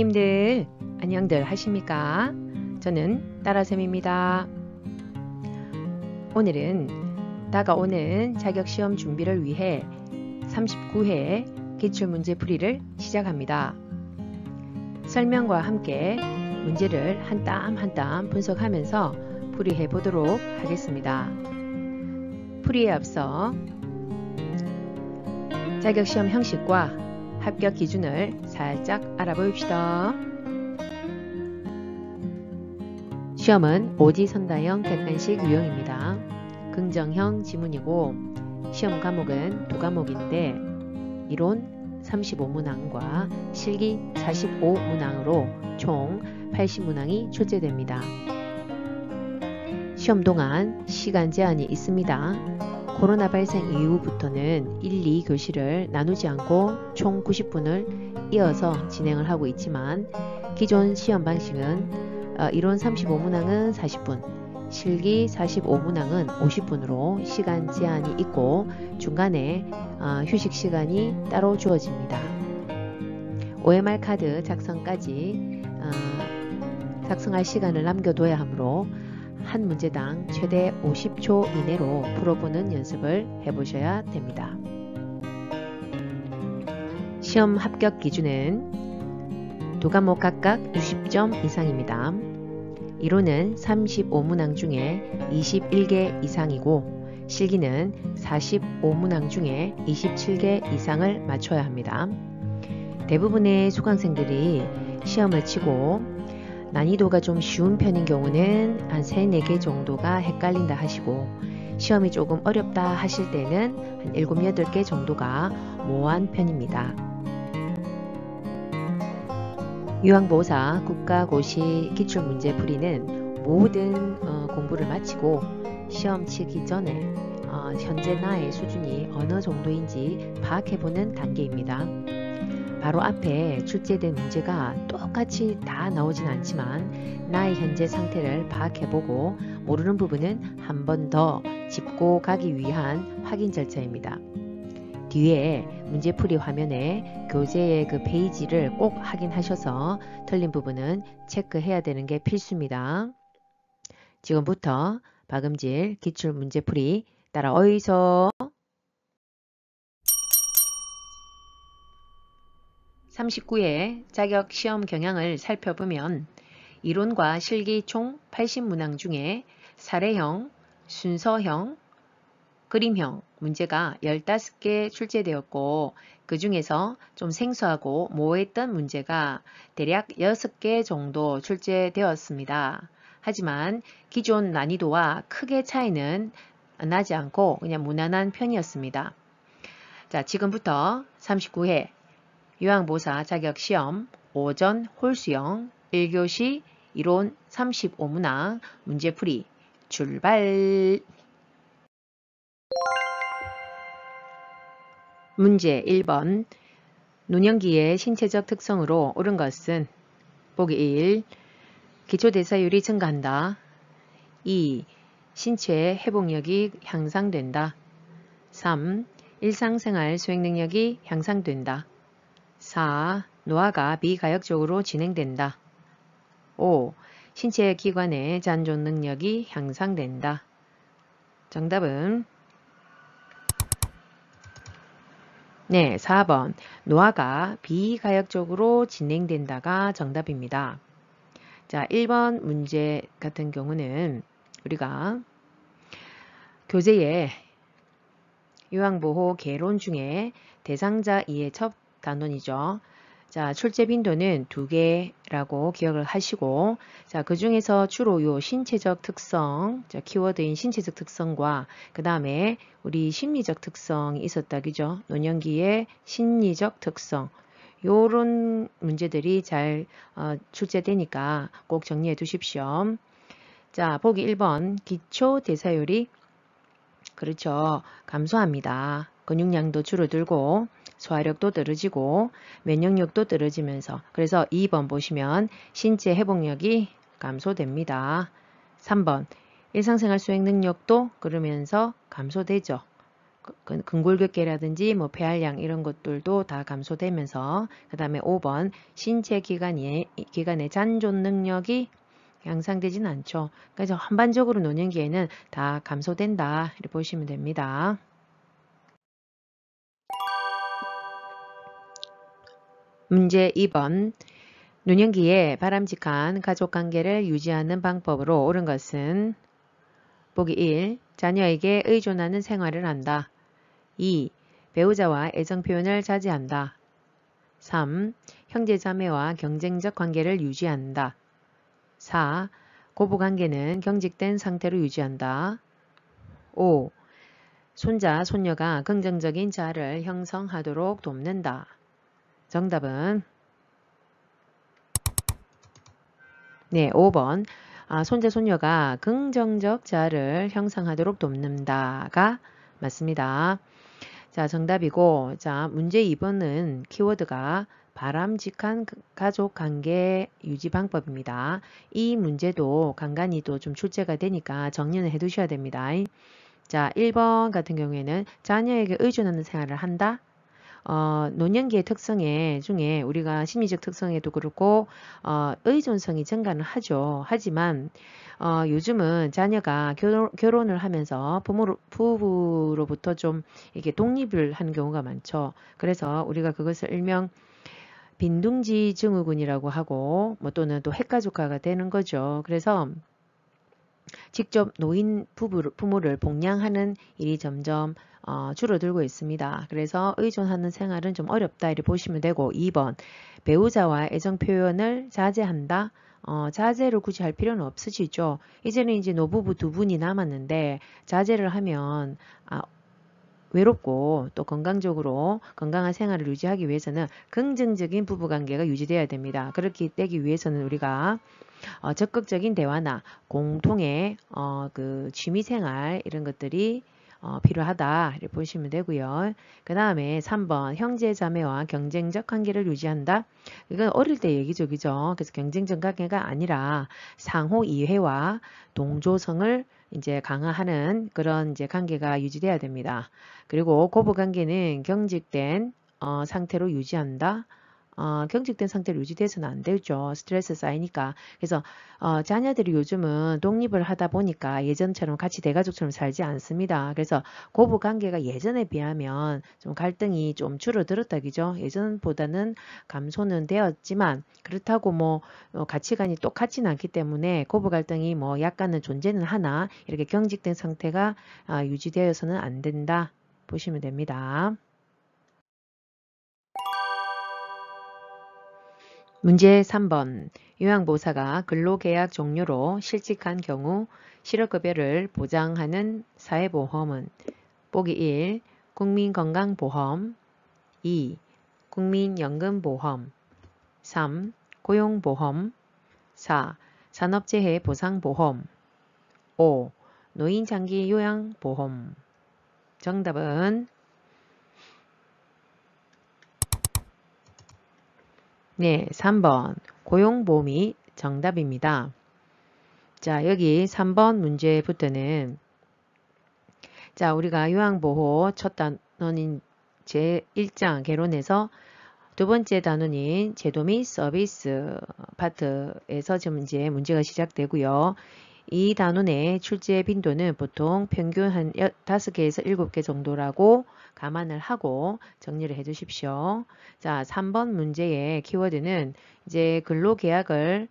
부모님들 안녕들 하십니까? 저는 따라쌤입니다. 오늘은 다가오는 자격시험 준비를 위해 39회 기출문제 풀이를 시작합니다. 설명과 함께 문제를 한 땀 한 땀 분석하면서 풀이해 보도록 하겠습니다. 풀이에 앞서 자격시험 형식과 합격 기준을 살짝 알아봅시다. 시험은 오지선다형 객관식 유형입니다. 긍정형 지문이고 시험 과목은 두 과목인데 이론 35문항과 실기 45문항으로 총 80문항이 출제됩니다. 시험 동안 시간 제한이 있습니다. 코로나 발생 이후부터는 1, 2교시를 나누지 않고 총 90분을 이어서 진행을 하고 있지만 기존 시험 방식은 이론 35문항은 40분, 실기 45문항은 50분으로 시간 제한이 있고 중간에 휴식 시간이 따로 주어집니다. OMR 카드 작성까지 작성할 시간을 남겨둬야 하므로 한 문제당 최대 50초 이내로 풀어보는 연습을 해보셔야 됩니다. 시험 합격 기준은 두 과목 각각 60점 이상입니다. 이론은 35문항 중에 21개 이상이고 실기는 45문항 중에 27개 이상을 맞춰야 합니다. 대부분의 수강생들이 시험을 치고 난이도가 좀 쉬운 편인 경우는 한 3, 4개 정도가 헷갈린다 하시고 시험이 조금 어렵다 하실 때는 한 7, 8개 정도가 모호한 편입니다. 유황보호사 국가고시 기출문제 풀이는 모든 공부를 마치고 시험 치기 전에 현재 나의 수준이 어느 정도인지 파악해보는 단계입니다. 바로 앞에 출제된 문제가 똑같이 다 나오진 않지만 나의 현재 상태를 파악해보고 모르는 부분은 한 번 더 짚고 가기 위한 확인 절차입니다. 뒤에 문제풀이 화면에 교재의 그 페이지를 꼭 확인하셔서 틀린 부분은 체크해야 되는 게 필수입니다. 지금부터 박음질 기출문제풀이 따라 어이소 39회 자격시험 경향을 살펴보면 이론과 실기 총 80문항 중에 사례형, 순서형, 그림형 문제가 15개 출제되었고 그 중에서 좀 생소하고 모호했던 문제가 대략 6개 정도 출제되었습니다. 하지만 기존 난이도와 크게 차이는 나지 않고 그냥 무난한 편이었습니다. 자, 지금부터 39회 유황보호사 자격시험 오전 홀수형 1교시 이론 35문항 문제풀이 출발! 문제 1번 노년기의 신체적 특성으로 옳은 것은 보기 1. 기초대사율이 증가한다. 2. 신체의 회복력이 향상된다. 3. 일상생활 수행능력이 향상된다. 4. 노화가 비가역적으로 진행된다. 5. 신체 기관의 잔존 능력이 향상된다. 정답은 네, 4번 노화가 비가역적으로 진행된다가 정답입니다. 자, 1번 문제 같은 경우는 우리가 교재에 유황보호 개론 중에 대상자 2의 첫 단원이죠. 자, 출제 빈도는 2개라고 기억을 하시고, 자, 그 중에서 주로 요 신체적 특성, 자, 키워드인 신체적 특성과 그 다음에 우리 심리적 특성이 있었다, 그죠? 노년기의 심리적 특성. 요런 문제들이 잘 출제되니까 꼭 정리해 두십시오. 자, 보기 1번 기초 대사율이 그렇죠. 감소합니다. 근육량도 줄어들고 소화력도 떨어지고 면역력도 떨어지면서 그래서 2번 보시면 신체 회복력이 감소됩니다. 3번 일상생활 수행 능력도 그러면서 감소되죠. 근골격계라든지 뭐 폐활량 이런 것들도 다 감소되면서 그 다음에 5번 신체 기관의 잔존 능력이 향상되지는 않죠. 그래서 한반적으로 노년기에는 다 감소된다 이렇게 보시면 됩니다. 문제 2번 노년기에 바람직한 가족관계를 유지하는 방법으로 옳은 것은 보기 1. 자녀에게 의존하는 생활을 한다. 2. 배우자와 애정 표현을 자제한다. 3. 형제자매와 경쟁적 관계를 유지한다. 4. 고부관계는 경직된 상태로 유지한다. 5. 손자, 손녀가 긍정적인 자아를 형성하도록 돕는다. 정답은 네, 5번. 손자, 손녀가 긍정적 자아를 형성하도록 돕는다가 맞습니다. 자, 정답이고, 자, 문제 2번은 키워드가 바람직한 가족관계 유지 방법입니다. 이 문제도 간간히 또 좀 출제가 되니까 정리는 해두셔야 됩니다. 자, 1번 같은 경우에는 자녀에게 의존하는 생활을 한다. 노년기의 특성에 중에 우리가 심리적 특성에도 그렇고 의존성이 증가는 하죠. 하지만 요즘은 자녀가 결혼을 하면서 부부로부터 좀 이렇게 독립을 하는 경우가 많죠. 그래서 우리가 그것을 일명 빈둥지 증후군이라고 하고 뭐 또는 또 핵가족화가 되는 거죠. 그래서 직접 노인 부모를 복양하는 일이 점점 줄어들고 있습니다. 그래서 의존하는 생활은 좀 어렵다 이렇게 보시면 되고 2번 배우자와 애정 표현을 자제한다. 자제를 굳이 할 필요는 없으시죠. 이제는 이제 노부부 두 분이 남았는데 자제를 하면 외롭고 또 건강적으로 건강한 생활을 유지하기 위해서는 긍정적인 부부관계가 유지되어야 됩니다. 그렇게 되기 위해서는 우리가 적극적인 대화나 공통의 그 취미생활 이런 것들이 필요하다 이렇게 보시면 되고요. 그 다음에 3번 형제자매와 경쟁적 관계를 유지한다. 이건 어릴 때 얘기죠. 그죠? 그래서 경쟁적 관계가 아니라 상호 이해와 동조성을 이제 강화하는 그런 이제 관계가 유지돼야 됩니다. 그리고 고부관계는 경직된 상태로 유지한다. 경직된 상태로 유지돼서는 안 되죠. 스트레스 쌓이니까. 그래서 자녀들이 요즘은 독립을 하다 보니까 예전처럼 같이 대가족처럼 살지 않습니다. 그래서 고부관계가 예전에 비하면 좀 갈등이 좀 줄어들었다 그죠. 예전보다는 감소는 되었지만 그렇다고 뭐 가치관이 똑같지는 않기 때문에 고부 갈등이 뭐 약간은 존재는 하나 이렇게 경직된 상태가 유지되어서는 안 된다 보시면 됩니다. 문제 3번 요양보호사가 근로계약 종료로 실직한 경우 실업급여를 보장하는 사회보험은 보기 1. 국민건강보험 2. 국민연금보험 3. 고용보험 4. 산업재해보상보험 5. 노인장기요양보험 정답은 네, 3번 고용보험이 정답입니다. 자, 여기 3번 문제부터는 자, 우리가 요양보호 첫 단원인 제1장 개론에서 두 번째 단원인 제도 및 서비스 파트에서 지금 이제 문제가 시작되고요. 이 단원의 출제 빈도는 보통 평균 한 5개에서 7개 정도라고 감안을 하고 정리를 해 주십시오. 자, 3번 문제의 키워드는 이제 근로계약이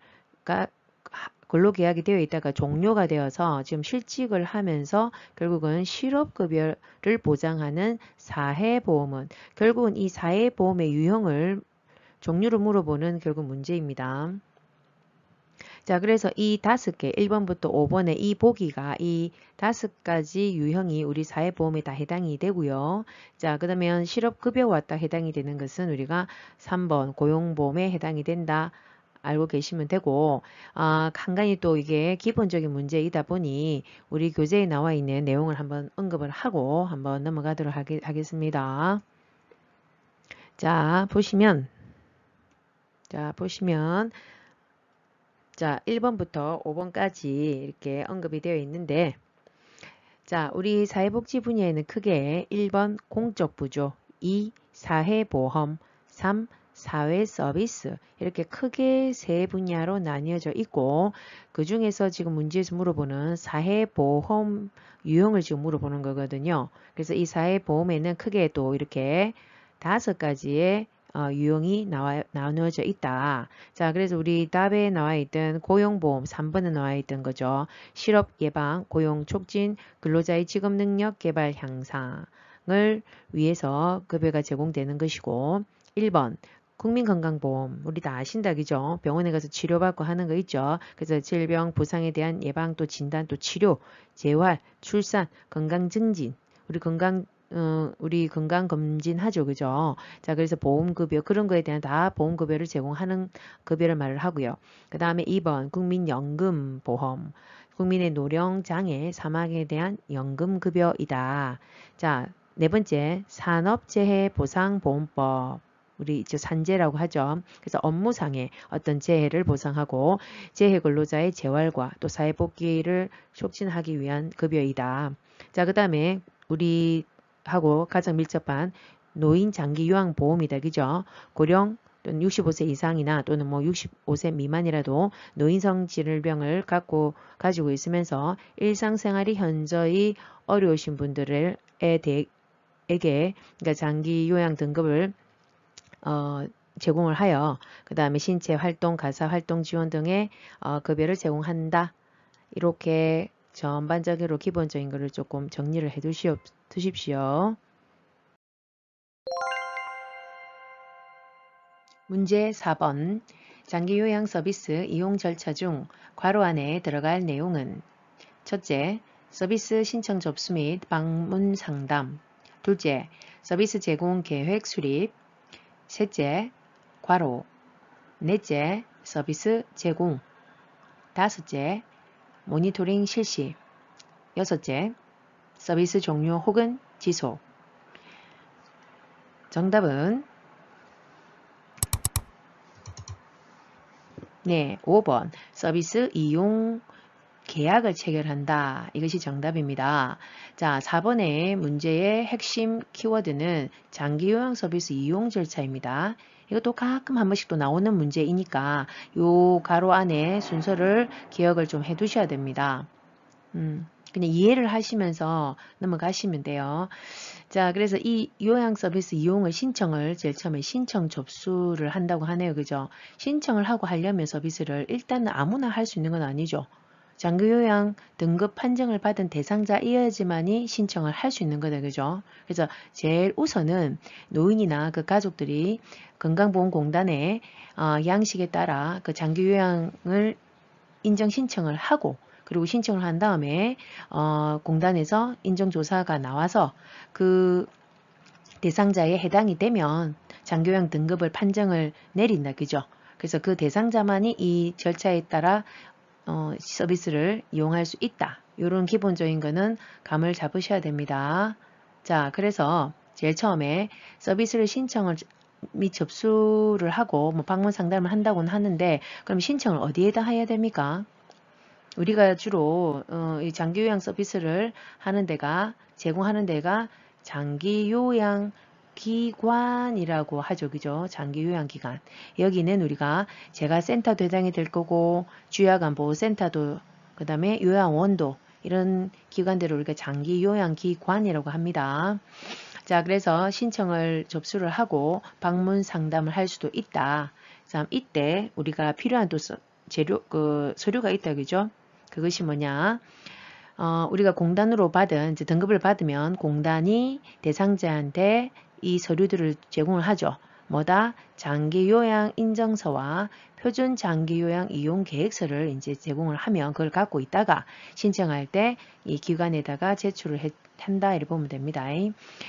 되어 있다가 종료가 되어서 지금 실직을 하면서 결국은 실업급여를 보장하는 사회보험은 결국은 이 사회보험의 유형을 종류를 물어보는 결국 문제입니다. 자, 그래서 이 5개, 1번부터 5번의 이 보기가 이 5가지 유형이 우리 사회보험에 다 해당이 되고요. 자, 그러면 실업급여와 딱 해당이 되는 것은 우리가 3번 고용보험에 해당이 된다. 알고 계시면 되고 간간히 또 이게 기본적인 문제이다 보니 우리 교재에 나와 있는 내용을 한번 언급을 하고 한번 넘어가도록 하겠습니다. 자, 보시면 자, 1번부터 5번까지 이렇게 언급이 되어 있는데 자, 우리 사회복지 분야에는 크게 1번 공적부조, 2 사회보험, 3 사회서비스 이렇게 크게 세 분야로 나뉘어져 있고 그 중에서 지금 문제에서 물어보는 사회보험 유형을 지금 물어보는 거거든요. 그래서 이 사회보험에는 크게 또 이렇게 5가지의 유형이 나누어져 있다. 자, 그래서 우리 답에 나와 있던 고용보험 3번에 나와 있던 거죠. 실업 예방, 고용 촉진, 근로자의 직업 능력 개발 향상을 위해서 급여가 제공되는 것이고 1번 국민건강보험 우리 다 아신다 그죠? 병원에 가서 치료받고 하는 거 있죠. 그래서 질병, 부상에 대한 예방 또 진단 또 치료, 재활, 출산, 건강 증진 우리 건강검진 하죠. 그죠? 자, 그래서 보험급여, 그런 거에 대한 다 보험급여를 제공하는 급여를 말을 하고요. 그 다음에 2번, 국민연금보험. 국민의 노령, 장애, 사망에 대한 연금급여이다. 자, 네 번째, 산업재해보상보험법. 우리 이제 산재라고 하죠. 그래서 업무상의 어떤 재해를 보상하고 재해 근로자의 재활과 또 사회복귀를 촉진하기 위한 급여이다. 자, 그 다음에 우리 하고 가장 밀접한 노인 장기 요양 보험이다. 그죠? 고령 또는 65세 이상이나 또는 뭐 65세 미만이라도 노인성 질병을 가지고 있으면서 일상생활이 현저히 어려우신 분들에게 그러니까 장기 요양 등급을 제공을 하여 그 다음에 신체 활동, 가사 활동 지원 등의 급여를 제공한다. 이렇게 전반적으로 기본적인 것을 조금 정리를 해 두십시오. 문제 4번 장기 요양 서비스 이용 절차 중 괄호 안에 들어갈 내용은 첫째, 서비스 신청 접수 및 방문 상담. 둘째, 서비스 제공 계획 수립. 셋째, 괄호. 넷째, 서비스 제공. 다섯째, 모니터링 실시. 여섯째, 서비스 종료 혹은 지속. 정답은 네, 5번 서비스 이용 계약을 체결한다. 이것이 정답입니다. 자, 4번의 문제의 핵심 키워드는 장기 요양 서비스 이용 절차입니다. 이것도 가끔 한 번씩 또 나오는 문제이니까 요 가로 안에 순서를 기억을 좀 해 두셔야 됩니다. 그냥 이해를 하시면서 넘어가시면 돼요. 자, 그래서 이 요양 서비스 이용을 신청을 제일 처음에 신청 접수를 한다고 하네요. 그죠? 신청을 하고 하려면 서비스를 일단은 아무나 할 수 있는 건 아니죠. 장기요양 등급 판정을 받은 대상자이어야지만이 신청을 할 수 있는 거다. 그죠? 그래서 제일 우선은 노인이나 그 가족들이 건강보험공단의 양식에 따라 그 장기요양을 인정 신청을 하고 그리고 신청을 한 다음에 공단에서 인정조사가 나와서 그 대상자에 해당이 되면 장기요양 등급을 판정을 내린다. 그죠? 그래서 그 대상자만이 이 절차에 따라 서비스를 이용할 수 있다. 이런 기본적인 거는 감을 잡으셔야 됩니다. 자, 그래서 제일 처음에 서비스를 신청을 및 접수를 하고 뭐 방문 상담을 한다고는 하는데 그럼 신청을 어디에다 해야 됩니까? 우리가 주로 이 장기요양 서비스를 하는 데가 제공하는 데가 장기요양 기관이라고 하죠. 그죠? 장기요양기관. 여기는 우리가 재가센터 대상이 될 거고 주야간보호센터도 그 다음에 요양원도 이런 기관들을 우리가 장기요양기관이라고 합니다. 자, 그래서 신청을 접수를 하고 방문 상담을 할 수도 있다. 자, 이때 우리가 필요한 또 서류가 있다. 그죠? 그것이 뭐냐? 우리가 공단으로 받은 이제 등급을 받으면 공단이 대상자한테 이 서류들을 제공을 하죠. 뭐다? 장기요양 인정서와 표준 장기요양 이용 계획서를 이제 제공을 하면 그걸 갖고 있다가 신청할 때 이 기관에다가 제출을 한다 이렇게 보면 됩니다.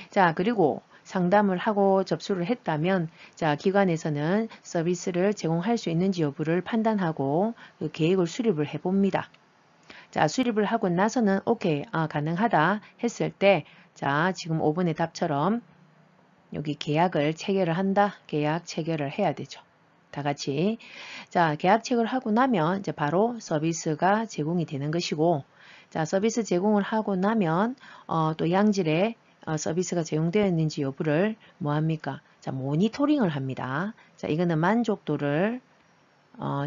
자, 그리고 상담을 하고 접수를 했다면 자, 기관에서는 서비스를 제공할 수 있는지 여부를 판단하고 그 계획을 수립을 해봅니다. 자, 수립을 하고 나서는 오케이, 가능하다 했을 때 자, 지금 5번의 답처럼 여기 계약을 체결을 한다. 계약 체결을 해야 되죠. 다 같이. 자, 계약 체결을 하고 나면 이제 바로 서비스가 제공이 되는 것이고, 자, 서비스 제공을 하고 나면 또 양질의 서비스가 제공되었는지 여부를 뭐 합니까? 자, 모니터링을 합니다. 자, 이거는 만족도를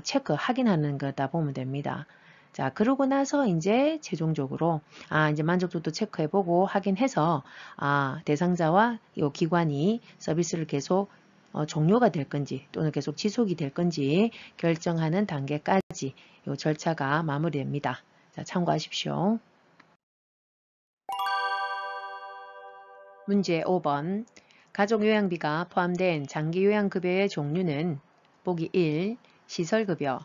체크, 확인하는 거다 보면 됩니다. 자, 그러고 나서 이제 최종적으로 이제 만족도도 체크해보고 확인해서 대상자와 이 기관이 서비스를 계속 종료가 될 건지 또는 계속 지속이 될 건지 결정하는 단계까지 이 절차가 마무리됩니다. 자, 참고하십시오. 문제 5번. 가족요양비가 포함된 장기요양급여의 종류는 보기 1. 시설급여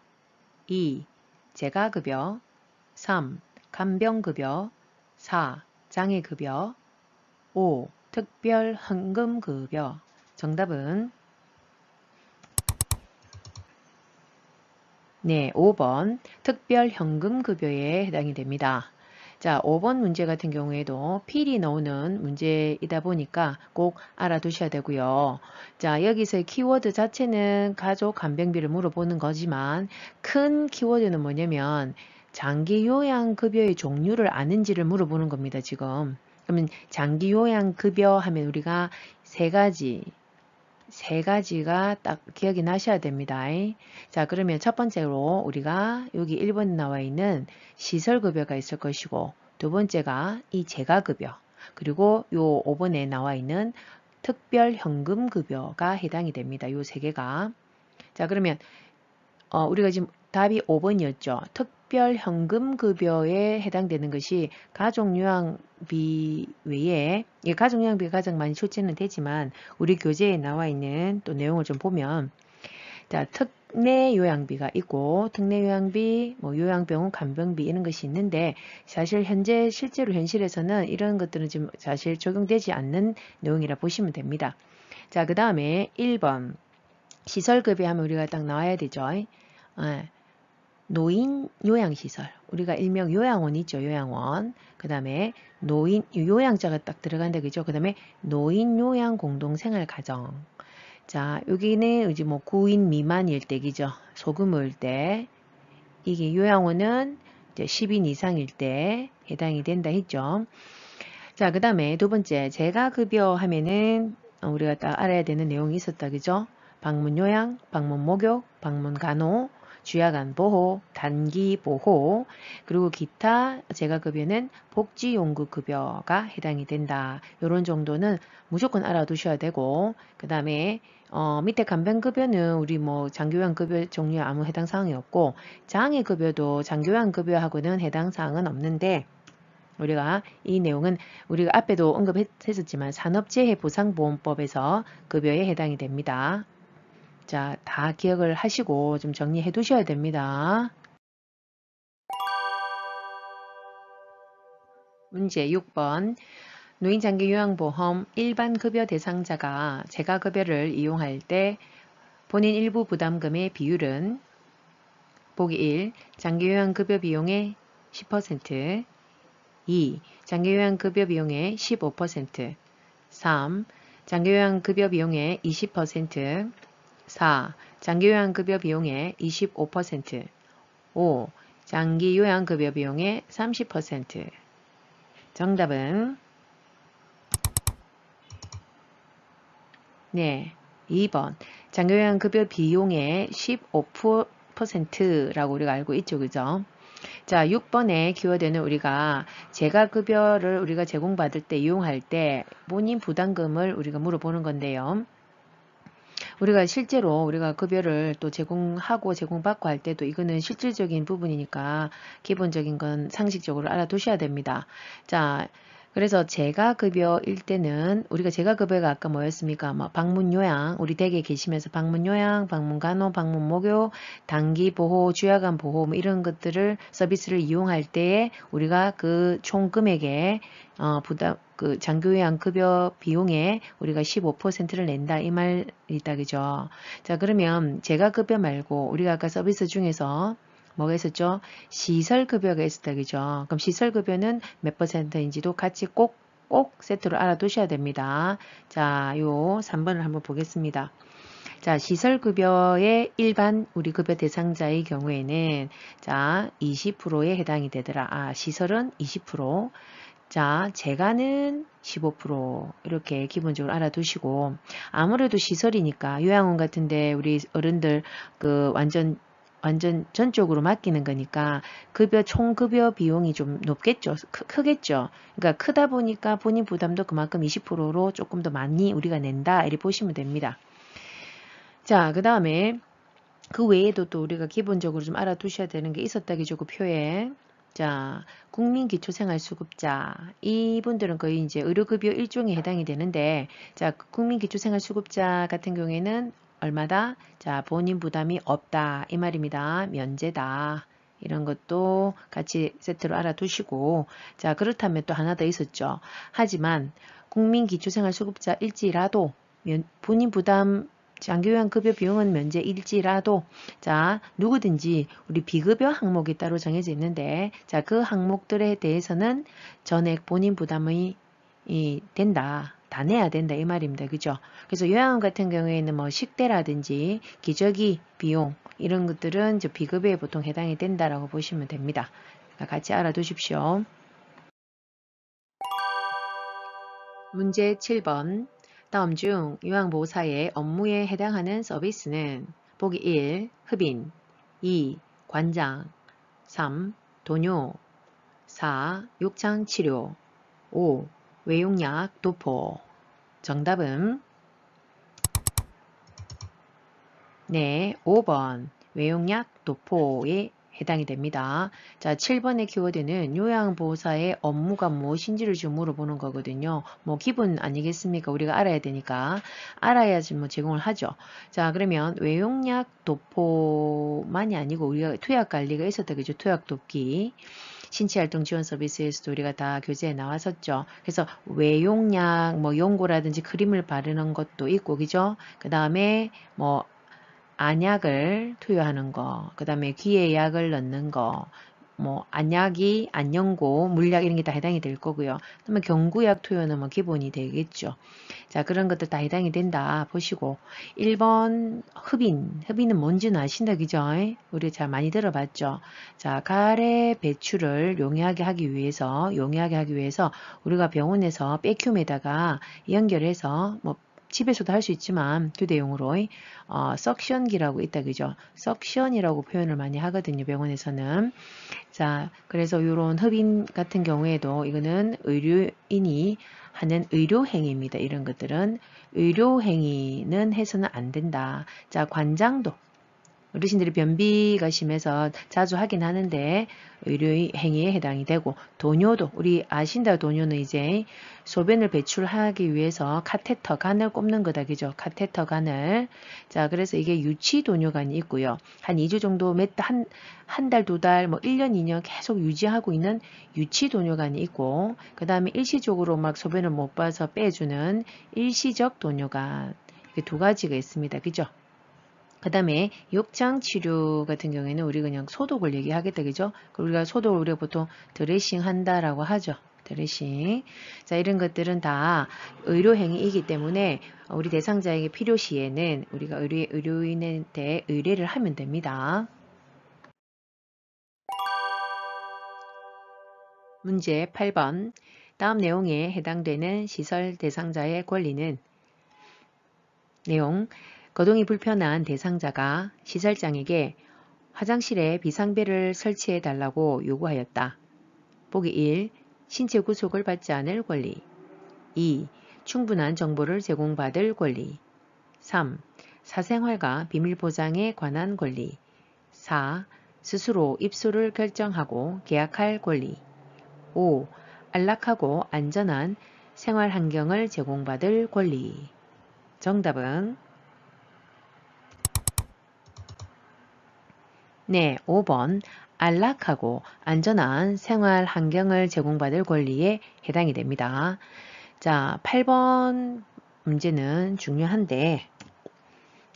2. 재가급여 3. 간병급여 4. 장애급여 5. 특별헌금급여. 정답은 네, 5번 특별현금급여에 해당이 됩니다. 자, 5번 문제 같은 경우에도 필히 나오는 문제이다 보니까 꼭 알아두셔야 되고요. 자, 여기서의 키워드 자체는 가족 간병비를 물어보는 거지만 큰 키워드는 뭐냐면 장기요양급여의 종류를 아는지를 물어보는 겁니다, 지금. 그러면 장기요양급여 하면 우리가 세 가지가 딱 기억이 나셔야 됩니다. 자, 그러면 첫 번째로 우리가 여기 1번에 나와 있는 시설급여가 있을 것이고, 두 번째가 이 재가급여, 그리고 요 5번에 나와 있는 특별현금급여가 해당이 됩니다. 요 세 개가. 자, 그러면 우리가 지금 답이 5번이었죠. 특별현금급여에 해당되는 것이 가족요양비 외에, 가족요양비가 가장 많이 출제는 되지만 우리 교재에 나와 있는 또 내용을 좀 보면, 자, 특례요양비가 있고 특례요양비, 뭐 요양병원 간병비 이런 것이 있는데 사실 현재 실제로 현실에서는 이런 것들은 지금 사실 적용되지 않는 내용이라 보시면 됩니다. 자, 그 다음에 1번 시설급여 하면 우리가 딱 나와야 되죠. 노인 요양시설, 우리가 일명 요양원 있죠, 요양원. 그 다음에 노인 요양자가 딱 들어간다, 그죠? 그 다음에 노인 요양 공동생활가정. 자, 여기는 이제 뭐 9인 미만일 때기죠. 소규모일 때. 이게 요양원은 이제 10인 이상일 때 해당이 된다 했죠. 자, 그 다음에 두 번째 재가급여 하면은 우리가 딱 알아야 되는 내용이 있었다, 그죠? 방문요양, 방문목욕, 방문간호, 주야간 보호, 단기 보호, 그리고 기타 재가급여는 복지용구급여가 해당이 된다. 이런 정도는 무조건 알아두셔야 되고, 그 다음에 밑에 간병급여는 우리 뭐 장기요양급여 종류에 아무 해당 사항이 없고, 장애급여도 장기요양급여하고는 해당 사항은 없는데, 우리가 이 내용은 우리가 앞에도 언급했었지만 산업재해보상보험법에서 급여에 해당이 됩니다. 자, 다 기억을 하시고 좀 정리해 두셔야 됩니다. 문제 6번. 노인장기요양보험 일반급여 대상자가 재가급여를 이용할 때 본인 일부 부담금의 비율은 보기 1. 장기요양급여 비용의 10%, 2. 장기요양급여 비용의 15%, 3. 장기요양급여 비용의 20%, 4. 장기요양급여 비용의 25%, 5. 장기요양급여 비용의 30%. 정답은 네, 2번. 장기요양급여 비용의 15%라고 우리가 알고 있죠, 그죠? 자, 6번의 키워드는 우리가 재가급여를 우리가 제공받을 때 이용할 때 본인 부담금을 우리가 물어보는 건데요. 우리가 실제로 우리가 급여를 또 제공하고 제공받고 할 때도 이거는 실질적인 부분이니까 기본적인 건 상식적으로 알아두셔야 됩니다. 자, 그래서 재가급여일 때는 우리가 재가급여가 아까 뭐였습니까? 뭐 방문요양, 우리 댁에 계시면서 방문요양, 방문간호, 방문목욕, 단기보호, 주야간 보호 뭐 이런 것들을 서비스를 이용할 때에 우리가 그 총 금액에 부담 그 장기요양급여 비용에 우리가 15%를 낸다 이 말이다, 그죠? 자, 그러면 재가급여 말고 우리가 아까 서비스 중에서 뭐가 있었죠? 시설급여가 있었다, 그죠? 그럼 시설급여는 몇 %인지도 같이 꼭 세트로 알아두셔야 됩니다. 자, 요 3번을 한번 보겠습니다. 자, 시설급여의 일반 우리 급여 대상자의 경우에는 자, 20%에 해당이 되더라. 아, 시설은 20%. 자, 재가는 15% 이렇게 기본적으로 알아두시고 아무래도 시설이니까 요양원 같은데 우리 어른들 그 완전 전적으로 맡기는 거니까 급여 총급여 비용이 좀 높겠죠. 크겠죠. 그러니까 크다 보니까 본인 부담도 그만큼 20%로 조금 더 많이 우리가 낸다 이렇게 보시면 됩니다. 자, 그 다음에 그 외에도 또 우리가 기본적으로 좀 알아두셔야 되는 게 있었다기 그 표에 자, 국민기초생활수급자 이분들은 거의 이제 의료급여 일종에 해당이 되는데 자, 국민기초생활수급자 같은 경우에는 얼마다? 자, 본인 부담이 없다 이 말입니다. 면제다. 이런 것도 같이 세트로 알아두시고 자, 그렇다면 또 하나 더 있었죠. 하지만 국민기초생활수급자일지라도 본인 부담 장기요양급여 비용은 면제일지라도 자, 누구든지 우리 비급여 항목이 따로 정해져 있는데 자, 그 항목들에 대해서는 전액 본인 부담이 된다. 다 내야 된다 이 말입니다. 그죠? 그래서 요양원 같은 경우에는 뭐 식대라든지 기저귀 비용 이런 것들은 이제 비급여에 보통 해당이 된다라고 보시면 됩니다. 같이 알아두십시오. 문제 7번. 다음 중 요양보호사의 업무에 해당하는 서비스는 보기 1. 흡인 2. 관장 3. 도뇨 4. 욕창치료 5. 외용약 도포 정답은 네, 5번 외용약 도포에 해당이 됩니다. 자, 7번의 키워드는 요양보호사의 업무가 무엇인지를 좀 물어보는 거거든요. 뭐 기본 아니겠습니까? 우리가 알아야 되니까 알아야지 뭐 제공을 하죠. 자, 그러면 외용약 도포만이 아니고 우리가 투약관리가 있었다 그죠? 투약돕기. 신체활동 지원 서비스에서도 우리가 다 교재에 나왔었죠. 그래서 외용약, 뭐 용고라든지 크림을 바르는 것도 있고, 그죠? 그 다음에 뭐 안약을 투여하는 거, 그 다음에 귀에 약을 넣는 거, 뭐 안약이 안연고, 물약 이런 게 다 해당이 될 거고요. 그러면 경구약 투여는 뭐 기본이 되겠죠. 자, 그런 것들 다 해당이 된다 보시고 1번 흡인은 뭔지는 아신다 그죠? 우리 잘 많이 들어봤죠. 자, 가래 배출을 용이하게 하기 위해서 우리가 병원에서 백큐에다가 연결해서 뭐 집에서도 할 수 있지만 휴대용으로 석션기라고 있다 그죠? 석션이라고 표현을 많이 하거든요. 병원에서는. 자, 그래서 이런 흡인 같은 경우에도 이거는 의료인이 하는 의료행위입니다. 이런 것들은 의료행위는 해서는 안 된다. 자, 관장도 어르신들이 변비가 심해서 자주 하긴 하는데 의료 행위에 해당이 되고 도뇨도 우리 아신다 도뇨는 이제 소변을 배출하기 위해서 카테터 간을 꼽는 거다 그죠? 카테터 간을 자 그래서 이게 유치 도뇨관이 있고요. 한 2주 정도 한 달, 2달, 뭐 1년, 2년 계속 유지하고 있는 유치 도뇨관이 있고 그 다음에 일시적으로 막 소변을 못 봐서 빼주는 일시적 도뇨관 이게 두 가지가 있습니다. 그죠? 그 다음에 욕창치료 같은 경우에는 우리 그냥 소독을 얘기하겠다 그죠? 우리가 소독을 우리가 보통 드레싱 한다라고 하죠. 드레싱. 자, 이런 것들은 다 의료행위이기 때문에 우리 대상자에게 필요시에는 우리가 의료인한테 의뢰를 하면 됩니다. 문제 8번. 다음 내용에 해당되는 시설 대상자의 권리는 내용 거동이 불편한 대상자가 시설장에게 화장실에 비상벨을 설치해 달라고 요구하였다. 보기 1. 신체 구속을 받지 않을 권리 2. 충분한 정보를 제공받을 권리 3. 사생활과 비밀 보장에 관한 권리 4. 스스로 입소를 결정하고 계약할 권리 5. 안락하고 안전한 생활 환경을 제공받을 권리 정답은 네, 5번 안락하고 안전한 생활 환경을 제공받을 권리에 해당이 됩니다. 자, 8번 문제는 중요한데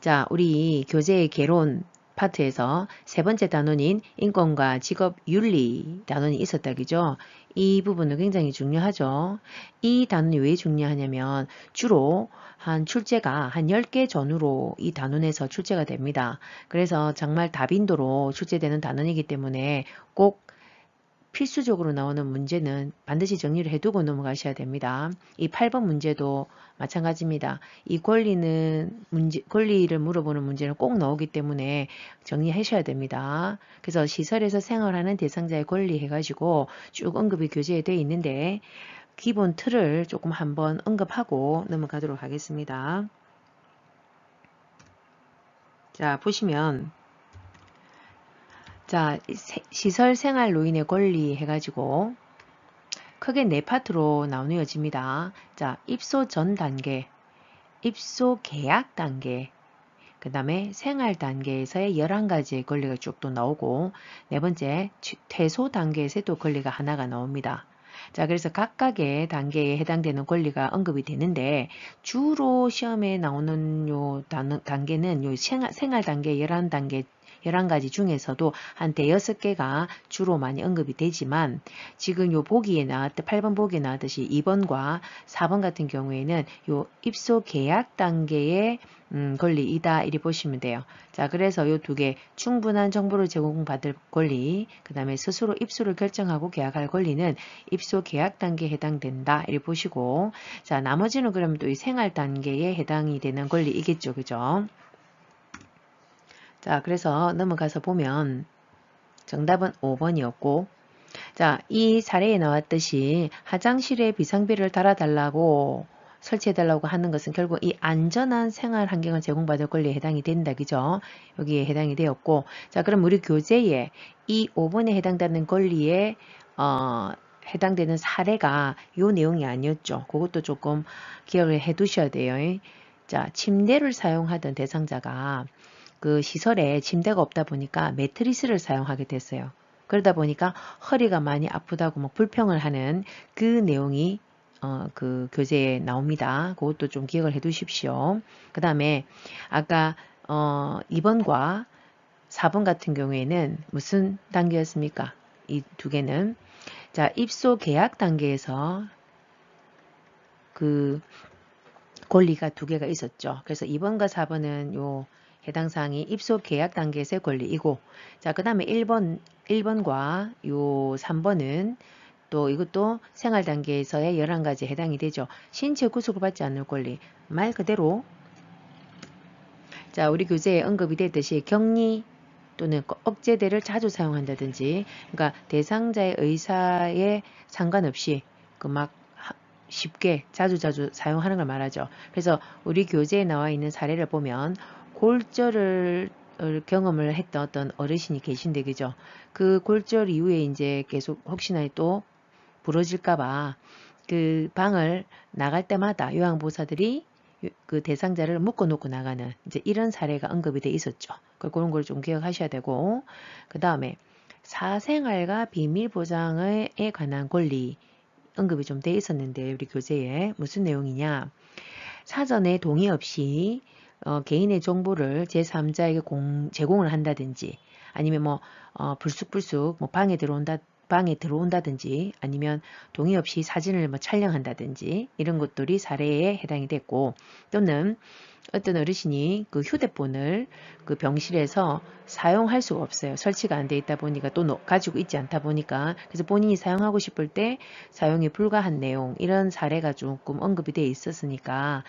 자, 우리 교재의 개론 파트에서 세 번째 단원인 인권과 직업 윤리 단원이 있었다 그죠? 이 부분은 굉장히 중요하죠. 이 단원이 왜 중요하냐면 주로 한 출제가 한 10개 전후로 이 단원에서 출제가 됩니다. 그래서 정말 다빈도로 출제되는 단원이기 때문에 꼭 필수적으로 나오는 문제는 반드시 정리를 해두고 넘어가셔야 됩니다. 이 8번 문제도 마찬가지입니다. 이 권리를 물어보는 문제는 꼭 나오기 때문에 정리하셔야 됩니다. 그래서 시설에서 생활하는 대상자의 권리 해가지고 쭉 언급이 교재에 되어 있는데 기본 틀을 조금 한번 언급하고 넘어가도록 하겠습니다. 자, 보시면 자, 시설 생활 노인의 권리 해가지고 크게 네 파트로 나누어집니다. 자, 입소 전 단계, 입소 계약 단계, 그 다음에 생활 단계에서의 11가지의 권리가 쭉 또 나오고 네 번째 퇴소 단계에서도 권리가 하나가 나옵니다. 자, 그래서 각각의 단계에 해당되는 권리가 언급이 되는데 주로 시험에 나오는 요 단계는 요 생활 단계 11단계 11가지 중에서도 한 대여섯 개가 주로 많이 언급이 되지만 지금 요 보기에 8번 보기에 나왔듯이 2번과 4번 같은 경우에는 요 입소 계약 단계의 권리이다 이리 보시면 돼요. 자, 그래서 요 두 개 충분한 정보를 제공받을 권리, 그 다음에 스스로 입소를 결정하고 계약할 권리는 입소 계약 단계에 해당된다 이리 보시고 자, 나머지는 그러면 또 이 생활 단계에 해당이 되는 권리이겠죠. 그죠? 자, 그래서 넘어가서 보면 정답은 5번이었고 자, 이 사례에 나왔듯이 화장실에 비상벨을 달아달라고 설치해달라고 하는 것은 결국 이 안전한 생활 환경을 제공받을 권리에 해당이 된다. 그죠? 여기에 해당이 되었고 자, 그럼 우리 교재에 이 5번에 해당되는 권리에 해당되는 사례가 요 내용이 아니었죠. 그것도 조금 기억을 해 두셔야 돼요. 자, 침대를 사용하던 대상자가 그 시설에 침대가 없다 보니까 매트리스를 사용하게 됐어요. 그러다 보니까 허리가 많이 아프다고 막 불평을 하는 그 내용이 그 교재에 나옵니다. 그것도 좀 기억을 해 두십시오. 그 다음에 아까 2번과 4번 같은 경우에는 무슨 단계였습니까? 이 두 개는 자, 입소 계약 단계에서 그 권리가 두 개가 있었죠. 그래서 2번과 4번은 요 해당 사항이 입소 계약 단계에서의 권리이고 자, 그다음에 1번과 요 3번은 또 이것도 생활 단계에서의 11가지에 해당이 되죠. 신체 구속을 받지 않을 권리. 말 그대로 자, 우리 교재에 언급이 됐듯이 격리 또는 억제대를 자주 사용한다든지 그러니까 대상자의 의사에 상관없이 그 막 쉽게 자주 사용하는 걸 말하죠. 그래서 우리 교재에 나와 있는 사례를 보면 골절을 경험을 했던 어떤 어르신이 계신데 그죠? 그 골절 이후에 이제 계속 혹시나 또 부러질까봐 그 방을 나갈 때마다 요양보호사들이 그 대상자를 묶어놓고 나가는 이제 이런 사례가 언급이 돼 있었죠. 그런 걸 좀 기억하셔야 되고 그 다음에 사생활과 비밀보장에 관한 권리 언급이 좀 돼 있었는데 우리 교재에 무슨 내용이냐 사전에 동의 없이 개인의 정보를 제3자에게 제공을 한다든지 아니면 뭐 불쑥불쑥 뭐 방에 들어온다든지 아니면 동의 없이 사진을 뭐 촬영한다든지 이런 것들이 사례에 해당이 됐고 또는 어떤 어르신이 그 휴대폰을 그 병실에서 사용할 수가 없어요. 설치가 안 돼 있다 보니까 또 가지고 있지 않다 보니까 그래서 본인이 사용하고 싶을 때 사용이 불가한 내용 이런 사례가 조금 언급이 돼 있었으니까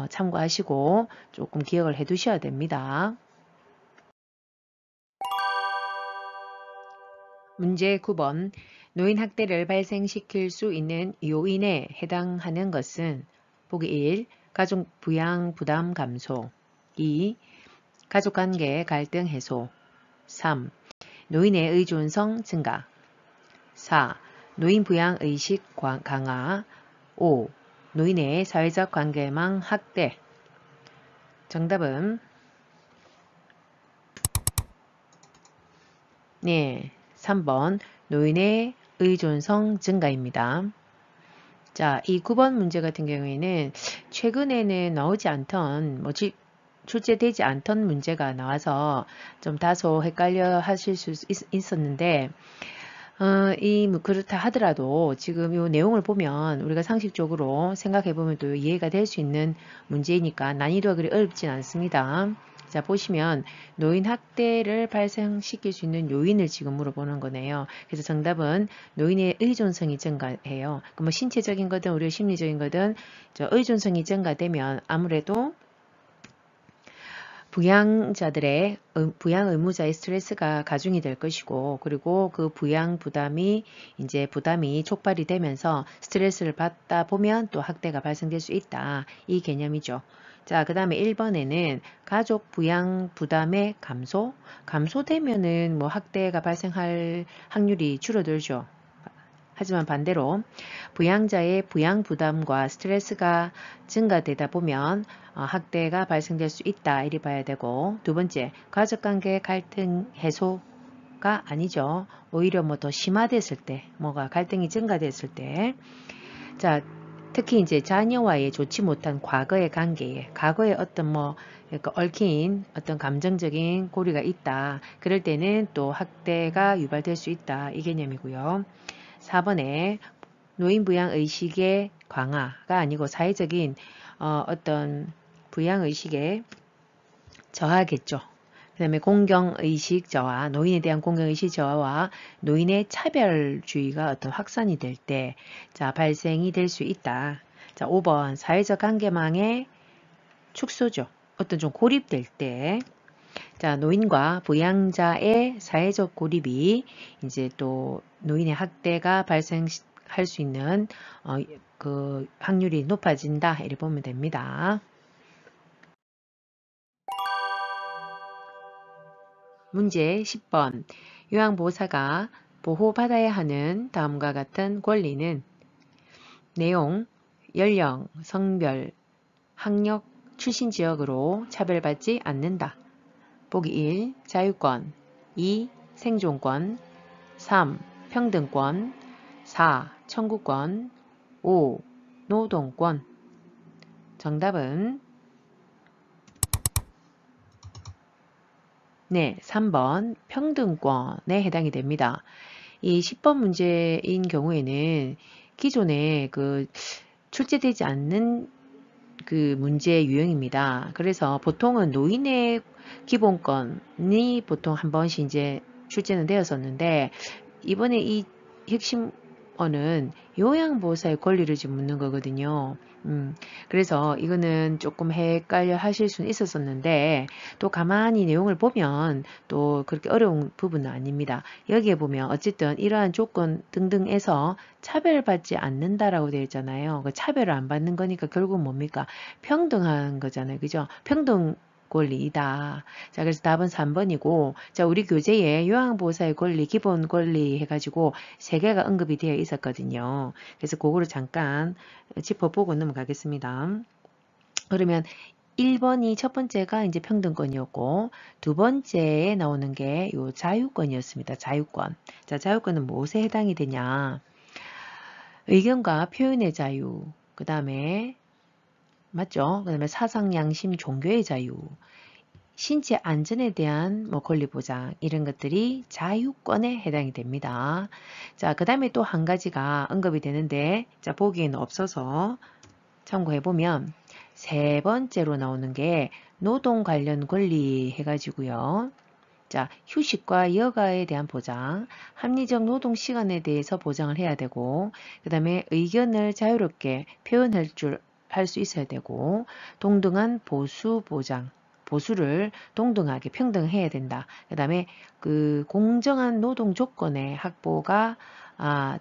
참고하시고 조금 기억을 해 두셔야 됩니다. 문제 9번 노인 학대를 발생시킬 수 있는 요인에 해당하는 것은 보기 1. 가족 부양 부담 감소 2. 가족관계 갈등 해소 3. 노인의 의존성 증가 4. 노인 부양 의식 강화 5. 노인의 사회적 관계망 확대 정답은 네, 3번 노인의 의존성 증가입니다. 자, 이 9번 문제 같은 경우에는 최근에는 나오지 않던 뭐지 출제되지 않던 문제가 나와서 좀 다소 헷갈려 하실 수 있었는데 그렇다 하더라도 지금 이 내용을 보면 우리가 상식적으로 생각해 보면 또 이해가 될 수 있는 문제이니까 난이도가 그리 어렵진 않습니다. 자, 보시면 노인 학대를 발생시킬 수 있는 요인을 지금 물어보는 거네요. 그래서 정답은 노인의 의존성이 증가해요. 뭐 신체적인 거든 우리 심리적인 거든 의존성이 증가되면 아무래도 부양자들의 부양 의무자의 스트레스가 가중이 될 것이고, 그리고 그 부양 부담이 촉발이 되면서 스트레스를 받다 보면 또 학대가 발생될 수 있다. 이 개념이죠. 자, 그 다음에 1번에는 가족 부양 부담의 감소되면은 뭐 학대가 발생할 확률이 줄어들죠. 하지만 반대로 부양자의 부양 부담과 스트레스가 증가되다 보면 학대가 발생될 수 있다. 이리 봐야 되고, 두 번째, 가족관계 갈등 해소가 아니죠. 오히려 뭐 더 심화됐을 때, 뭐가 갈등이 증가됐을 때, 자, 특히 이제 자녀와의 좋지 못한 과거의 관계에, 과거에 어떤 그러니까 얽힌 어떤 감정적인 고리가 있다. 그럴 때는 또 학대가 유발될 수 있다. 이 개념이고요. 4번에 노인 부양 의식의 강화가 아니고 사회적인 어떤 부양 의식의 저하겠죠. 그 다음에 공경의식 저하, 노인에 대한 공경의식 저하와 노인의 차별주의가 어떤 확산이 될 때, 자, 발생이 될 수 있다. 자, 5번, 사회적 관계망의 축소죠. 어떤 좀 고립될 때, 자, 노인과 부양자의 사회적 고립이 이제 또 노인의 학대가 발생할 수 있는 그 확률이 높아진다. 이렇게 보면 됩니다. 문제 10번. 요양보호사가 보호받아야 하는 다음과 같은 권리는 내용, 연령, 성별, 학력, 출신 지역으로 차별받지 않는다. 보기 1. 자유권 2. 생존권 3. 평등권 4. 청구권 5. 노동권. 정답은 네, 3번 평등권에 해당이 됩니다. 이 10번 문제인 경우에는 기존에 출제되지 않는 그 문제 유형입니다. 그래서 보통은 노인의 기본권이 보통 한 번씩 이제 출제는 되었었는데, 이번에 이 핵심어는 요양보호사의 권리를 지금 묻는 거거든요. 그래서 이거는 조금 헷갈려 하실 수는 있었었는데, 또 가만히 내용을 보면 또 그렇게 어려운 부분은 아닙니다. 여기에 보면 어쨌든 이러한 조건 등등에서 차별받지 않는다라고 되어 있잖아요. 그 차별을 안 받는 거니까 결국 뭡니까? 평등한 거잖아요. 그죠? 평등 권리이다. 자, 그래서 답은 3번이고, 자, 우리 교재에 요양보호사의 권리, 기본 권리 해가지고 3개가 언급이 되어 있었거든요. 그래서 그거를 잠깐 짚어보고 넘어가겠습니다. 그러면 1번이 첫 번째가 이제 평등권이었고, 두 번째에 나오는 게 요 자유권이었습니다. 자유권. 자, 자유권은 무엇에 해당이 되냐? 의견과 표현의 자유, 그 다음에 맞죠? 그 다음에 사상, 양심, 종교의 자유, 신체 안전에 대한 권리 보장, 이런 것들이 자유권에 해당이 됩니다. 자, 그 다음에 또 한 가지가 언급이 되는데, 자, 보기에는 없어서 참고해보면, 세 번째로 나오는 게 노동 관련 권리 해가지고요. 자, 휴식과 여가에 대한 보장, 합리적 노동 시간에 대해서 보장을 해야 되고, 그 다음에 의견을 자유롭게 표현할 할 수 있어야 되고, 동등한 보수 보장, 보수를 동등하게 평등해야 된다. 그 다음에 그 공정한 노동 조건의 확보가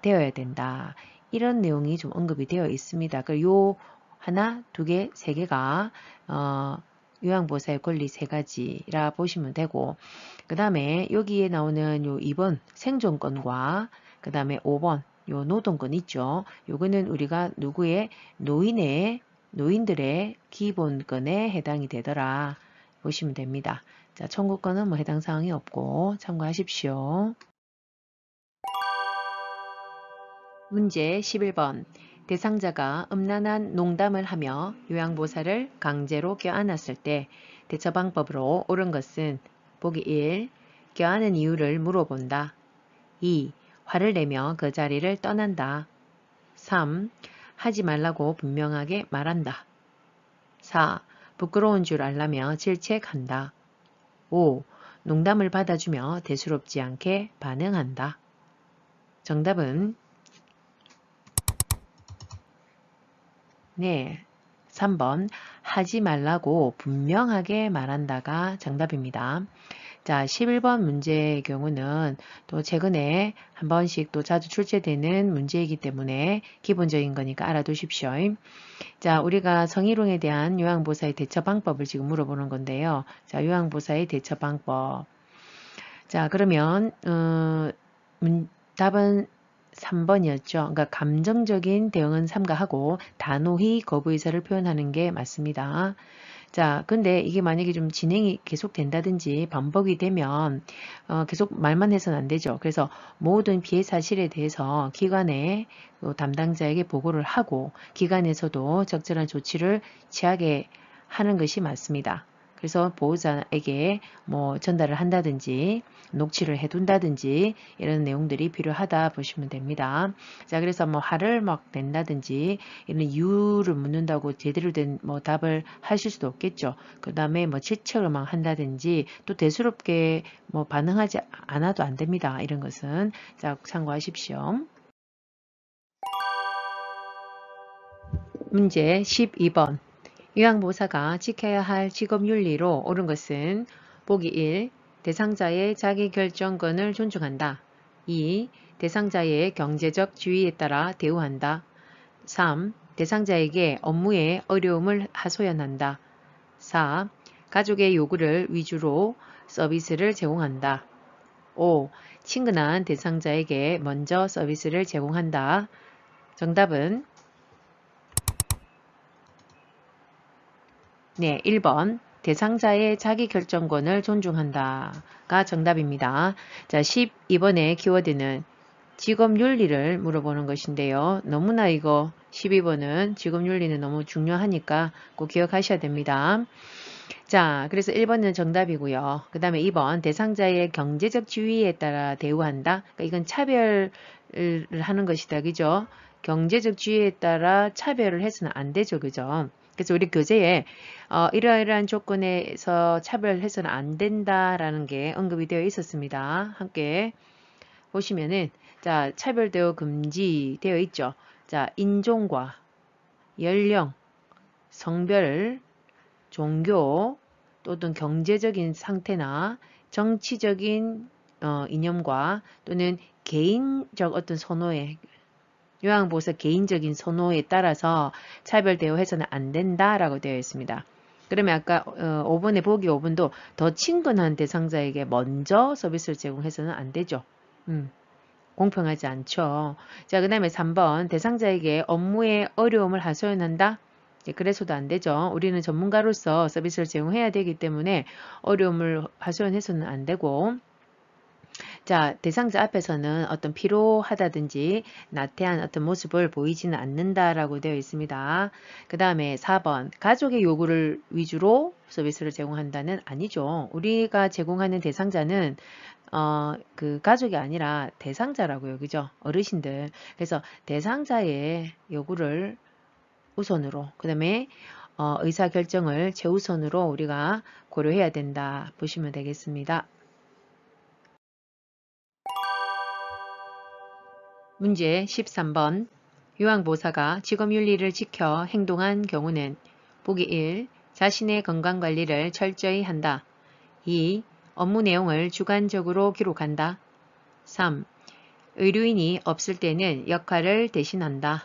되어야 된다. 이런 내용이 좀 언급이 되어 있습니다. 그리고 요 하나, 두 개, 세 개가 요양보호사의 권리 3가지라 보시면 되고, 그 다음에 여기에 나오는 요 2번 생존권과 그 다음에 5번 요 노동권 있죠. 요거는 우리가 노인들의 기본권에 해당이 되더라 보시면 됩니다. 자, 청구권은 뭐 해당 사항이 없고 참고하십시오. 문제 11번. 대상자가 음란한 농담을 하며 요양보호사를 강제로 껴안았을 때 대처 방법으로 옳은 것은 보기 1. 껴안은 이유를 물어본다. 2. 화를 내며 그 자리를 떠난다. 3. 하지 말라고 분명하게 말한다. 4. 부끄러운 줄 알라며 질책한다. 5. 농담을 받아주며 대수롭지 않게 반응한다. 정답은 네, 3번 하지 말라고 분명하게 말한다가 정답입니다. 자, 11번 문제의 경우는 또 최근에 한 번씩 또 자주 출제되는 문제이기 때문에 기본적인 거니까 알아두십시오. 자, 우리가 성희롱에 대한 요양보사의 대처 방법을 지금 물어보는 건데요. 자, 요양보사의 대처 방법. 자, 그러면 답은 3번이었죠. 그러니까 감정적인 대응은 삼가하고 단호히 거부 의사를 표현하는 게 맞습니다. 자, 근데 이게 만약에 좀 진행이 계속 된다든지 반복이 되면 계속 말만 해서는 안 되죠. 그래서 모든 피해 사실에 대해서 기관의 담당자에게 보고를 하고 기관에서도 적절한 조치를 취하게 하는 것이 맞습니다. 그래서 보호자에게 뭐 전달을 한다든지 녹취를 해둔다든지 이런 내용들이 필요하다 보시면 됩니다. 자, 그래서 뭐 화를 막 낸다든지 이런 이유를 묻는다고 제대로 된 뭐 답을 하실 수도 없겠죠. 그 다음에 뭐 질책을 막 한다든지 또 대수롭게 뭐 반응하지 않아도 안 됩니다. 이런 것은 자, 참고하십시오. 문제 12번. 요양보호사가 지켜야 할 직업윤리로 옳은 것은 보기 1. 대상자의 자기결정권을 존중한다. 2. 대상자의 경제적 지위에 따라 대우한다. 3. 대상자에게 업무의 어려움을 하소연한다. 4. 가족의 요구를 위주로 서비스를 제공한다. 5. 친근한 대상자에게 먼저 서비스를 제공한다. 정답은 네, 1번 대상자의 자기결정권을 존중한다가 정답입니다. 자, 12번의 키워드는 직업윤리를 물어보는 것인데요. 너무나 이거 12번은 직업윤리는 너무 중요하니까 꼭 기억하셔야 됩니다. 자, 그래서 1번은 정답이고요. 그 다음에 2번 대상자의 경제적 지위에 따라 대우한다. 그러니까 이건 차별을 하는 것이다. 그죠? 경제적 지위에 따라 차별을 해서는 안 되죠. 그죠? 그래서 우리 교재에 이러이러한 조건에서 차별해서는 안 된다라는 게 언급이 되어 있었습니다. 함께 보시면은 자, 차별 대우 금지되어 있죠. 자, 인종과 연령, 성별, 종교 또는 경제적인 상태나 정치적인 이념과 또는 개인적 어떤 선호에 요양보호사 개인적인 선호에 따라서 차별 대우해서는 안 된다라고 되어 있습니다. 그러면 아까 5번에 보기 5번도 더 친근한 대상자에게 먼저 서비스를 제공해서는 안 되죠. 공평하지 않죠. 자, 그 다음에 3번 대상자에게 업무의 어려움을 하소연한다. 그래서도 안 되죠. 우리는 전문가로서 서비스를 제공해야 되기 때문에 어려움을 하소연해서는 안 되고 자, 대상자 앞에서는 어떤 피로하다든지 나태한 어떤 모습을 보이지는 않는다라고 되어 있습니다. 그 다음에 4번 가족의 요구를 위주로 서비스를 제공한다는 아니죠. 우리가 제공하는 대상자는 그 가족이 아니라 대상자라고요. 그죠? 어르신들. 그래서 대상자의 요구를 우선으로 그 다음에 의사결정을 최우선으로 우리가 고려해야 된다 보시면 되겠습니다. 문제 13번 요양보호사가 직업윤리를 지켜 행동한 경우는 보기 1. 자신의 건강관리를 철저히 한다. 2. 업무 내용을 주관적으로 기록한다. 3. 의료인이 없을 때는 역할을 대신한다.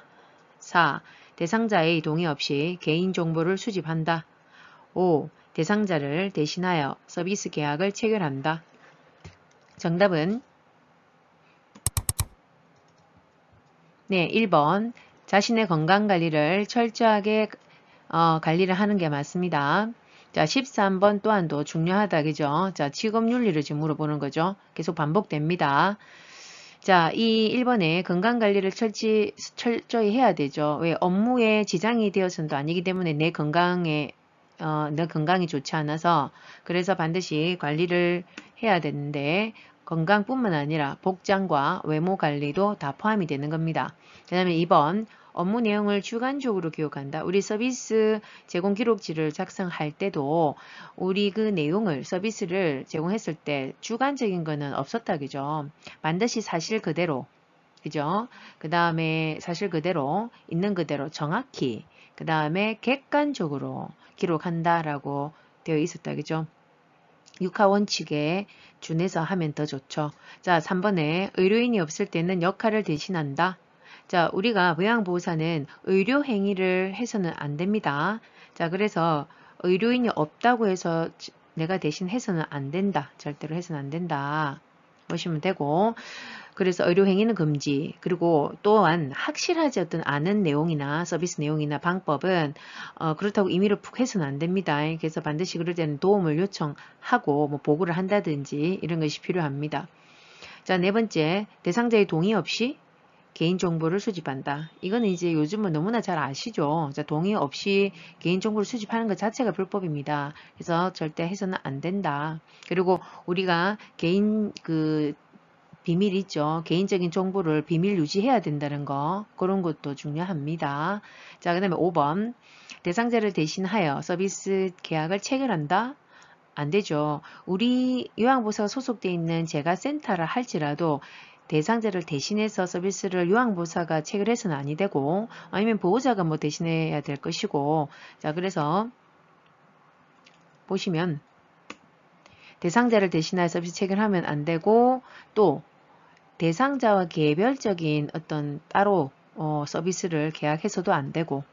4. 대상자의 동의 없이 개인정보를 수집한다. 5. 대상자를 대신하여 서비스 계약을 체결한다. 정답은 네, 1번 자신의 건강관리를 철저하게 관리를 하는 게 맞습니다. 자, 13번 또한도 중요하다. 그죠? 자, 직업윤리를 지금 물어보는 거죠. 계속 반복됩니다. 자, 이 1번에 건강관리를 철저히 해야 되죠. 왜? 업무에 지장이 되어서는 아니기 때문에 내 건강에 너 건강이 좋지 않아서 그래서 반드시 관리를 해야 되는데 건강뿐만 아니라 복장과 외모 관리도 다 포함이 되는 겁니다. 그 다음에 2번 업무 내용을 주관적으로 기록한다. 우리 서비스 제공 기록지를 작성할 때도 우리 그 내용을 서비스를 제공했을 때 주관적인 거는 없었다. 그죠? 반드시 사실 그대로 그죠? 그 다음에 사실 그대로 있는 그대로 정확히 그 다음에 객관적으로 기록한다라고 되어 있었다. 그죠? 육하 원칙에 준해서 하면 더 좋죠. 자, 3번에 의료인이 없을 때는 역할을 대신한다. 자, 우리가 요양보호사는 의료 행위를 해서는 안 됩니다. 자, 그래서 의료인이 없다고 해서 내가 대신 해서는 안 된다. 절대로 해서는 안 된다. 보시면 되고 그래서 의료행위는 금지. 그리고 또한 확실하지 어떤 아는 내용이나 서비스 내용이나 방법은 그렇다고 임의로 푹 해서는 안 됩니다. 그래서 반드시 그럴 때는 도움을 요청하고 뭐 보고를 한다든지 이런 것이 필요합니다. 자, 네 번째, 대상자의 동의 없이 개인정보를 수집한다. 이거는 이제 요즘은 너무나 잘 아시죠. 자, 동의 없이 개인정보를 수집하는 것 자체가 불법입니다. 그래서 절대 해서는 안 된다. 그리고 우리가 개인 비밀 있죠. 개인적인 정보를 비밀 유지해야 된다는 거 그런 것도 중요합니다. 자, 그 다음에 5번 대상자를 대신하여 서비스 계약을 체결한다. 안 되죠. 우리 요양보호사가 소속되어 있는 재가센터를 할지라도 대상자를 대신해서 서비스를 요양보호사가 체결해서는 아니 되고 아니면 보호자가 뭐 대신해야 될 것이고 자 그래서 보시면 대상자를 대신하여 서비스 체결하면 안 되고 또 대상자와 개별적인 어떤 따로 서비스를 계약해서도 안 되고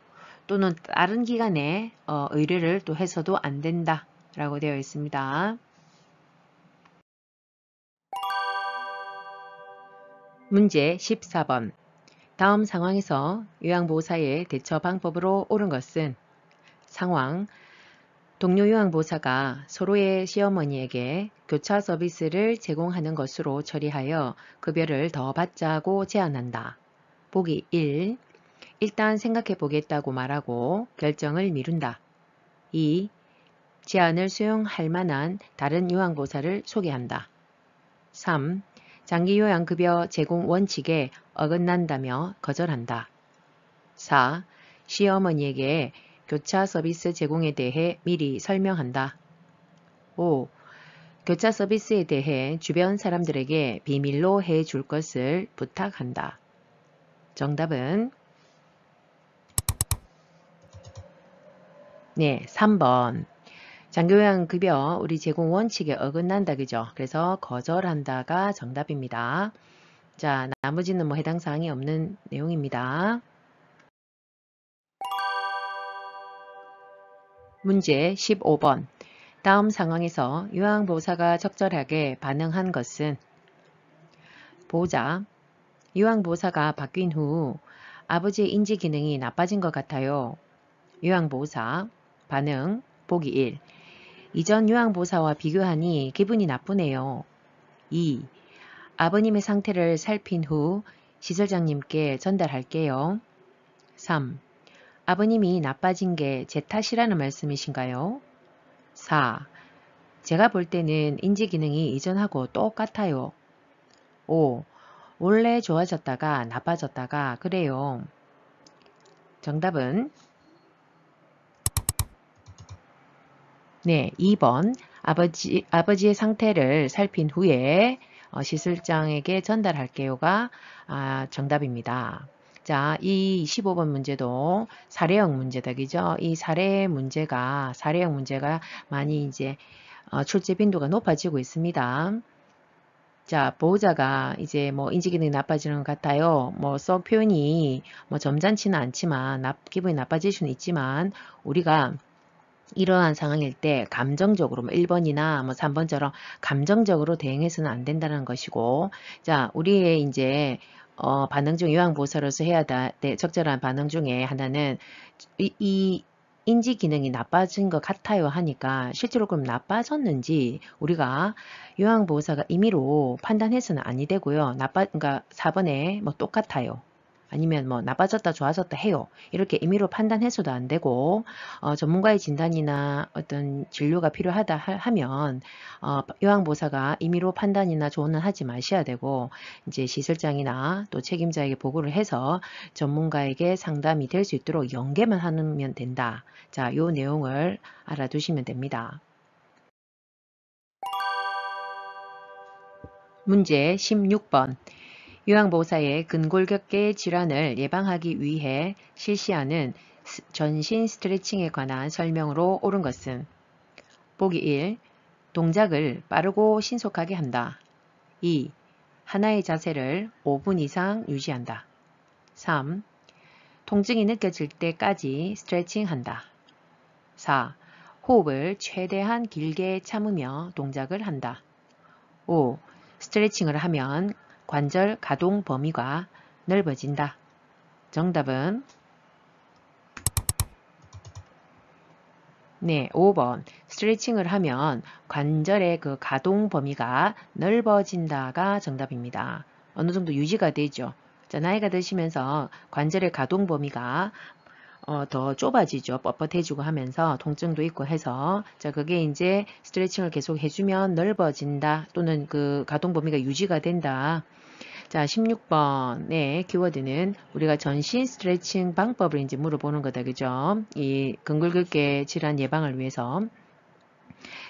또는 다른 기관에 의뢰를 또 해서도 안 된다 라고 되어 있습니다. 문제 14번 다음 상황에서 요양보호사의 대처 방법으로 옳은 것은 상황 동료 요양보호사가 서로의 시어머니에게 교차 서비스를 제공하는 것으로 처리하여 급여를 더 받자고 제안한다. 보기 1. 일단 생각해 보겠다고 말하고 결정을 미룬다. 2. 제안을 수용할 만한 다른 요양보호사를 소개한다. 3. 장기요양급여 제공 원칙에 어긋난다며 거절한다. 4. 시어머니에게 교차 서비스 제공에 대해 미리 설명한다. 5. 교차 서비스에 대해 주변 사람들에게 비밀로 해줄 것을 부탁한다. 정답은 네, 3번. 장기요양급여 우리 제공 원칙에 어긋난다. 그죠? 그래서 거절한다가 정답입니다. 자, 나머지는 뭐 해당 사항이 없는 내용입니다. 문제 15번. 다음 상황에서 요양보호사가 적절하게 반응한 것은 보호자, 요양보호사가 바뀐 후 아버지의 인지 기능이 나빠진 것 같아요. 요양보호사, 반응, 보기 1. 이전 요양보호사와 비교하니 기분이 나쁘네요. 2. 아버님의 상태를 살핀 후 시설장님께 전달할게요. 3. 아버님이 나빠진 게 제 탓이라는 말씀이신가요? 4. 제가 볼 때는 인지 기능이 이전하고 똑같아요. 5. 원래 좋아졌다가 나빠졌다가 그래요. 정답은 네, 2번. 아버지의 상태를 살핀 후에 시술장에게 전달할게요가 정답입니다. 자, 이 15번 문제도 사례형 문제다. 그죠? 이 사례형 문제가 많이 이제 출제 빈도가 높아지고 있습니다. 자, 보호자가 이제 뭐 인지기능이 나빠지는 것 같아요. 뭐 썩 표현이 뭐 점잖지는 않지만 기분이 나빠질 수는 있지만 우리가 이러한 상황일 때 감정적으로 1번이나 뭐 3번처럼 감정적으로 대응해서는 안 된다는 것이고 자 우리의 이제 반응 중 요양보호사로서 해야 될 적절한 반응 중에 하나는 이 인지 기능이 나빠진 것 같아요 하니까 실제로 그럼 나빠졌는지 우리가 요양보호사가 임의로 판단해서는 아니 되고요. 그러니까 4번에 뭐 똑같아요. 아니면 뭐 나빠졌다 좋아졌다 해요. 이렇게 임의로 판단해서도 안 되고 전문가의 진단이나 어떤 진료가 필요하다 하면 요양보호사가 임의로 판단이나 조언은 하지 마셔야 되고 이제 시설장이나 또 책임자에게 보고를 해서 전문가에게 상담이 될 수 있도록 연계만 하면 된다. 자, 요 내용을 알아두시면 됩니다. 문제 16번. 요양보호사의 근골격계 질환을 예방하기 위해 실시하는 전신 스트레칭에 관한 설명으로 옳은 것은 보기 1. 동작을 빠르고 신속하게 한다. 2. 하나의 자세를 5분 이상 유지한다. 3. 통증이 느껴질 때까지 스트레칭 한다. 4. 호흡을 최대한 길게 참으며 동작을 한다. 5. 스트레칭을 하면 관절 가동 범위가 넓어진다. 정답은 네, 5번. 스트레칭을 하면 관절의 그 가동 범위가 넓어진다가 정답입니다. 어느 정도 유지가 되죠. 자, 나이가 드시면서 관절의 가동 범위가 더 좁아지죠. 뻣뻣해지고 하면서 통증도 있고 해서 자, 그게 이제 스트레칭을 계속 해주면 넓어진다 또는 그 가동 범위가 유지가 된다. 자, 16번의 키워드는 우리가 전신 스트레칭 방법을 이제 물어보는 거다. 그죠? 이 근골격계 질환 예방을 위해서.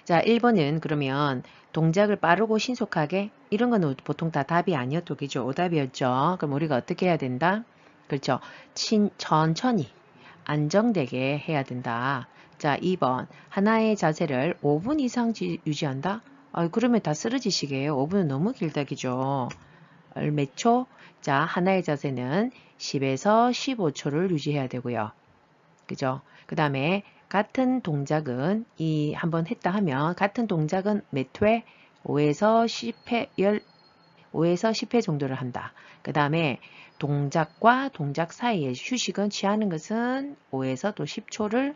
자, 1번은 그러면 동작을 빠르고 신속하게 이런 거는 보통 다 답이 아니었죠. 그죠? 오답이었죠. 그럼 우리가 어떻게 해야 된다? 그렇죠. 천천히 안정되게 해야 된다. 자, 2번 하나의 자세를 5분 이상 유지한다? 그러면 다 쓰러지시게요. 5분은 너무 길다. 그죠? 몇 초? 자, 하나의 자세는 10에서 15초를 유지해야 되고요. 그죠? 그 다음에 같은 동작은 한번 했다 하면 같은 동작은 몇 회? 5에서 10회 정도를 한다. 그 다음에 동작과 동작 사이에 휴식은 취하는 것은 5에서 또 10초를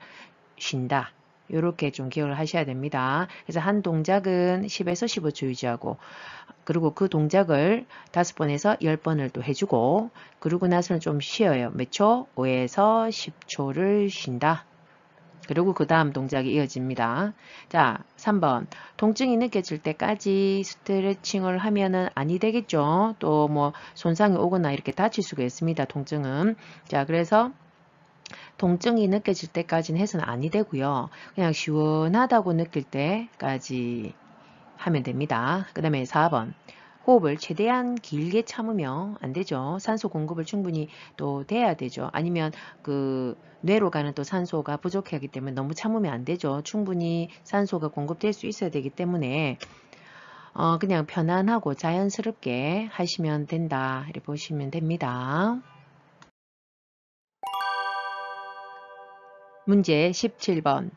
쉰다. 이렇게 좀 기억을 하셔야 됩니다. 그래서 한 동작은 10에서 15초 유지하고 그리고 그 동작을 5번에서 10번을 또 해주고 그러고 나서는 좀 쉬어요. 몇 초? 5에서 10초를 쉰다. 그리고 그 다음 동작이 이어집니다. 자, 3번. 통증이 느껴질 때까지 스트레칭을 하면은 아니 되겠죠. 또 뭐 손상이 오거나 이렇게 다칠 수가 있습니다. 통증은. 자, 그래서 통증이 느껴질 때까지는 해서는 아니 되고요. 그냥 시원하다고 느낄 때까지 하면 됩니다. 그 다음에 4번. 호흡을 최대한 길게 참으면 안 되죠. 산소 공급을 충분히 또 돼야 되죠. 아니면 그 뇌로 가는 또 산소가 부족하기 때문에 너무 참으면 안 되죠. 충분히 산소가 공급될 수 있어야 되기 때문에 그냥 편안하고 자연스럽게 하시면 된다. 이렇게 보시면 됩니다. 문제 17번.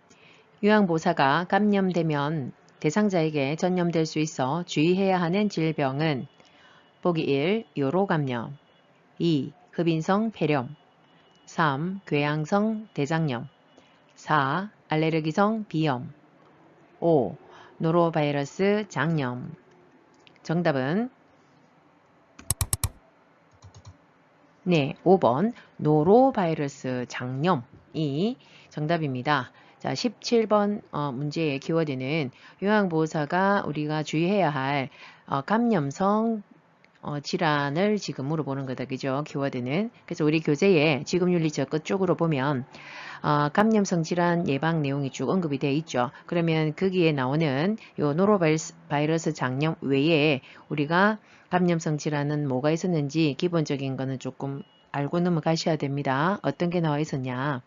요양보호사가 감염되면 대상자에게 전염될 수 있어 주의해야 하는 질병은 보기 1. 요로감염 2. 흡인성 폐렴 3. 궤양성 대장염 4. 알레르기성 비염 5. 노로바이러스 장염 정답은 네, 5번 노로바이러스 장염이 정답입니다. 자, 17번 문제의 키워드는 요양보호사가 우리가 주의해야 할 감염성 질환을 지금 물어보는 거다. 그죠? 키워드는. 그래서 우리 교재에 지금윤리저 끝쪽으로 보면 감염성 질환 예방 내용이 쭉 언급이 되어 있죠. 그러면 거기에 나오는 요 노로바이러스 장염 외에 우리가 감염성 질환은 뭐가 있었는지 기본적인 거는 조금 알고 넘어가셔야 됩니다. 어떤 게 나와 있었냐.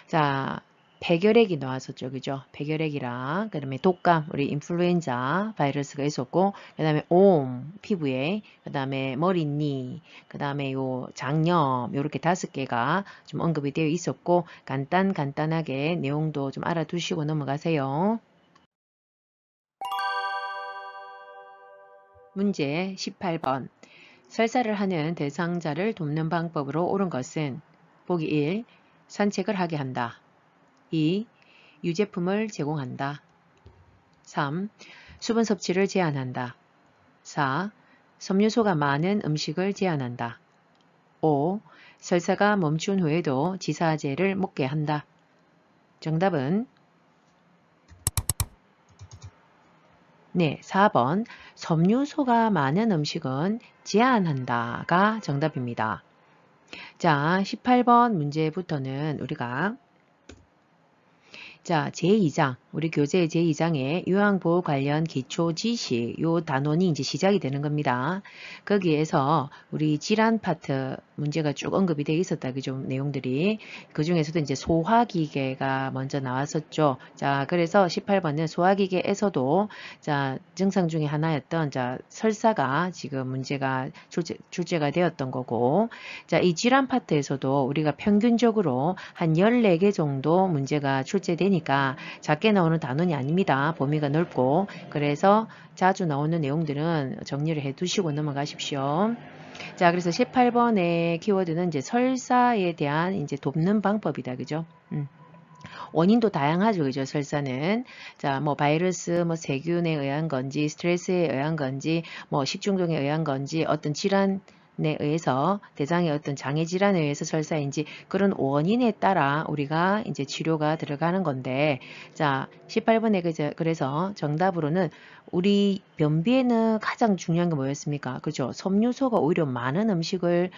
자, 폐결핵이 나왔었죠. 그죠? 폐결핵이랑 그다음에 독감, 우리 인플루엔자 바이러스가 있었고 그다음에 옴, 피부에 그다음에 머리니, 그다음에 요 장염 요렇게 5개가 좀 언급이 되어 있었고 간단하게 내용도 좀 알아두시고 넘어가세요. 문제 18번. 설사를 하는 대상자를 돕는 방법으로 옳은 것은 보기 1. 산책을 하게 한다. 2. 유제품을 제공한다. 3. 수분 섭취를 제한한다. 4. 섬유소가 많은 음식을 제한한다. 5. 설사가 멈춘 후에도 지사제를 먹게 한다. 정답은 네, 4번 섬유소가 많은 음식은 제한한다가 정답입니다. 자, 18번 문제부터는 우리가 자, 제2장, 우리 교재 제2장에 요양보호 관련 기초 지식, 요 단원이 이제 시작이 되는 겁니다. 거기에서 우리 질환 파트 문제가 쭉 언급이 되어 있었다. 그죠? 내용들이. 그 중에서도 이제 소화기계가 먼저 나왔었죠. 자, 그래서 18번은 소화기계에서도 자, 증상 중에 하나였던 자, 설사가 지금 문제가 출제가 되었던 거고, 자, 이 질환 파트에서도 우리가 평균적으로 한 14개 정도 문제가 출제되니까 작게 나오는 단원이 아닙니다. 범위가 넓고 그래서 자주 나오는 내용들은 정리를 해 두시고 넘어가십시오. 자, 그래서 18번의 키워드는 이제 설사에 대한 이제 돕는 방법이다. 그죠? 원인도 다양하죠. 그죠? 설사는. 자, 뭐 바이러스, 뭐 세균에 의한 건지, 스트레스에 의한 건지, 뭐 식중독에 의한 건지, 어떤 질환 에 의해서 대장의 어떤 장애 질환에 의해서 설사인지 그런 원인에 따라 우리가 이제 치료가 들어가는 건데 자 18번에 그래서 정답으로는 우리 변비에는 가장 중요한 게 뭐였습니까? 그죠? 섬유소가 오히려 많은 음식을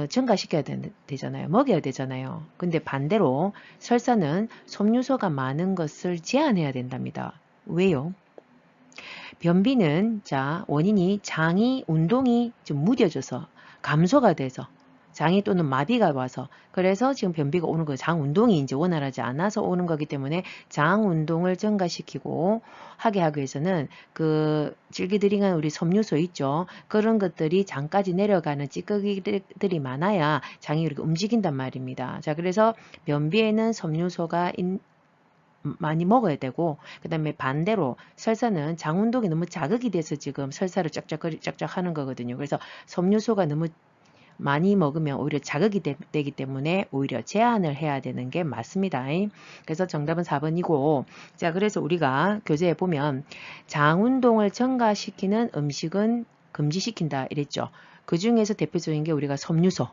증가시켜야 되잖아요. 먹여야 되잖아요. 근데 반대로 설사는 섬유소가 많은 것을 제한해야 된답니다. 왜요? 변비는 자 원인이 장이 운동이 좀 무뎌져서 감소가 돼서 장이 또는 마비가 와서 그래서 지금 변비가 오는 거예요. 장 운동이 이제 원활하지 않아서 오는 거기 때문에 장 운동을 증가시키고 하게 하기 위해서는 그 질기드링한 우리 섬유소 있죠. 그런 것들이 장까지 내려가는 찌꺼기들이 많아야 장이 이렇게 움직인단 말입니다. 자, 그래서 변비에는 섬유소가 많이 먹어야 되고 그 다음에 반대로 설사는 장 운동이 너무 자극이 돼서 지금 설사를 쫙쫙 하는 거거든요. 그래서 섬유소가 너무 많이 먹으면 오히려 자극이 되기 때문에 오히려 제한을 해야 되는 게 맞습니다. 그래서 정답은 4번이고 자 그래서 우리가 교재에 보면 장 운동을 증가시키는 음식은 금지시킨다 이랬죠. 그 중에서 대표적인 게 우리가 섬유소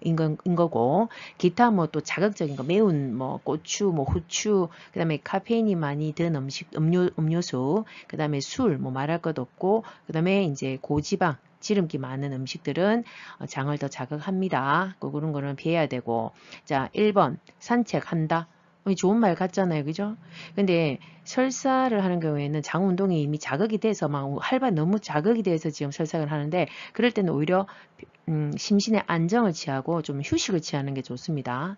인 거고 기타 뭐 또 자극적인 거 매운 뭐 고추 뭐 후추 그다음에 카페인이 많이 든 음료수 그다음에 술 뭐 말할 것 없고 그다음에 이제 고지방 기름기 많은 음식들은 장을 더 자극합니다. 그런 거는 피해야 되고 자 1번 산책한다. 좋은 말 같잖아요. 그죠? 근데 설사를 하는 경우에는 장 운동이 이미 자극이 돼서 막 할바 너무 자극이 돼서 지금 설사를 하는데 그럴 때는 오히려 심신의 안정을 취하고 좀 휴식을 취하는 게 좋습니다.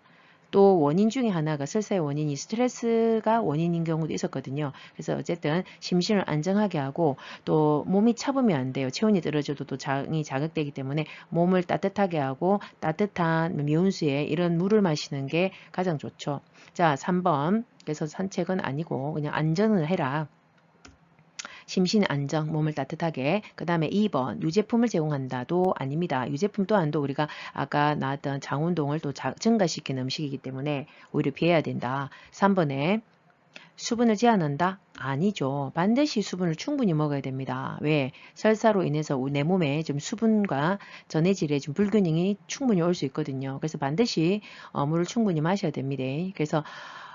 또 원인 중에 하나가 설사의 원인이 스트레스가 원인인 경우도 있었거든요. 그래서 어쨌든 심신을 안정하게 하고 또 몸이 차보면 안 돼요. 체온이 떨어져도 또 장이 자극되기 때문에 몸을 따뜻하게 하고 따뜻한 미온수에 이런 물을 마시는 게 가장 좋죠. 자, 3번. 그래서 산책은 아니고 그냥 안전을 해라. 심신 안정, 몸을 따뜻하게. 그 다음에 2번 유제품을 제공한다도 아닙니다. 유제품 또한도 우리가 아까 나왔던 장운동을 또 증가시키는 음식이기 때문에 오히려 피해야 된다. 3번에 수분을 제한한다? 아니죠. 반드시 수분을 충분히 먹어야 됩니다. 왜? 설사로 인해서 내 몸에 좀 수분과 전해질의 좀 불균형이 충분히 올 수 있거든요. 그래서 반드시 물을 충분히 마셔야 됩니다. 그래서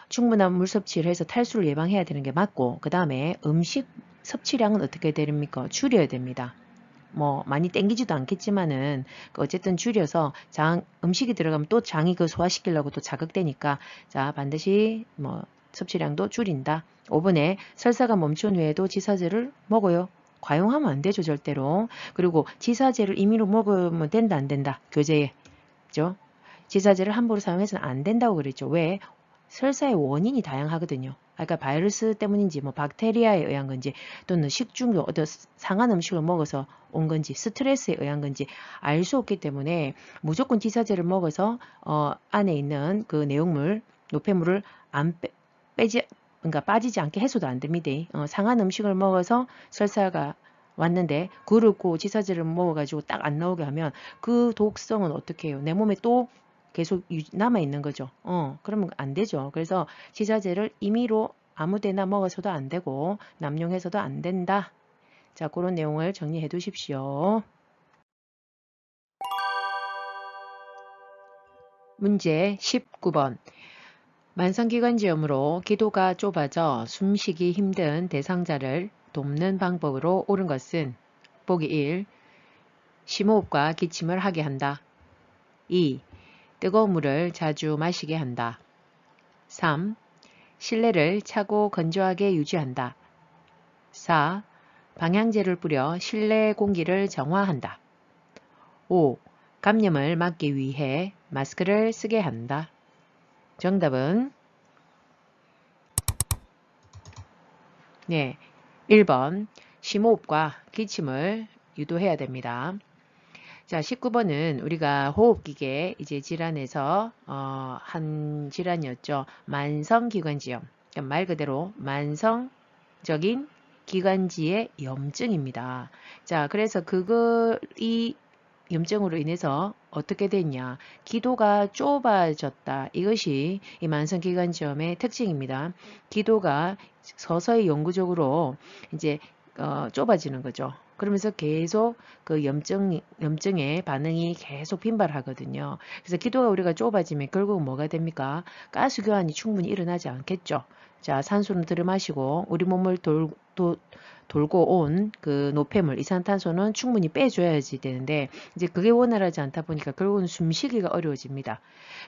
충분한 물 섭취를 해서 탈수를 예방해야 되는 게 맞고 그 다음에 음식 섭취량은 어떻게 됩니까? 줄여야 됩니다. 뭐 많이 땡기지도 않겠지만은 어쨌든 줄여서 음식이 들어가면 또 장이 그 소화시키려고 또 자극되니까 자 반드시 뭐 섭취량도 줄인다. 5번에 설사가 멈춘 후에도 지사제를 먹어요. 과용하면 안 되죠 절대로. 그리고 지사제를 임의로 먹으면 된다 안 된다 교재에 그죠? 지사제를 함부로 사용해서는 안 된다고 그랬죠. 왜? 설사의 원인이 다양하거든요. 그러니까 바이러스 때문인지 뭐 박테리아에 의한 건지 또는 식중독 어떤 상한 음식을 먹어서 온 건지 스트레스에 의한 건지 알 수 없기 때문에 무조건 지사제를 먹어서 안에 있는 그 내용물 노폐물을 안 빼지 그러니까 빠지지 않게 해서도 안 됩니다. 상한 음식을 먹어서 설사가 왔는데 그렇고 지사제를 먹어가지고 딱 안 나오게 하면 그 독성은 어떻게 해요? 내 몸에 또 계속 남아 있는 거죠. 그러면 안 되죠. 그래서 지사제를 임의로 아무데나 먹어서도 안 되고 남용해서도 안 된다. 자, 그런 내용을 정리해 두십시오. 문제 19번. 만성기관지염으로 기도가 좁아져 숨쉬기 힘든 대상자를 돕는 방법으로 옳은 것은 보기 1. 심호흡과 기침을 하게 한다. 2. 뜨거운 물을 자주 마시게 한다. 3. 실내를 차고 건조하게 유지한다. 4. 방향제를 뿌려 실내 공기를 정화한다. 5. 감염을 막기 위해 마스크를 쓰게 한다. 정답은 1번 심호흡과 기침을 유도해야 됩니다. 자, 19번은 우리가 호흡기계 이제 질환에서 한 질환이었죠. 만성기관지염. 그러니까 말 그대로 만성적인 기관지의 염증입니다. 자, 그래서 이 염증으로 인해서 어떻게 됐냐. 기도가 좁아졌다. 이것이 이 만성기관지염의 특징입니다. 기도가 서서히 영구적으로 이제 좁아지는 거죠. 그러면서 계속 그 염증의 반응이 계속 빈발하거든요. 그래서 기도가 우리가 좁아지면 결국은 뭐가 됩니까? 가스 교환이 충분히 일어나지 않겠죠. 자, 산소는 들이마시고 우리 몸을 돌고 온 그 노폐물, 이산탄소는 충분히 빼줘야지 되는데 이제 그게 원활하지 않다 보니까 결국은 숨쉬기가 어려워집니다.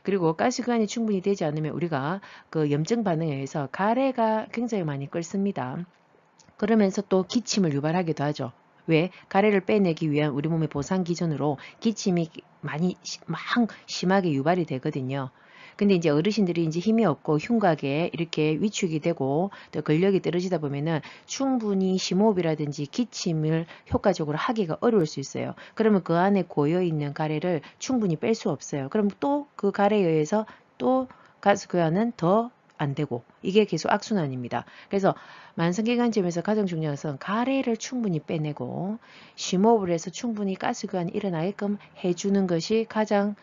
그리고 가스 교환이 충분히 되지 않으면 우리가 그 염증 반응에 의해서 가래가 굉장히 많이 끓습니다. 그러면서 또 기침을 유발하기도 하죠. 왜? 가래를 빼내기 위한 우리 몸의 보상 기전으로 기침이 많이 심하게 유발이 되거든요. 근데 이제 어르신들이 이제 힘이 없고 흉곽에 이렇게 위축이 되고 또 근력이 떨어지다 보면은 충분히 심호흡이라든지 기침을 효과적으로 하기가 어려울 수 있어요. 그러면 그 안에 고여 있는 가래를 충분히 뺄 수 없어요. 그럼 또 그 가래에 의해서 또 가스 교환은 더 안 되고 이게 계속 악순환입니다. 그래서 만성기관지염에서 가장 중요한 것은 가래를 충분히 빼내고 심호흡을 해서 충분히 가스 교환이 일어나게끔 해주는 것이 가장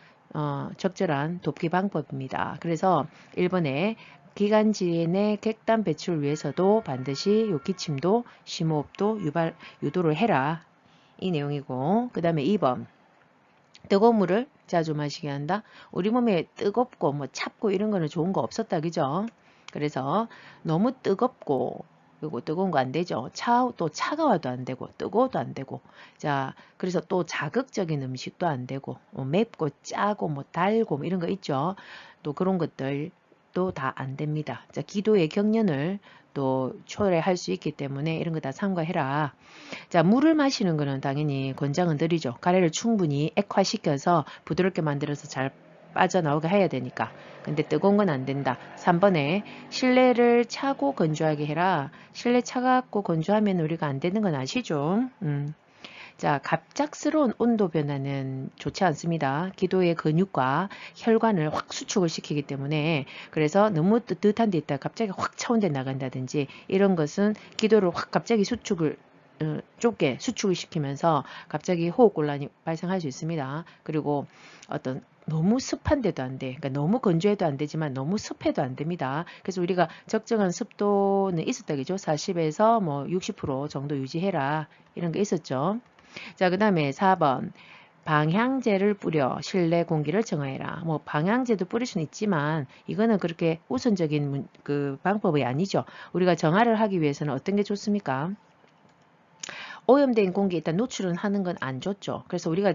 적절한 돕기 방법입니다. 그래서 1번에 기관지 내 객단 배출을 위해서도 반드시 요 기침도 심호흡도 유도를 해라. 이 내용이고 그 다음에 2번 뜨거운 물을 자주 마시게 한다. 우리 몸에 뜨겁고 뭐 찹고 이런 거는 좋은 거 없었다. 그죠? 그래서 너무 뜨겁고 그리고 뜨거운 거 안 되죠. 또 차가워도 안 되고 뜨거워도 안 되고 자 그래서 또 자극적인 음식도 안 되고 맵고 짜고 뭐 달고 뭐 이런 거 있죠. 또 그런 것들도 다 안 됩니다. 자 기도의 경련을 또 초래할 수 있기 때문에 이런 거 다 삼가해라. 자, 물을 마시는 거는 당연히 권장은 드리죠. 가래를 충분히 액화시켜서 부드럽게 만들어서 잘 빠져나오게 해야 되니까. 근데 뜨거운 건 안 된다. 3번에 실내를 차고 건조하게 해라. 실내 차갑고 건조하면 우리가 안 되는 건 아시죠? 자, 갑작스러운 온도 변화는 좋지 않습니다. 기도의 근육과 혈관을 확 수축을 시키기 때문에 그래서 너무 뜨뜻한 데 있다가 갑자기 확 차온 데 나간다든지 이런 것은 기도를 확 갑자기 좁게 수축을 시키면서 갑자기 호흡곤란이 발생할 수 있습니다. 그리고 어떤 너무 습한 데도 안 돼. 그러니까 너무 건조해도 안 되지만 너무 습해도 안 됩니다. 그래서 우리가 적정한 습도는 있었다 그죠? 40에서 뭐 60% 정도 유지해라. 이런 게 있었죠. 자, 그 다음에 4번. 방향제를 뿌려 실내 공기를 정화해라. 뭐 방향제도 뿌릴 수는 있지만 이거는 그렇게 우선적인 그 방법이 아니죠. 우리가 정화를 하기 위해서는 어떤 게 좋습니까? 오염된 공기에 일단 노출은 하는 건 안 좋죠. 그래서 우리가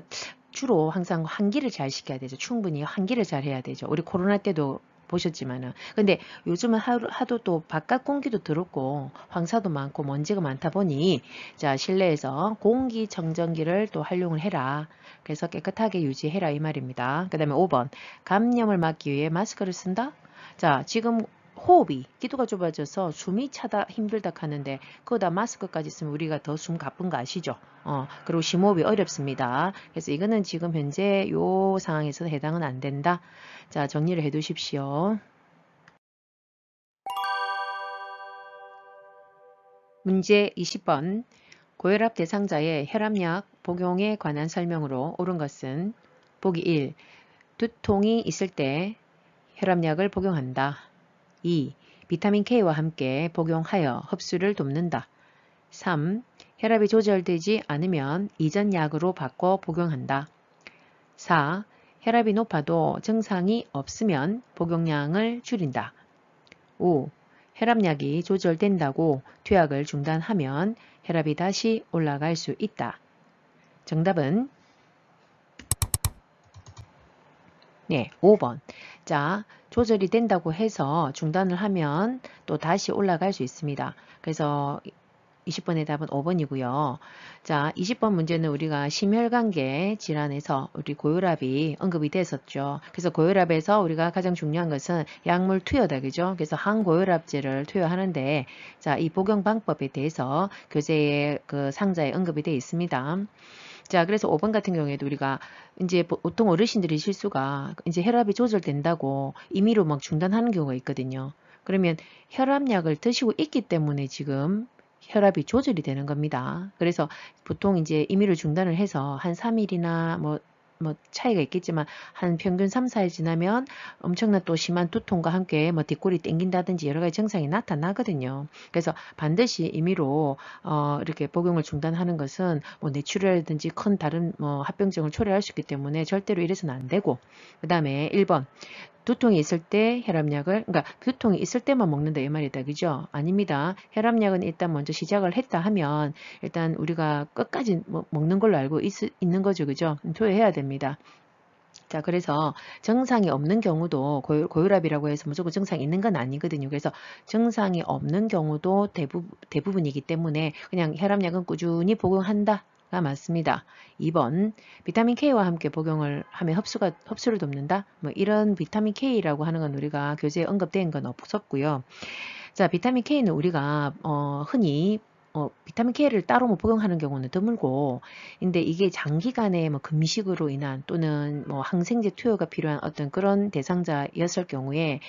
주로 항상 환기를 잘 시켜야 되죠. 충분히 환기를 잘 해야 되죠. 우리 코로나 때도 보셨지만은. 근데 요즘은 하도 또 바깥 공기도 더럽고 황사도 많고 먼지가 많다 보니 자 실내에서 공기청정기를 또 활용을 해라. 그래서 깨끗하게 유지해라 이 말입니다. 그 다음에 5번 감염을 막기 위해 마스크를 쓴다. 자 지금 호흡이 기도가 좁아져서 숨이 차다 힘들다 하는데 그거다 마스크까지 쓰면 우리가 더 숨 가쁜 거 아시죠? 그리고 심호흡이 어렵습니다. 그래서 이거는 지금 현재 요 상황에서는 해당은 안 된다. 자 정리를 해 두십시오. 문제 20번 고혈압 대상자의 혈압약 복용에 관한 설명으로 옳은 것은 보기 1. 두통이 있을 때 혈압약을 복용한다. 2. 비타민 K와 함께 복용하여 흡수를 돕는다. 3. 혈압이 조절되지 않으면 이전 약으로 바꿔 복용한다. 4. 혈압이 높아도 증상이 없으면 복용량을 줄인다. 5. 혈압약이 조절된다고 투약을 중단하면 혈압이 다시 올라갈 수 있다. 정답은 네, 5번. 자, 조절이 된다고 해서 중단을 하면 또 다시 올라갈 수 있습니다. 그래서 20번의 답은 5번이고요. 자, 20번 문제는 우리가 심혈관계 질환에서 우리 고혈압이 언급이 됐었죠. 그래서 고혈압에서 우리가 가장 중요한 것은 약물 투여다, 그죠? 그래서 항고혈압제를 투여하는데, 자, 이 복용 방법에 대해서 교재의 그 상자에 언급이 되어 있습니다. 자, 그래서 5번 같은 경우에도 우리가 이제 보통 어르신들이 실수가 이제 혈압이 조절된다고 임의로 막 중단하는 경우가 있거든요. 그러면 혈압약을 드시고 있기 때문에 지금 혈압이 조절이 되는 겁니다. 그래서 보통 이제 임의로 중단을 해서 한 3일이나 뭐 차이가 있겠지만 한 평균 3, 4일 지나면 엄청난 또 심한 두통과 함께 뭐 뒷골이 땡긴다든지 여러 가지 증상이 나타나거든요. 그래서 반드시 임의로 이렇게 복용을 중단하는 것은 뭐 뇌출혈이라든지 큰 다른 뭐 합병증을 초래할 수 있기 때문에 절대로 이래서는 안 되고, 그 다음에 1번 두통이 있을 때 혈압약을, 그러니까 두통이 있을 때만 먹는다 이 말이다, 그죠? 아닙니다. 혈압약은 일단 먼저 시작을 했다 하면 일단 우리가 끝까지 먹는 걸로 알고 있는 거죠, 그죠? 투여해야 됩니다. 자, 그래서 증상이 없는 경우도 고혈압이라고 해서 무조건 증상이 있는 건 아니거든요. 그래서 증상이 없는 경우도 대부분이기 때문에 그냥 혈압약은 꾸준히 복용한다. 가 맞습니다. 2번 비타민 K와 함께 복용을 하면 흡수를 돕는다. 뭐 이런 비타민 K라고 하는 건 우리가 교재에 언급된 건 없었고요. 자, 비타민 K는 우리가 흔히 비타민 K를 따로 뭐 복용하는 경우는 드물고, 근데 이게 장기간의 뭐 금식으로 인한 또는 뭐 항생제 투여가 필요한 어떤 그런 대상자였을 경우에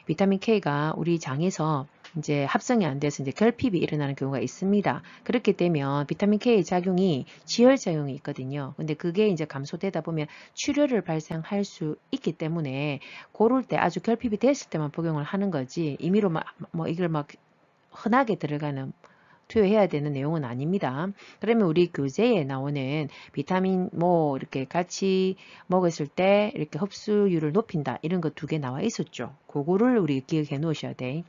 비타민 K가 우리 장에서 이제 합성이 안 돼서 이제 결핍이 일어나는 경우가 있습니다. 그렇게 되면 비타민 K의 작용이 지혈작용이 있거든요. 근데 그게 이제 감소되다 보면 출혈을 발생할 수 있기 때문에 고를 때 아주 결핍이 됐을 때만 복용을 하는 거지 임의로 뭐 이걸 막 흔하게 들어가는 투여해야 되는 내용은 아닙니다. 그러면 우리 교재에 나오는 비타민 뭐 이렇게 같이 먹었을 때 이렇게 흡수율을 높인다 이런 거 2개 나와 있었죠. 그거를 우리 기억해 놓으셔야 돼.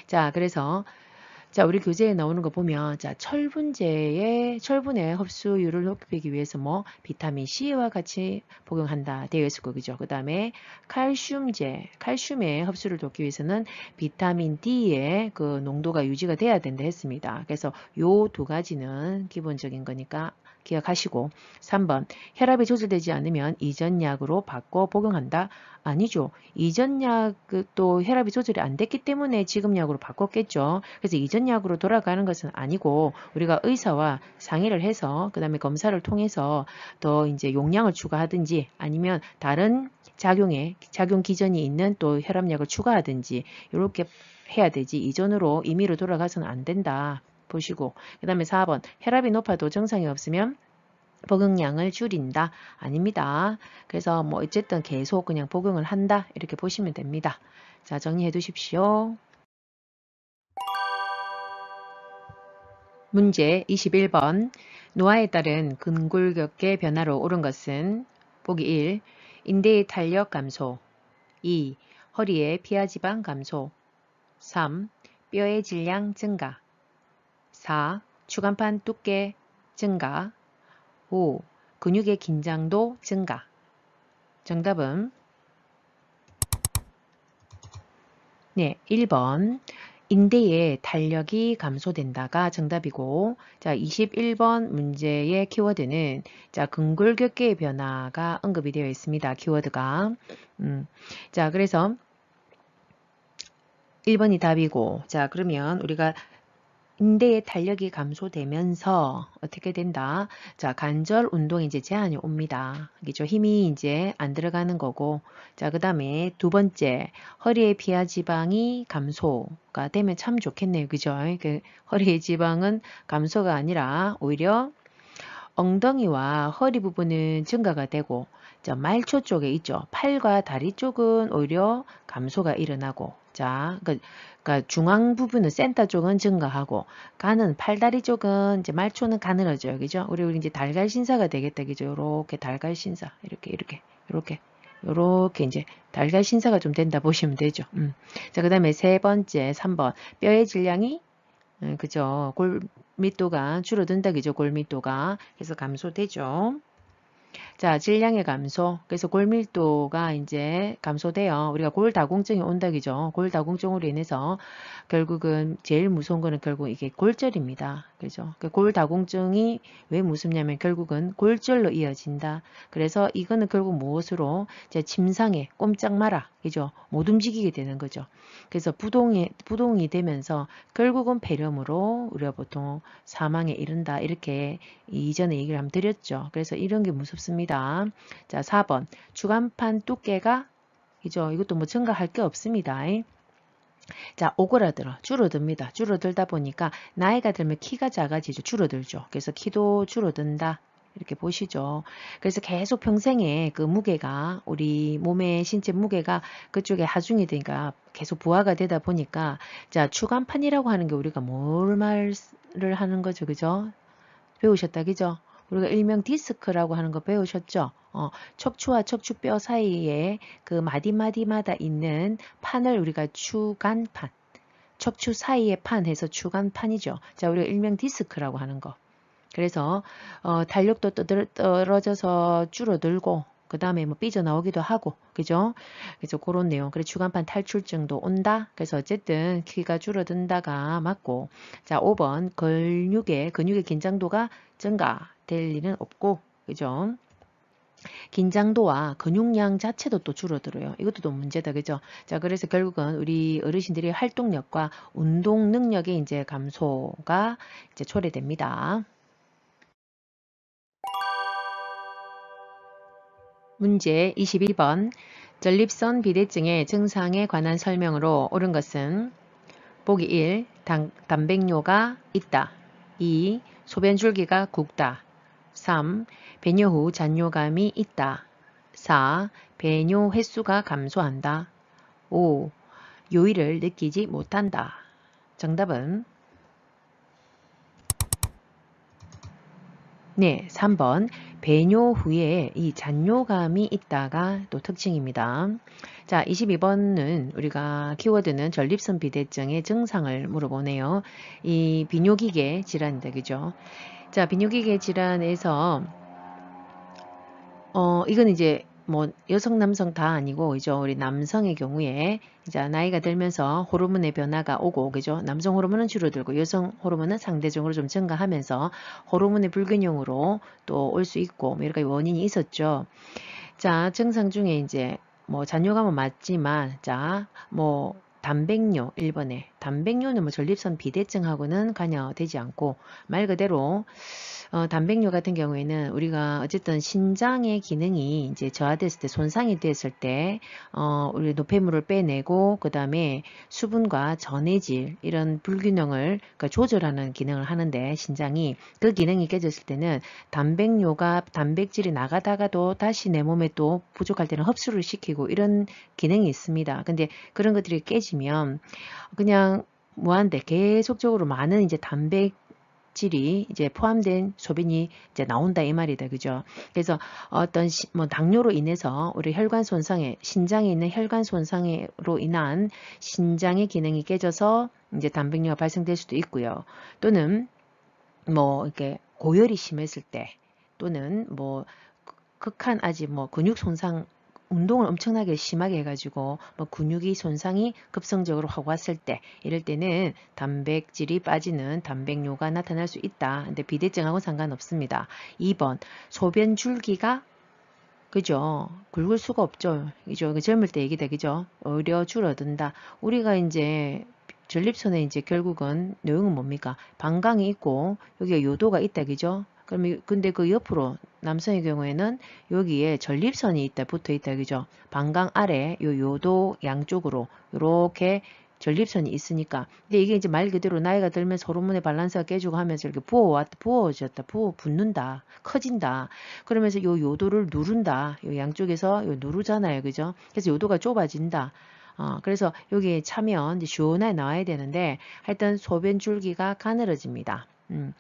자, 그래서 자, 우리 교재에 나오는 거 보면 자, 철분의 흡수율을 높이기 위해서 뭐 비타민 C와 같이 복용한다 되어 있을 거죠. 그다음에 칼슘의 흡수를 돕기 위해서는 비타민 D의 그 농도가 유지가 돼야 된다 했습니다. 그래서 요 2가지는 기본적인 거니까 기억하시고, 3번 혈압이 조절되지 않으면 이전 약으로 바꿔 복용한다. 아니죠. 이전 약도 혈압이 조절이 안 됐기 때문에 지금 약으로 바꿨겠죠. 그래서 이전 약으로 돌아가는 것은 아니고 우리가 의사와 상의를 해서 그 다음에 검사를 통해서 더 이제 용량을 추가하든지 아니면 다른 작용 기전이 있는 또 혈압약을 추가하든지 이렇게 해야 되지 이전으로 임의로 돌아가서는 안 된다. 보시고, 그 다음에 4번 혈압이 높아도 증상이 없으면 복용량을 줄인다. 아닙니다. 그래서 뭐 어쨌든 계속 그냥 복용을 한다. 이렇게 보시면 됩니다. 자, 정리해 두십시오. 문제 21번 노화에 따른 근골격계 변화로 옳은 것은 보기 1. 인대의 탄력 감소 2. 허리의 피하지방 감소 3. 뼈의 질량 증가 4. 추간판 두께 증가 5. 근육의 긴장도 증가. 정답은 네, 1번 인대의 탄력이 감소된다가 정답이고, 자, 21번 문제의 키워드는 자, 근골격계의 변화가 언급이 되어 있습니다. 키워드가. 자, 그래서 1번이 답이고, 자, 그러면 우리가 인대의 탄력이 감소되면서 어떻게 된다? 자, 관절 운동에 이제 제한이 옵니다. 그죠? 힘이 이제 안 들어가는 거고. 자, 그 다음에 2번째, 허리의 피하 지방이 감소가 되면 참 좋겠네요. 그죠? 그 허리의 지방은 감소가 아니라 오히려 엉덩이와 허리 부분은 증가가 되고, 자, 말초 쪽에 있죠. 팔과 다리 쪽은 오히려 감소가 일어나고, 자, 그러니까 중앙 부분은 센터 쪽은 증가하고, 간은 팔다리 쪽은 이제 말초는 가늘어져요, 그죠? 우리 이제 달걀 신사가 되겠다, 그죠? 이렇게 달걀 신사, 이렇게. 요렇게 이제 달걀 신사가 좀 된다 보시면 되죠. 자, 그 다음에 세 번째 3번 뼈의 질량이 그죠. 골밀도가 줄어든다 그죠. 골밀도가 그래서 감소되죠. 자, 질량의 감소. 그래서 골밀도가 이제 감소돼요. 우리가 골다공증이 온다 그죠. 골다공증으로 인해서 결국은 제일 무서운 거는 결국 이게 골절입니다. 그죠. 그 골다공증이 왜 무섭냐면 결국은 골절로 이어진다. 그래서 이거는 결국 무엇으로 이제 침상에 꼼짝 마라. 그죠. 못 움직이게 되는 거죠. 그래서 부동이 되면서 결국은 폐렴으로 우리가 보통 사망에 이른다. 이렇게 이전에 얘기를 한번 드렸죠. 그래서 이런 게 무섭습니다. 자, 4번. 주간판 두께가 그죠. 이것도 뭐 증가할 게 없습니다. 자, 오그라들어 줄어듭니다. 줄어들다 보니까 나이가 들면 키가 작아지죠. 줄어들죠. 그래서 키도 줄어든다. 이렇게 보시죠. 그래서 계속 평생에 그 무게가 우리 몸의 신체 무게가 그쪽에 하중이 되니까 계속 부하가 되다 보니까 자, 추간판이라고 하는 게 우리가 뭘 말을 하는 거죠. 그죠? 배우셨다. 그죠? 우리가 일명 디스크라고 하는 거 배우셨죠? 척추와 척추뼈 사이에 그 마디마디마다 있는 판을 우리가 추간판, 척추 사이의 판 해서 추간판이죠. 자, 우리가 일명 디스크라고 하는 거. 그래서 탄력도 떨어져서 줄어들고 그 다음에 뭐 삐져나오기도 하고 그죠? 그래서 그런 내용. 그래서 주간판 탈출증도 온다. 그래서 어쨌든 키가 줄어든다가 맞고 자 5번 근육의 긴장도가 증가될 일은 없고 그죠? 긴장도와 근육량 자체도 또 줄어들어요. 이것도 또 문제다. 그죠? 자, 그래서 결국은 우리 어르신들의 활동력과 운동 능력의 이제 감소가 이제 초래됩니다. 문제 21번 전립선 비대증의 증상에 관한 설명으로 옳은 것은 보기 1. 단백뇨가 있다. 2. 소변줄기가 굵다. 3. 배뇨 후 잔뇨감이 있다. 4. 배뇨 횟수가 감소한다. 5. 요일을 느끼지 못한다. 정답은 네, 3번 배뇨 후에 이 잔뇨감이 있다가 또 특징입니다. 자, 22번은 우리가 키워드는 전립선 비대증의 증상을 물어보네요. 이 비뇨기계 질환이다. 그죠? 자, 비뇨기계 질환에서 이건 이제 뭐 여성 남성 다 아니고 그죠? 우리 남성의 경우에 이제 나이가 들면서 호르몬의 변화가 오고 그죠? 남성 호르몬은 줄어들고 여성 호르몬은 상대적으로 좀 증가하면서 호르몬의 불균형으로 또 올 수 있고 뭐 여러 가지 원인이 있었죠. 자, 증상 중에 이제 뭐 잔뇨감은 맞지만 자, 뭐 단백뇨 1번에 단백뇨는 뭐 전립선 비대증하고는 관여되지 않고 말 그대로 단백뇨 같은 경우에는 우리가 어쨌든 신장의 기능이 이제 저하됐을 때, 손상이 됐을 때, 우리 노폐물을 빼내고, 그 다음에 수분과 전해질, 이런 불균형을 그러니까 조절하는 기능을 하는데, 신장이 그 기능이 깨졌을 때는 단백뇨가, 단백질이 나가다가도 다시 내 몸에 또 부족할 때는 흡수를 시키고, 이런 기능이 있습니다. 근데 그런 것들이 깨지면 그냥 무한대 계속적으로 많은 이제 질이 이제 포함된 소변이 이제 나온다 이 말이다. 그죠? 그래서 어떤 뭐 당뇨로 인해서 우리 혈관 손상에 신장에 있는 혈관 손상으로 인한 신장의 기능이 깨져서 이제 단백뇨가 발생될 수도 있고요. 또는 뭐 이렇게 고열이 심했을 때 또는 뭐 극한 아직 뭐 근육 손상 운동을 엄청나게 심하게 해가지고 뭐 근육이 손상이 급성적으로 확 왔을 때 이럴 때는 단백질이 빠지는 단백뇨가 나타날 수 있다. 근데 비대증하고 상관없습니다. 2번 소변 줄기가 그죠? 굵을 수가 없죠. 그죠? 젊을 때 얘기다. 그죠? 오히려 줄어든다. 우리가 이제 전립선에 이제 결국은 내용은 뭡니까? 방광이 있고 여기가 요도가 있다. 그죠? 그러면 근데 그 옆으로 남성의 경우에는 여기에 전립선이 있다 붙어 있다. 그죠? 방광 아래 요 요도 양쪽으로 이렇게 전립선이 있으니까. 근데 이게 이제 말 그대로 나이가 들면서 호르몬의 밸런스가 깨지고 하면서 이렇게 부어졌다. 붙는다. 커진다. 그러면서 요 요도를 누른다. 요 양쪽에서 요 누르잖아요. 그죠? 그래서 요도가 좁아진다. 그래서 여기에 차면 이제 시원하게 나와야 되는데 하여튼 소변 줄기가 가늘어집니다.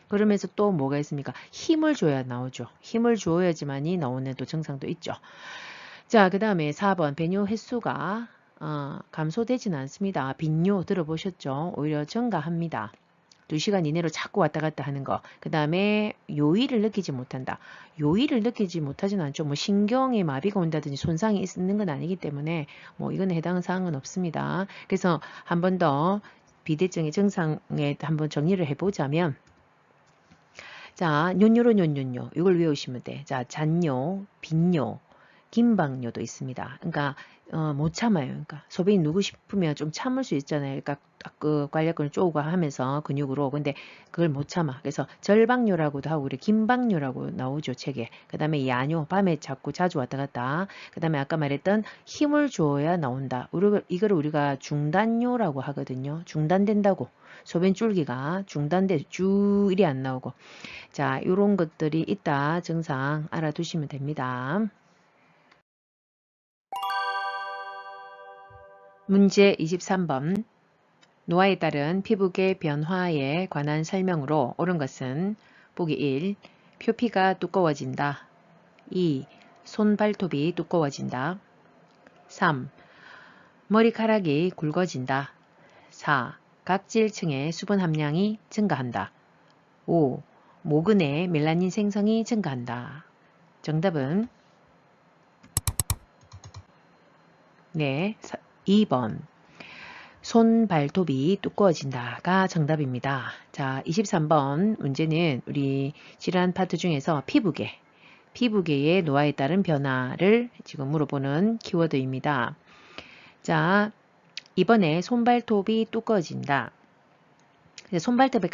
그러면서 또 뭐가 있습니까? 힘을 줘야 나오죠. 힘을 줘야지만이 나오는 또 증상도 있죠. 자, 그 다음에 4번 배뇨 횟수가 감소되지는 않습니다. 빈뇨 들어보셨죠? 오히려 증가합니다. 2시간 이내로 자꾸 왔다 갔다 하는 거. 그 다음에 요일을 느끼지 못한다. 요일을 느끼지 못하지는 않죠. 뭐 신경에 마비가 온다든지 손상이 있는 건 아니기 때문에 뭐 이건 해당 사항은 없습니다. 그래서 한 번 더 비대증의 증상에 한번 정리를 해보자면 자, 뇨뇨로 뇨뇨뇨 이걸 외우시면 돼. 자, 잔뇨, 빈뇨, 긴박뇨도 있습니다. 그러니까 못 참아요. 그러니까 소변이 누구 싶으면 좀 참을 수 있잖아요. 그러니까 그 관략근을 쪼고 하면서 근육으로. 근데 그걸 못 참아. 그래서 절박뇨라고도 하고 우리 긴박뇨라고 나오죠 책에. 그 다음에 야뇨 밤에 자꾸 자주 왔다 갔다. 그 다음에 아까 말했던 힘을 줘야 나온다. 이거를 우리가 중단뇨라고 하거든요. 중단된다고. 소변 줄기가 중단돼 줄이 안 나오고. 자, 이런 것들이 있다. 증상 알아두시면 됩니다. 문제 23번. 노화에 따른 피부계 변화에 관한 설명으로 옳은 것은 보기 1. 표피가 두꺼워진다. 2. 손 발톱이 두꺼워진다. 3. 머리카락이 굵어진다. 4. 각질층의 수분 함량이 증가한다. 5. 모근의 멜라닌 생성이 증가한다. 정답은 네, 2번. 손 발톱이 두꺼워진다가 정답입니다. 자, 23번 문제는 우리 질환 파트 중에서 피부계의 노화에 따른 변화를 지금 물어보는 키워드입니다. 자, 이번에 손발톱이 두꺼워진다. 손발톱의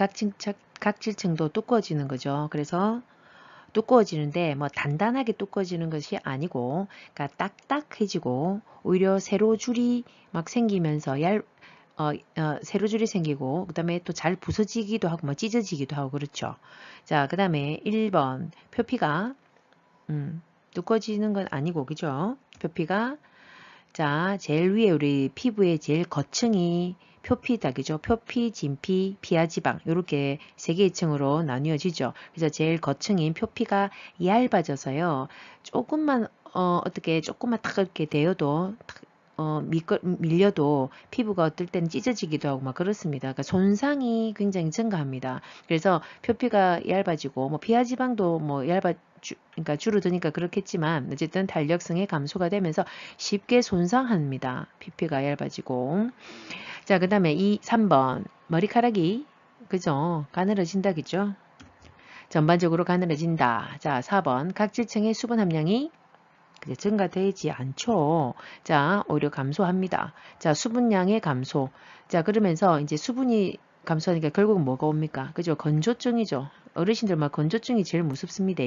각질층도 두꺼워지는 거죠. 그래서 두꺼워지는데 뭐 단단하게 두꺼워지는 것이 아니고 그러니까 딱딱해지고 오히려 세로줄이 막 생기면서 세로줄이 생기고 그 다음에 또 잘 부서지기도 하고 뭐 찢어지기도 하고 그렇죠. 자, 그 다음에 1번 표피가 두꺼워지는 건 아니고 그죠? 표피가 자, 제일 위에 우리 피부의 제일 거층이 표피다, 그죠? 표피, 진피, 피하지방 이렇게 세 개의 층으로 나뉘어지죠. 그래서 제일 거층인 표피가 얇아져서요. 조금만 어떻게 조금만 탁 이렇게 대어도 밀려도 피부가 어떨 때는 찢어지기도 하고 막 그렇습니다. 그러니까 손상이 굉장히 증가합니다. 그래서 표피가 얇아지고 뭐 피하지방도 뭐 그러니까 줄어드니까 그렇겠지만 어쨌든 탄력성의 감소가 되면서 쉽게 손상합니다. 피피가 얇아지고. 자, 그 다음에 3번 머리카락이 그죠? 가늘어진다 그죠? 전반적으로 가늘어진다. 자, 4번 각질층의 수분 함량이 증가되지 않죠. 자, 오히려 감소합니다. 자, 수분량의 감소. 자, 그러면서 이제 수분이 감소하니까 결국은 뭐가 옵니까? 그죠? 건조증이죠. 어르신들 막 건조증이 제일 무섭습니다.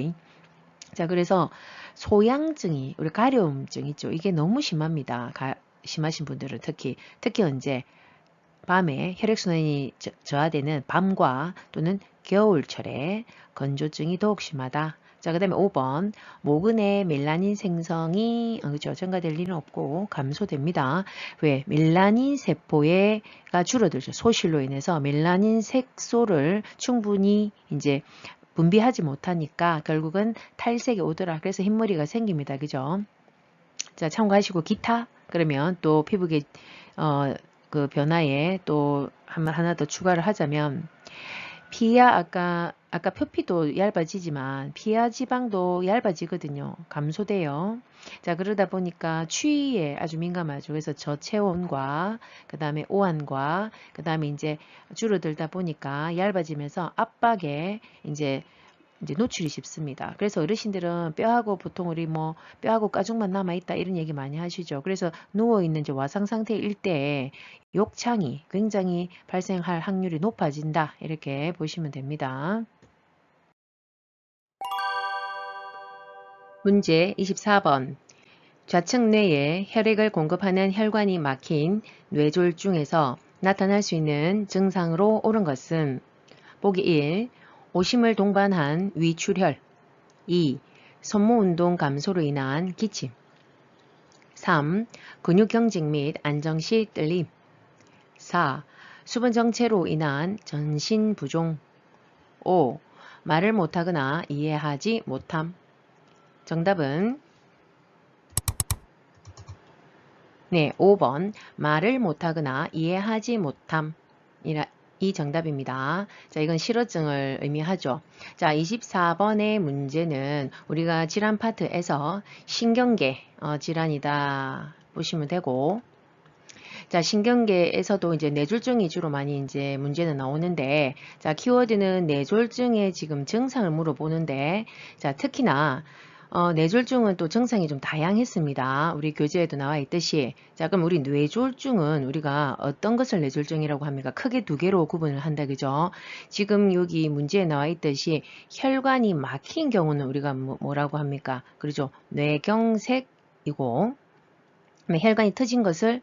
자, 그래서 소양증이, 우리 가려움증 있죠. 이게 너무 심합니다. 심하신 분들은 특히 언제? 밤에 혈액순환이 저하되는 밤과 또는 겨울철에 건조증이 더욱 심하다. 자, 그 다음에 5번 모근의 멜라닌 생성이 그렇죠. 증가될 일은 없고 감소됩니다. 왜? 멜라닌 세포가 줄어들죠. 소실로 인해서 멜라닌 색소를 충분히 이제 분비하지 못하니까 결국은 탈색이 오더라. 그래서 흰머리가 생깁니다. 그죠? 자, 참고하시고 기타 그러면 또 피부계 그 변화에 또 하나 더 추가를 하자면 피하 아까 표피도 얇아지지만 피하 지방도 얇아지거든요. 감소돼요. 자, 그러다 보니까 추위에 아주 민감하죠. 그래서 저체온과 그 다음에 오한과 그 다음에 이제 줄어들다 보니까 얇아지면서 압박에 이제 노출이 쉽습니다. 그래서 어르신들은 뼈하고 보통 우리 뭐 뼈하고 가죽만 남아있다 이런 얘기 많이 하시죠. 그래서 누워있는 이제 와상 상태일 때 욕창이 굉장히 발생할 확률이 높아진다. 이렇게 보시면 됩니다. 문제 24번. 좌측 뇌에 혈액을 공급하는 혈관이 막힌 뇌졸중에서 나타날 수 있는 증상으로 옳은 것은 보기 1. 오심을 동반한 위출혈 2. 손모운동 감소로 인한 기침 3. 근육경직 및 안정시 떨림 4. 수분정체로 인한 전신부종 5. 말을 못하거나 이해하지 못함. 정답은 네, 5번 말을 못하거나 이해하지 못함. 이 정답입니다. 자, 이건 실어증을 의미하죠. 자, 24번의 문제는 우리가 질환 파트에서 신경계 질환이다 보시면 되고, 자, 신경계에서도 이제 뇌졸중이 주로 많이 이제 문제는 나오는데, 자, 키워드는 뇌졸중의 지금 증상을 물어보는데, 자, 특히나 뇌졸중은 또 증상이 좀 다양했습니다. 우리 교재에도 나와 있듯이. 자, 그럼 우리 뇌졸중은 우리가 어떤 것을 뇌졸중이라고 합니까? 크게 두 개로 구분을 한다, 그죠? 지금 여기 문제에 나와 있듯이 혈관이 막힌 경우는 우리가 뭐라고 합니까? 그렇죠? 뇌경색이고, 혈관이 터진 것을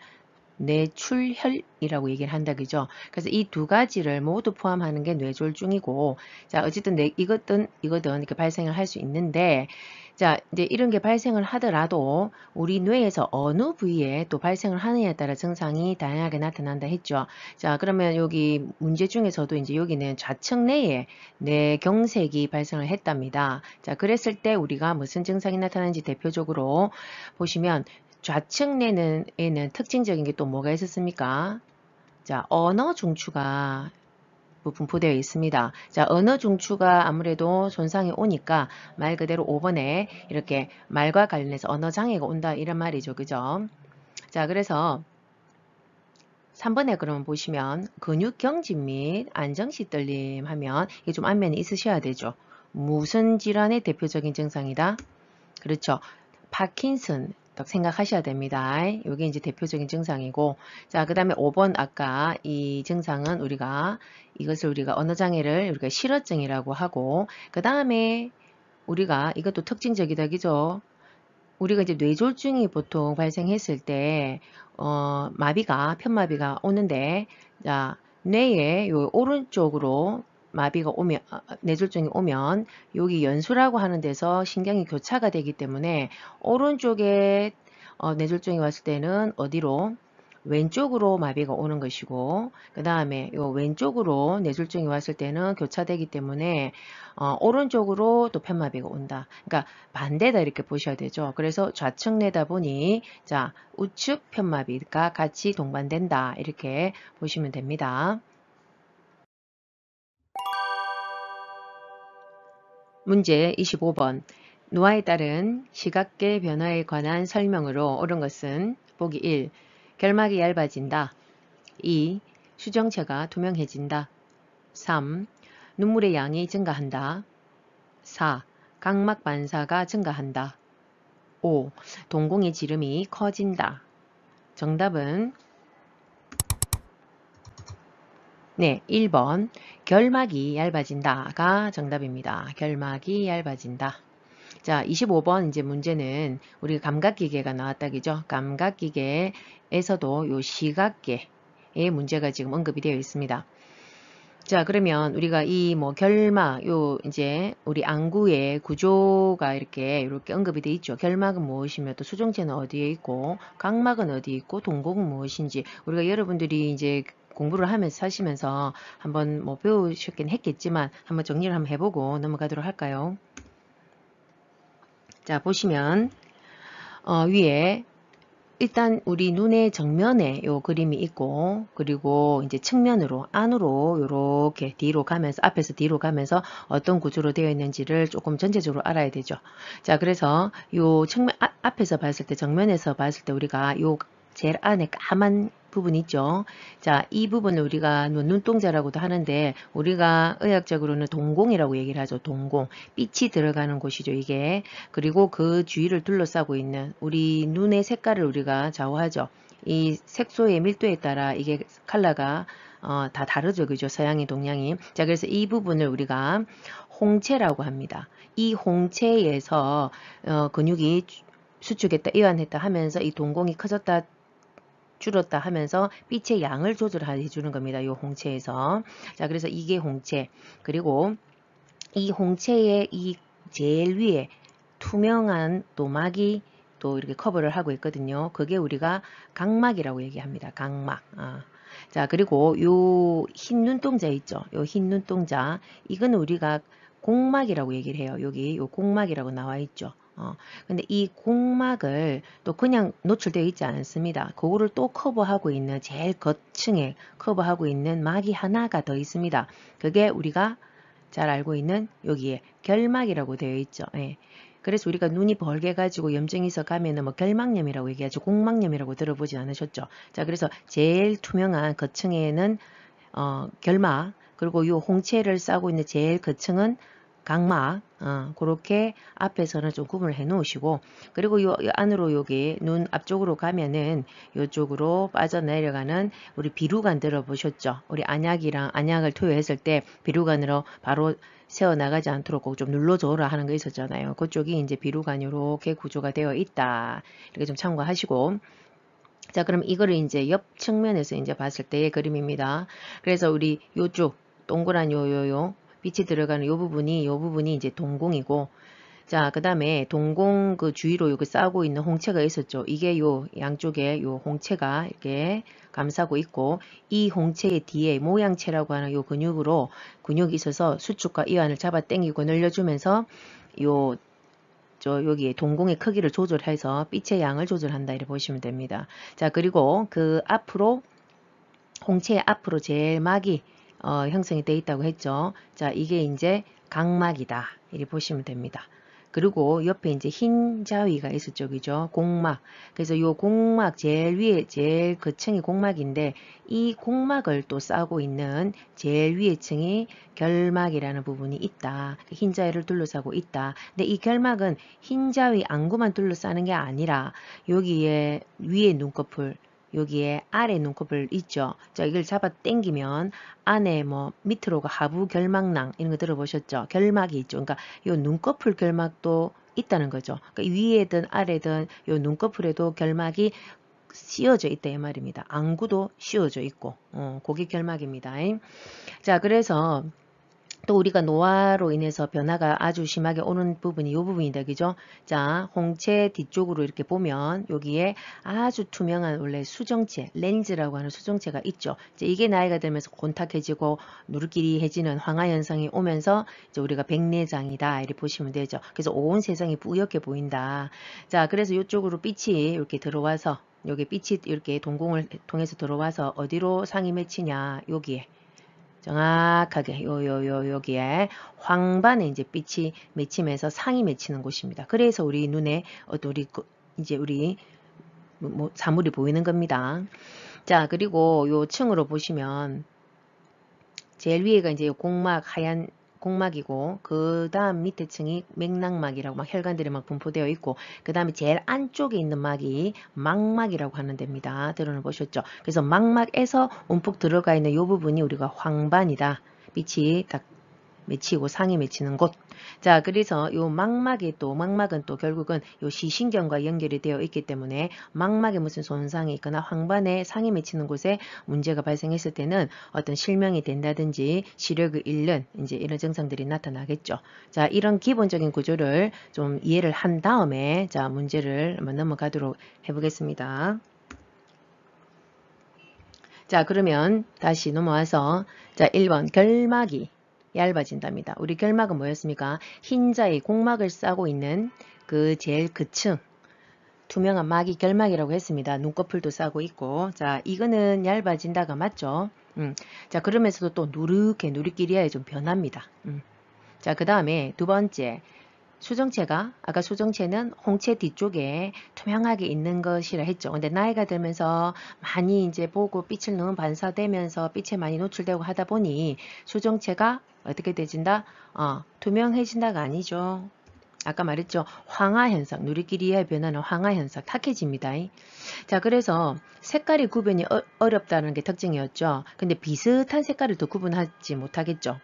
뇌출혈이라고 얘기를 한다, 그죠? 그래서 이 두 가지를 모두 포함하는 게 뇌졸중이고, 자, 어쨌든 이거든 이렇게 발생을 할 수 있는데, 자, 이제 이런 게 발생을 하더라도 우리 뇌에서 어느 부위에 또 발생을 하느냐에 따라 증상이 다양하게 나타난다 했죠. 자, 그러면 여기 문제 중에서도 이제 여기는 좌측 뇌에 뇌경색이 발생을 했답니다. 자, 그랬을 때 우리가 무슨 증상이 나타나는지 대표적으로 보시면 좌측 뇌에는 특징적인 게 또 뭐가 있었습니까? 자, 언어 중추가 분포되어 있습니다. 자, 언어 중추가 아무래도 손상이 오니까 말 그대로 5번에 이렇게 말과 관련해서 언어 장애가 온다 이런 말이죠. 그죠? 자, 그래서 3번에 그러면 보시면 근육 경직 및 안정시 떨림 하면 이게 좀 안면이 있으셔야 되죠. 무슨 질환의 대표적인 증상이다? 그렇죠. 파킨슨 딱 생각하셔야 됩니다. 이게 이제 대표적인 증상이고, 자, 그 다음에 5번 아까 이 증상은 이것을 우리가 언어장애를 우리가 실어증이라고 하고, 그 다음에 우리가 이것도 특징적이다, 그죠? 우리가 이제 뇌졸중이 보통 발생했을 때, 편마비가 오는데, 자, 뇌의 요 오른쪽으로 뇌졸중이 오면, 여기 연수라고 하는 데서 신경이 교차가 되기 때문에, 오른쪽에 뇌졸중이 왔을 때는 어디로? 왼쪽으로 마비가 오는 것이고, 그 다음에 요 왼쪽으로 뇌졸중이 왔을 때는 교차되기 때문에, 오른쪽으로 또 편마비가 온다. 그러니까 반대다 이렇게 보셔야 되죠. 그래서 좌측 내다 보니 자 우측 편마비가 같이 동반된다 이렇게 보시면 됩니다. 문제 25번 노화에 따른 시각계 변화에 관한 설명으로 옳은 것은 보기 1. 결막이 얇아진다. 2. 수정체가 투명해진다. 3. 눈물의 양이 증가한다. 4. 각막 반사가 증가한다. 5. 동공의 지름이 커진다. 정답은 네, 1번 결막이 얇아진다가 정답입니다. 결막이 얇아진다. 자, 25번 이제 문제는 우리 감각기계가 나왔다 그죠? 감각기계에서도 요 시각계의 문제가 지금 언급이 되어 있습니다. 자, 그러면 우리가 이 결막, 이제 우리 안구의 구조가 이렇게 언급이 되어 있죠. 결막은 무엇이며 또 수정체는 어디에 있고, 각막은 어디에 있고, 동공은 무엇인지, 우리가 여러분들이 이제 공부를 하면서 사시면서 한번 배우셨긴 했겠지만, 한번 정리를 한번 해보고 넘어가도록 할까요? 자, 보시면, 위에, 일단 우리 눈의 정면에 요 그림이 있고 그리고 이제 측면으로 안으로 요렇게 뒤로 가면서 앞에서 뒤로 가면서 어떤 구조로 되어 있는지를 조금 전체적으로 알아야 되죠. 자, 그래서 요 측면 앞에서 봤을 때 정면에서 봤을 때 우리가 요 제일 안에 까만 부분 있죠. 자, 이 부분을 우리가 눈동자라고도 하는데 우리가 의학적으로는 동공이라고 얘기를 하죠. 동공. 빛이 들어가는 곳이죠. 이게. 그리고 그 주위를 둘러싸고 있는 우리 눈의 색깔을 우리가 좌우하죠. 이 색소의 밀도에 따라 이게 컬러가 다 다르죠. 그죠? 서양이 동양이. 자, 그래서 이 부분을 우리가 홍채라고 합니다. 이 홍채에서 근육이 수축했다, 이완했다 하면서 이 동공이 커졌다, 줄었다 하면서 빛의 양을 조절해 주는 겁니다. 이 홍채에서. 자, 그래서 이게 홍채. 그리고 이 홍채의 이 제일 위에 투명한 노막이 또 이렇게 커버를 하고 있거든요. 그게 우리가 각막이라고 얘기합니다. 각막. 자, 그리고 요 흰 눈동자 있죠. 요 흰 눈동자. 이건 우리가 공막이라고 얘기를 해요. 여기 요 공막이라고 나와 있죠. 근데 이 공막을 또 그냥 노출되어 있지 않습니다. 그거를 또 커버하고 있는 제일 겉층에 커버하고 있는 막이 하나가 더 있습니다. 그게 우리가 잘 알고 있는 여기에 결막이라고 되어 있죠. 예. 그래서 우리가 눈이 벌게 가지고 염증이 있어 가면은 뭐 결막염이라고 얘기하죠. 공막염이라고 들어보진 않으셨죠. 자, 그래서 제일 투명한 겉층에는 결막, 그리고 요 홍채를 싸고 있는 제일 겉층은 각막, 그렇게 앞에서는 좀 구분을 해 놓으시고, 그리고 요 안으로 여기 눈 앞쪽으로 가면은 요쪽으로 빠져내려가는 우리 비루관 들어보셨죠? 우리 안약을 투여했을 때 비루관으로 바로 세워나가지 않도록 꼭 좀 눌러줘라 하는 거 있었잖아요. 그쪽이 이제 비루관이 이렇게 구조가 되어 있다. 이렇게 좀 참고하시고, 자, 그럼 이거를 이제 옆 측면에서 이제 봤을 때의 그림입니다. 그래서 우리 요쪽 동그란 요 빛이 들어가는 요 부분이 이제 동공이고, 자, 그 다음에 동공 그 주위로 여기 싸고 있는 홍채가 있었죠. 이게 요 양쪽에 요 홍채가 이렇게 감싸고 있고, 이 홍채의 뒤에 모양체라고 하는 요 근육이 있어서 수축과 이완을 잡아 당기고 늘려주면서 요 여기 동공의 크기를 조절해서 빛의 양을 조절한다 이렇게 보시면 됩니다. 자, 그리고 그 앞으로 홍채의 앞으로 제일 막이 형성이 되어 있다고 했죠. 자, 이게 이제 각막이다 이렇게 보시면 됩니다. 그리고 옆에 이제 흰 자위가 있었죠. 그죠? 공막. 그래서 요 공막 제일 위에 제일 그 층이 공막인데 이 공막을 또 싸고 있는 제일 위에 층이 결막이라는 부분이 있다. 흰 자위를 둘러싸고 있다. 근데 이 결막은 흰 자위 안구만 둘러싸는 게 아니라 여기에 위에 눈꺼풀 여기에 아래 눈꺼풀 있죠. 자, 이걸 잡아 당기면 안에 뭐 밑으로가 하부 결막낭 이런 거 들어보셨죠? 결막이 있죠. 그러니까 요 눈꺼풀 결막도 있다는 거죠. 그러니까 위에든 아래든 요 눈꺼풀에도 결막이 씌워져 있다 이 말입니다. 안구도 씌워져 있고, 그게 결막입니다. 자, 그래서 또 우리가 노화로 인해서 변화가 아주 심하게 오는 부분이 이 부분이다. 그죠? 자, 홍채 뒤쪽으로 이렇게 보면 여기에 아주 투명한 원래 수정체, 렌즈라고 하는 수정체가 있죠. 이제 이게 나이가 들면서 곤탁해지고 누르끼리해지는 황화 현상이 오면서 이제 우리가 백내장이다. 이렇게 보시면 되죠. 그래서 온 세상이 뿌옇게 보인다. 자, 그래서 이쪽으로 빛이 이렇게 들어와서 여기 빛이 이렇게 동공을 통해서 들어와서 어디로 상이 맺히냐? 여기에. 정확하게 여기에 황반에 이제 빛이 맺히면서 상이 맺히는 곳입니다. 그래서 우리 눈에 이제 우리 뭐 사물이 보이는 겁니다. 자, 그리고 요 층으로 보시면 제일 위에가 이제 요 공막 하얀 공막이고 그 다음 밑에 층이 맥락막이라고 막 혈관들이 막 분포되어 있고 그 다음에 제일 안쪽에 있는 막이 망막이라고 하는 데입니다. 들어는 보셨죠? 그래서 망막에서 움푹 들어가 있는 이 부분이 우리가 황반이다. 빛이 딱 맺히고 상이 맺히는 곳. 자, 그래서 요 망막은 또 결국은 요 시신경과 연결이 되어 있기 때문에 망막에 무슨 손상이 있거나 황반에 상이 맺히는 곳에 문제가 발생했을 때는 어떤 실명이 된다든지 시력을 잃는 이제 이런 증상들이 나타나겠죠. 자, 이런 기본적인 구조를 좀 이해를 한 다음에 자, 문제를 한번 넘어가도록 해보겠습니다. 자, 그러면 다시 넘어와서 자, 1번 결막이 얇아진답니다. 우리 결막은 뭐였습니까? 흰자의 공막을 싸고 있는 그 제일 끝층 투명한 막이 결막이라고 했습니다. 눈꺼풀도 싸고 있고 자, 이거는 얇아진다가 맞죠? 자, 그러면서도 또 누리끼리에 좀 변합니다. 자, 그 다음에 두 번째 아까 수정체는 홍채 뒤쪽에 투명하게 있는 것이라 했죠. 근데 나이가 들면서 많이 이제 보고 빛을 너무 반사되면서 빛에 많이 노출되고 하다 보니 수정체가 어떻게 되진다? 투명해진다가 아니죠. 아까 말했죠. 황화 현상, 누리끼리에 변하는 황화 현상, 탁해집니다. 자, 그래서 색깔이 구분이 어렵다는 게 특징이었죠. 근데 비슷한 색깔을 또 구분하지 못하겠죠.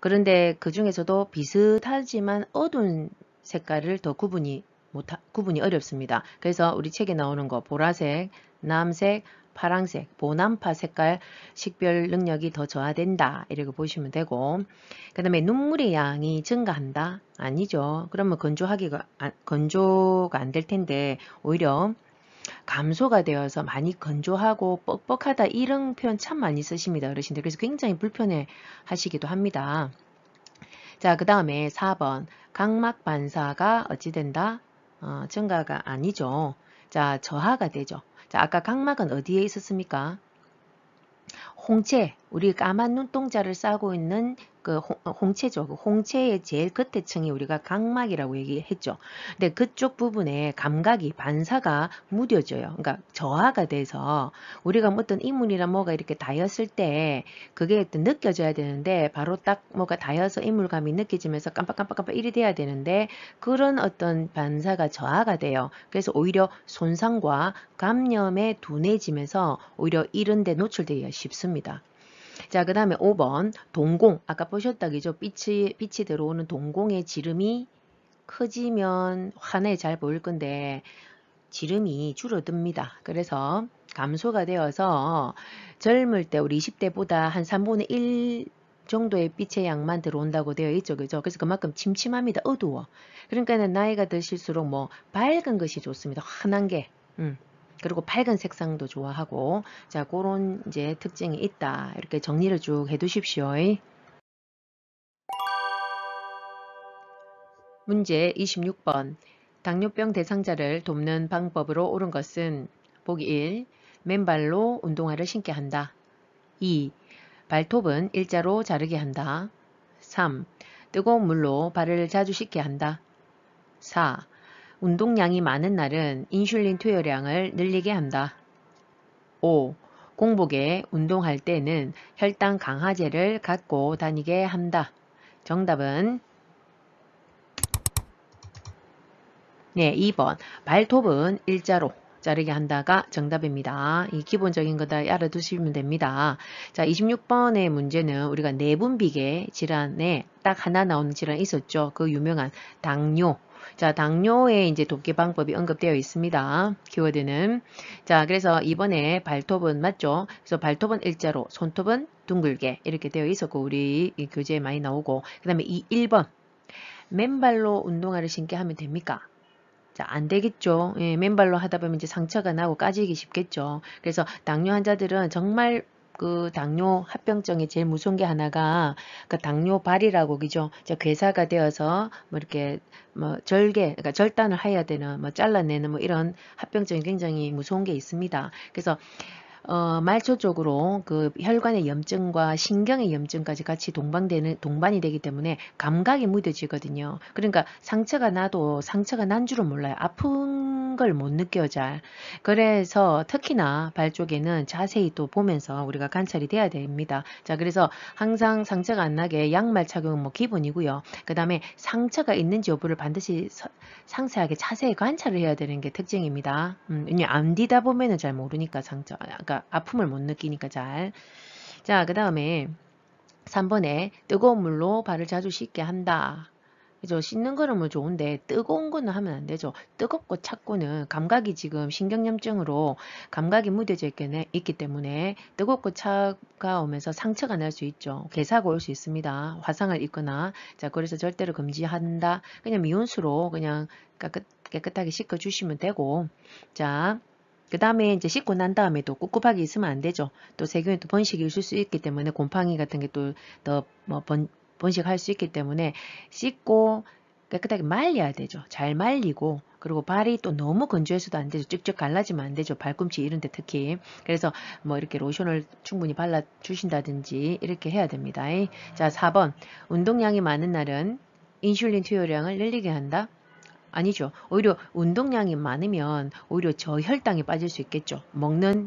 그런데 그 중에서도 비슷하지만 어두운 색깔을 더 구분이 어렵습니다. 그래서 우리 책에 나오는 거 보라색, 남색, 파랑색, 보남파 색깔 식별 능력이 더 저하된다. 이렇게 보시면 되고 그 다음에 눈물의 양이 증가한다? 아니죠. 그러면 건조가 안 될 텐데 오히려 감소가 되어서 많이 건조하고 뻑뻑하다 이런 표현 참 많이 쓰십니다. 어르신들. 그래서 굉장히 불편해 하시기도 합니다. 자, 그 다음에 4번. 각막 반사가 어찌 된다? 증가가 아니죠. 자, 저하가 되죠. 자, 아까 각막은 어디에 있었습니까? 홍채, 우리 까만 눈동자를 싸고 있는 그 홍채죠. 그 홍채의 제일 끝에 층이 우리가 각막이라고 얘기했죠. 근데 그쪽 부분에 감각이 반사가 무뎌져요. 그러니까 저하가 돼서 우리가 뭐 어떤 인물이나 뭐가 이렇게 닿였을 때 그게 느껴져야 되는데 바로 딱 뭐가 닿여서 인물감이 느껴지면서 깜빡깜빡깜빡 이리 돼야 되는데 그런 어떤 반사가 저하가 돼요. 그래서 오히려 손상과 감염에 둔해지면서 오히려 이런 데 노출되기가 쉽습니다. 자, 그 다음에 5번 동공. 아까 보셨다 그죠? 빛이 들어오는 동공의 지름이 커지면 환에 잘 보일 건데 지름이 줄어듭니다. 그래서 감소가 되어서 젊을 때 우리 20대보다 한 3분의 1 정도의 빛의 양만 들어온다고 되어 있죠. 그죠? 그래서 그만큼 침침합니다. 어두워. 그러니까는 나이가 드실수록 뭐 밝은 것이 좋습니다. 환한 게. 그리고 밝은 색상도 좋아하고, 자, 그런 이제 특징이 있다. 이렇게 정리를 쭉 해두십시오. 문제 26번. 당뇨병 대상자를 돕는 방법으로 옳은 것은 보기 1. 맨발로 운동화를 신게 한다. 2. 발톱은 일자로 자르게 한다. 3. 뜨거운 물로 발을 자주 씻게 한다. 4. 운동량이 많은 날은 인슐린 투여량을 늘리게 한다. 5. 공복에 운동할 때는 혈당 강화제를 갖고 다니게 한다. 정답은 네, 2번. 발톱은 일자로 자르게 한다가 정답입니다. 이 기본적인 거 다 알아두시면 됩니다. 자, 26번의 문제는 우리가 내분비계 질환에 딱 하나 나오는 질환이 있었죠. 그 유명한 당뇨. 자, 당뇨의 이제 돕기 방법이 언급되어 있습니다. 키워드는. 자, 그래서 이번에 발톱은 맞죠? 그래서 발톱은 일자로, 손톱은 둥글게 이렇게 되어 있었고, 우리 이 교재에 많이 나오고, 그 다음에 1번. 맨발로 운동화를 신게 하면 됩니까? 자, 안 되겠죠. 예, 맨발로 하다 보면 이제 상처가 나고 까지기 쉽겠죠. 그래서 당뇨 환자들은 정말 그 당뇨 합병증이 제일 무서운 게 하나가 그 당뇨발이라고 그죠? 괴사가 되어서 뭐 이렇게 뭐 그러니까 절단을 해야 되는 뭐 잘라내는 뭐 이런 합병증이 굉장히 무서운 게 있습니다. 그래서 말초적으로 그 혈관의 염증과 신경의 염증까지 같이 동반이 되기 때문에 감각이 무뎌지거든요. 그러니까 상처가 나도 상처가 난 줄은 몰라요. 아픈 걸 못 느껴요, 잘. 그래서 특히나 발 쪽에는 자세히 또 보면서 우리가 관찰이 돼야 됩니다. 자, 그래서 항상 상처가 안 나게 양말 착용은 뭐 기본이고요. 그 다음에 상처가 있는지 여부를 반드시 상세하게 자세히 관찰을 해야 되는 게 특징입니다. 안 디다 보면은 잘 모르니까 상처, 그러니까 아픔을 못 느끼니까 잘. 자, 그 다음에 3번에 뜨거운 물로 발을 자주 씻게 한다. 그죠? 씻는 거는 뭐 좋은데 뜨거운 거는 하면 안 되죠. 뜨겁고 찼고는 감각이 지금 신경염증으로 감각이 무뎌져 있기 때문에 뜨겁고 차가 오면서 상처가 날 수 있죠. 괴사가 올 수 있습니다. 화상을 입거나. 자, 그래서 절대로 금지한다. 그냥 미온수로 그냥 깨끗하게 씻어주시면 되고. 자, 그 다음에 이제 씻고 난 다음에도 꿉꿉하게 있으면 안 되죠. 또 세균이 또 번식이 있을 수 있기 때문에 곰팡이 같은 게 또 더 뭐 번식할 수 있기 때문에 씻고 깨끗하게 말려야 되죠. 잘 말리고 그리고 발이 또 너무 건조해서도 안 되죠. 쭉쭉 갈라지면 안 되죠. 발꿈치 이런 데 특히. 그래서 뭐 이렇게 로션을 충분히 발라주신다든지 이렇게 해야 됩니다. 자, 4번. 운동량이 많은 날은 인슐린 투여량을 늘리게 한다. 아니죠. 오히려 운동량이 많으면 오히려 저혈당이 빠질 수 있겠죠.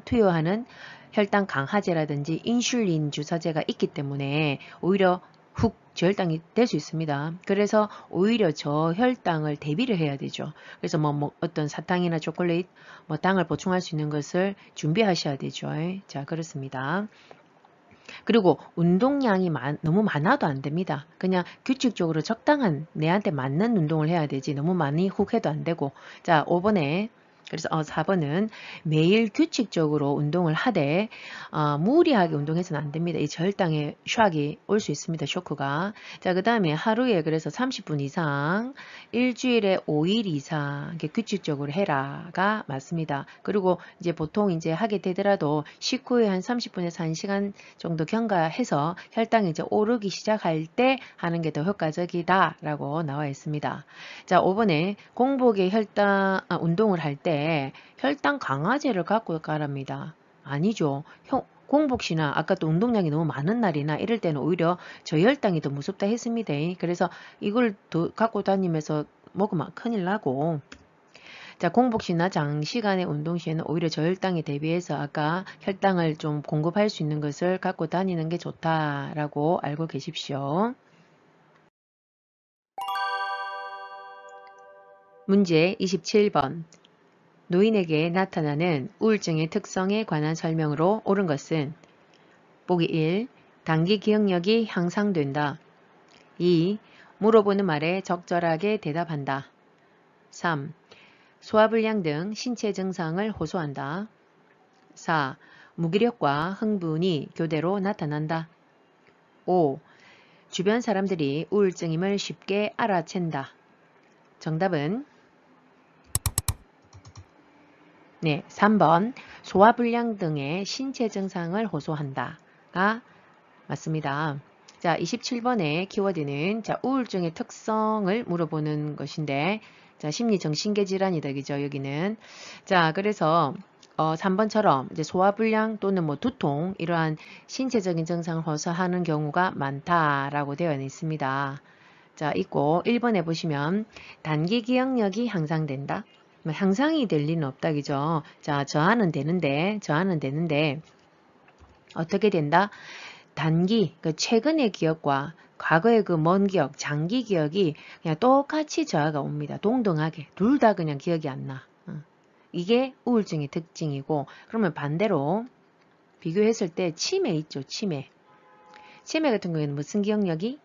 투여하는 혈당 강화제라든지 인슐린 주사제가 있기 때문에 오히려 훅 저혈당이 될 수 있습니다. 그래서 오히려 저혈당을 대비를 해야 되죠. 그래서 뭐 어떤 사탕이나 초콜릿, 뭐 당을 보충할 수 있는 것을 준비하셔야 되죠. 자, 그렇습니다. 그리고 운동량이 너무 많아도 안 됩니다. 그냥 규칙적으로 적당한 내한테 맞는 운동을 해야 되지 너무 많이 훅 해도 안 되고. 자, 5번에 그래서 4번은 매일 규칙적으로 운동을 하되 무리하게 운동해서는 안 됩니다. 이 저혈당에 샥이 올 수 있습니다. 쇼크가. 자, 그 다음에 하루에 그래서 30분 이상, 일주일에 5일 이상 이렇게 규칙적으로 해라가 맞습니다. 그리고 이제 보통 이제 하게 되더라도 식후에 한 30분에서 1시간 정도 경과해서 혈당이 이제 오르기 시작할 때 하는 게 더 효과적이다라고 나와 있습니다. 자, 5번에 공복에 운동을 할 때 혈당 강화제를 갖고 가랍니다. 아니죠. 공복시나 아까 또 운동량이 너무 많은 날이나 이럴 때는 오히려 저혈당이 더 무섭다 했습니다. 그래서 이걸 갖고 다니면서 먹으면 큰일 나고, 자, 공복시나 장시간의 운동 시에는 오히려 저혈당에 대비해서 아까 혈당을 좀 공급할 수 있는 것을 갖고 다니는 게 좋다라고 알고 계십시오. 문제 27번. 노인에게 나타나는 우울증의 특성에 관한 설명으로 옳은 것은 보기 1. 단기 기억력이 향상된다. 2. 물어보는 말에 적절하게 대답한다. 3. 소화불량 등 신체 증상을 호소한다. 4. 무기력과 흥분이 교대로 나타난다. 5. 주변 사람들이 우울증임을 쉽게 알아챈다. 정답은 3번 소화불량 등의 신체 증상을 호소한다가 맞습니다. 자, 27번의 키워드는 우울증의 특성을 물어보는 것인데, 자, 심리정신계 질환이다, 그죠? 여기는. 자, 그래서 3번처럼 이제 소화불량 또는 뭐 두통 이러한 신체적인 증상을 호소하는 경우가 많다라고 되어 있습니다. 자, 있고 1번에 보시면 단기 기억력이 향상된다. 향상이 될 리는 없다, 그죠? 자, 저하는 되는데 어떻게 된다? 단기, 그 최근의 기억과 과거의 그 먼 기억, 장기 기억이 그냥 똑같이 저하가 옵니다. 동등하게. 둘 다 그냥 기억이 안 나. 이게 우울증의 특징이고, 그러면 반대로 비교했을 때 치매 있죠, 치매. 치매 같은 경우에는 무슨 기억력이?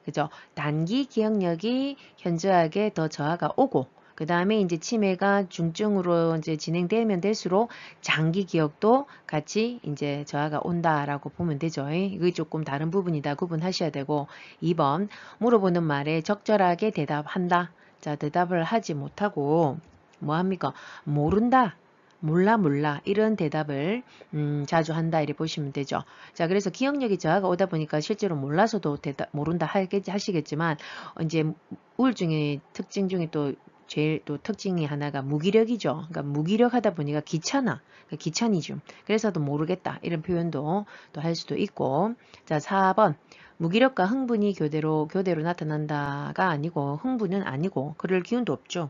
그죠? 단기 기억력이 현저하게 더 저하가 오고, 그 다음에 이제 치매가 중증으로 이제 진행되면 될수록 장기 기억도 같이 이제 저하가 온다라고 보면 되죠. 이게 조금 다른 부분이다 구분하셔야 되고, 2번 물어보는 말에 적절하게 대답한다. 자, 대답을 하지 못하고 뭐 합니까? 모른다. 몰라 이런 대답을 자주 한다 이렇게 보시면 되죠. 자, 그래서 기억력이 저하가 오다 보니까 실제로 몰라서도 모른다 하시겠지만 이제 우울증의 특징 중에 또 제일 또 특징이 하나가 무기력이죠. 그러니까 무기력하다 보니까 귀찮아. 그러니까 귀차니즘. 그래서도 모르겠다. 이런 표현도 또 할 수도 있고. 자, 4번. 무기력과 흥분이 교대로 나타난다가 아니고 흥분은 아니고 그럴 기운도 없죠.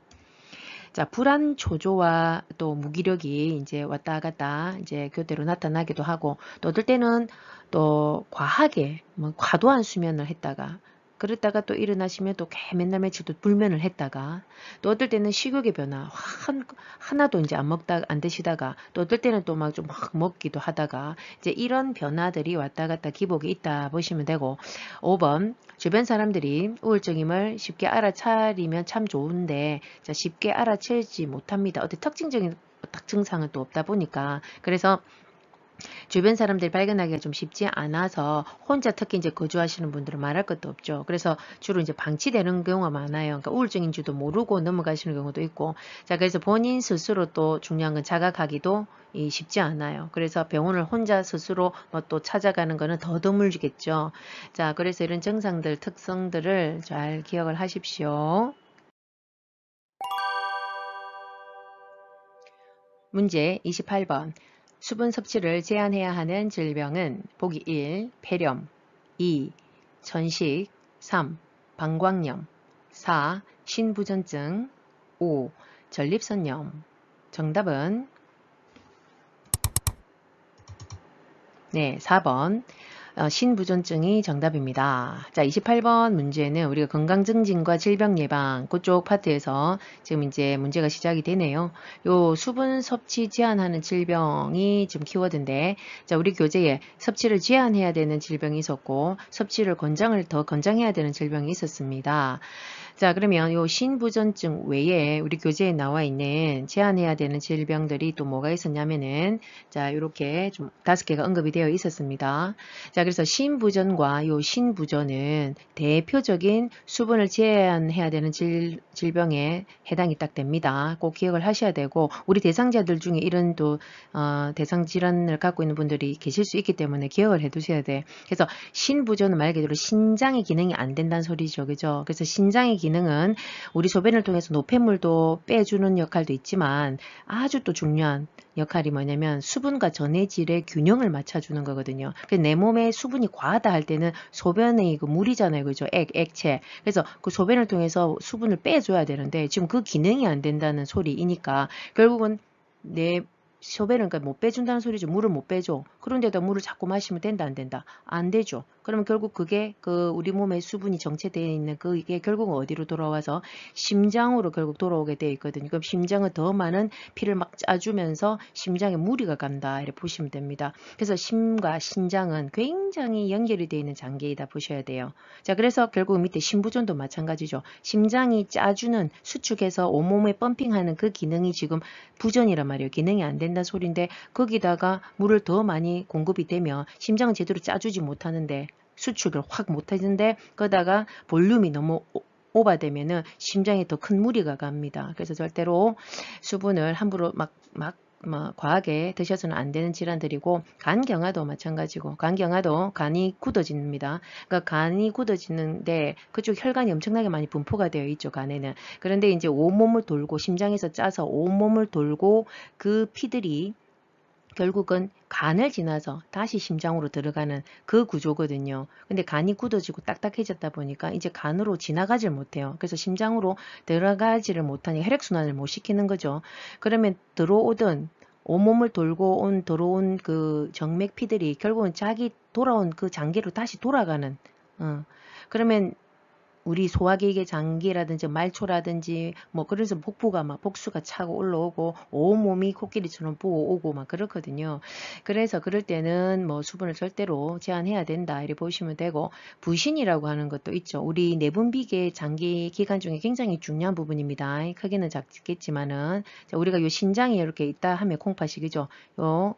자, 불안 초조와 또 무기력이 이제 왔다 갔다 이제 교대로 나타나기도 하고, 또 어떨 때는 또 과하게 뭐 과도한 수면을 했다가 그랬다가 또 일어나시면 또 맨날 며칠 또 불면을 했다가, 또 어떨 때는 식욕의 변화 하나도 이제 안 드시다가, 또 어떨 때는 또 막 좀 막 먹기도 하다가, 이제 이런 변화들이 왔다 갔다 기복이 있다 보시면 되고, 5번 주변 사람들이 우울증임을 쉽게 알아차리면 참 좋은데, 자, 쉽게 알아채지 못합니다. 어떤 특징적인 증상은 또 없다 보니까, 그래서 주변 사람들이 발견하기가 좀 쉽지 않아서 혼자 특히 이제 거주하시는 분들은 말할 것도 없죠. 그래서 주로 이제 방치되는 경우가 많아요. 그러니까 우울증인 줄도 모르고 넘어가시는 경우도 있고. 자, 그래서 본인 스스로 또 중요한 건 자각하기도 쉽지 않아요. 그래서 병원을 혼자 스스로 뭐 또 찾아가는 거는 더 드물겠죠. 자, 그래서 이런 증상들, 특성들을 잘 기억을 하십시오. 문제 28번. 수분 섭취를 제한해야 하는 질병은 보기 1. 폐렴, 2. 천식, 3. 방광염, 4. 신부전증, 5. 전립선염. 정답은 4번. 신부전증이 정답입니다. 자, 28번 문제는 우리가 건강증진과 질병예방 그쪽 파트에서 지금 이제 문제가 시작이 되네요. 요 수분 섭취 제한하는 질병이 지금 키워드인데, 자, 우리 교재에 섭취를 제한해야 되는 질병이 있었고 섭취를 더 권장해야 되는 질병이 있었습니다. 자, 그러면 요 신부전증 외에 우리 교재에 나와 있는 제한해야 되는 질병들이 또 뭐가 있었냐면은, 자, 요렇게 좀 5개가 언급이 되어 있었습니다. 자, 그래서 신부전과 요 신부전은 대표적인 수분을 제한해야 되는 질병에 해당이 딱 됩니다. 꼭 기억을 하셔야 되고, 우리 대상자들 중에 이런 또 대상 질환을 갖고 있는 분들이 계실 수 있기 때문에 기억을 해 두셔야 돼. 그래서 신부전은 말 그대로 신장의 기능이 안 된다는 소리죠. 그죠? 그래서 신장의 기능은 우리 소변을 통해서 노폐물도 빼주는 역할도 있지만 아주 또 중요한 역할이 뭐냐면 수분과 전해질의 균형을 맞춰주는 거거든요. 내 몸에 수분이 과하다 할 때는 소변의 그 물이잖아요. 그죠? 액체. 그래서 그 소변을 통해서 수분을 빼줘야 되는데 지금 그 기능이 안 된다는 소리이니까 결국은 내 소변을 그러니까 못 빼준다는 소리죠. 물을 못 빼줘. 그런데도 물을 자꾸 마시면 된다, 안 된다? 안 되죠. 그러면 결국 그게 그 우리 몸에 수분이 정체되어 있는 그게 결국은 어디로 돌아와서 심장으로 결국 돌아오게 되어 있거든요. 그럼 심장은 더 많은 피를 막 짜주면서 심장에 무리가 간다. 이렇게 보시면 됩니다. 그래서 심과 신장은 굉장히 연결이 되어 있는 장기이다 보셔야 돼요. 자, 그래서 결국 밑에 신부전도 마찬가지죠. 심장이 짜주는 수축해서 온몸에 펌핑하는 그 기능이 지금 부전이란 말이에요. 기능이 안 된다는 소리인데 거기다가 물을 더 많이 공급이 되면 심장은 제대로 짜주지 못하는데 수축을 확 못하는데 거기다가 볼륨이 너무 오버되면은 심장에 더 큰 무리가 갑니다. 그래서 절대로 수분을 함부로 막 과하게 드셔서는 안 되는 질환들이고, 간경화도 마찬가지고, 간경화도 간이 굳어집니다. 그러니까 간이 굳어지는데 그쪽 혈관이 엄청나게 많이 분포가 되어 있죠, 간에는. 그런데 이제 온몸을 돌고 심장에서 짜서 온몸을 돌고 그 피들이 결국은 간을 지나서 다시 심장으로 들어가는 그 구조거든요. 근데 간이 굳어지고 딱딱해졌다 보니까 이제 간으로 지나가질 못해요. 그래서 심장으로 들어가지를 못하니 혈액순환을 못 시키는 거죠. 그러면 들어오던 온몸을 돌고 들어온 그 정맥피들이 결국은 자기 돌아온 그 장기로 다시 돌아가는, 그러면 우리 소화기의 장기라든지 말초라든지 뭐 그래서 복부가 막 복수가 차고 올라오고 온몸이 코끼리처럼 부어오고 막 그렇거든요. 그래서 그럴 때는 뭐 수분을 절대로 제한해야 된다 이렇게 보시면 되고, 부신이라고 하는 것도 있죠. 우리 내분비계 장기 기관 중에 굉장히 중요한 부분입니다. 크기는 작겠지만은 우리가 요 신장이 이렇게 있다 하면 콩팥이죠. 요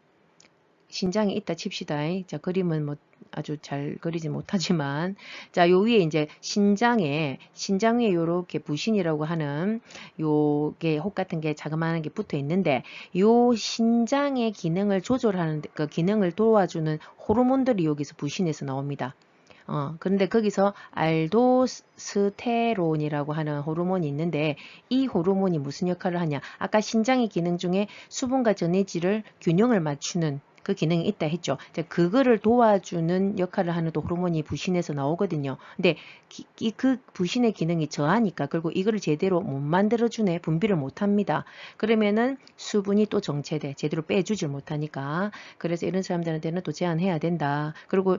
신장이 있다 칩시다. 자, 그림은 뭐 아주 잘 그리지 못하지만, 자, 요 위에 이제 신장 위에 요렇게 부신이라고 하는 요게 혹 같은 게 자그마한 게 붙어 있는데, 요 신장의 기능을 조절하는 그 기능을 도와주는 호르몬들이 여기서 부신에서 나옵니다. 그런데 거기서 알도스테론이라고 하는 호르몬이 있는데, 이 호르몬이 무슨 역할을 하냐? 아까 신장의 기능 중에 수분과 전해질을 균형을 맞추는 그 기능이 있다 했죠. 그거를 도와주는 역할을 하는 또 호르몬이 부신에서 나오거든요. 근데 그 부신의 기능이 저하니까 결국 이거를 제대로 못 만들어주네, 분비를 못합니다. 그러면은 수분이 또 정체돼, 제대로 빼주질 못하니까. 그래서 이런 사람들한테는 또 제한해야 된다. 그리고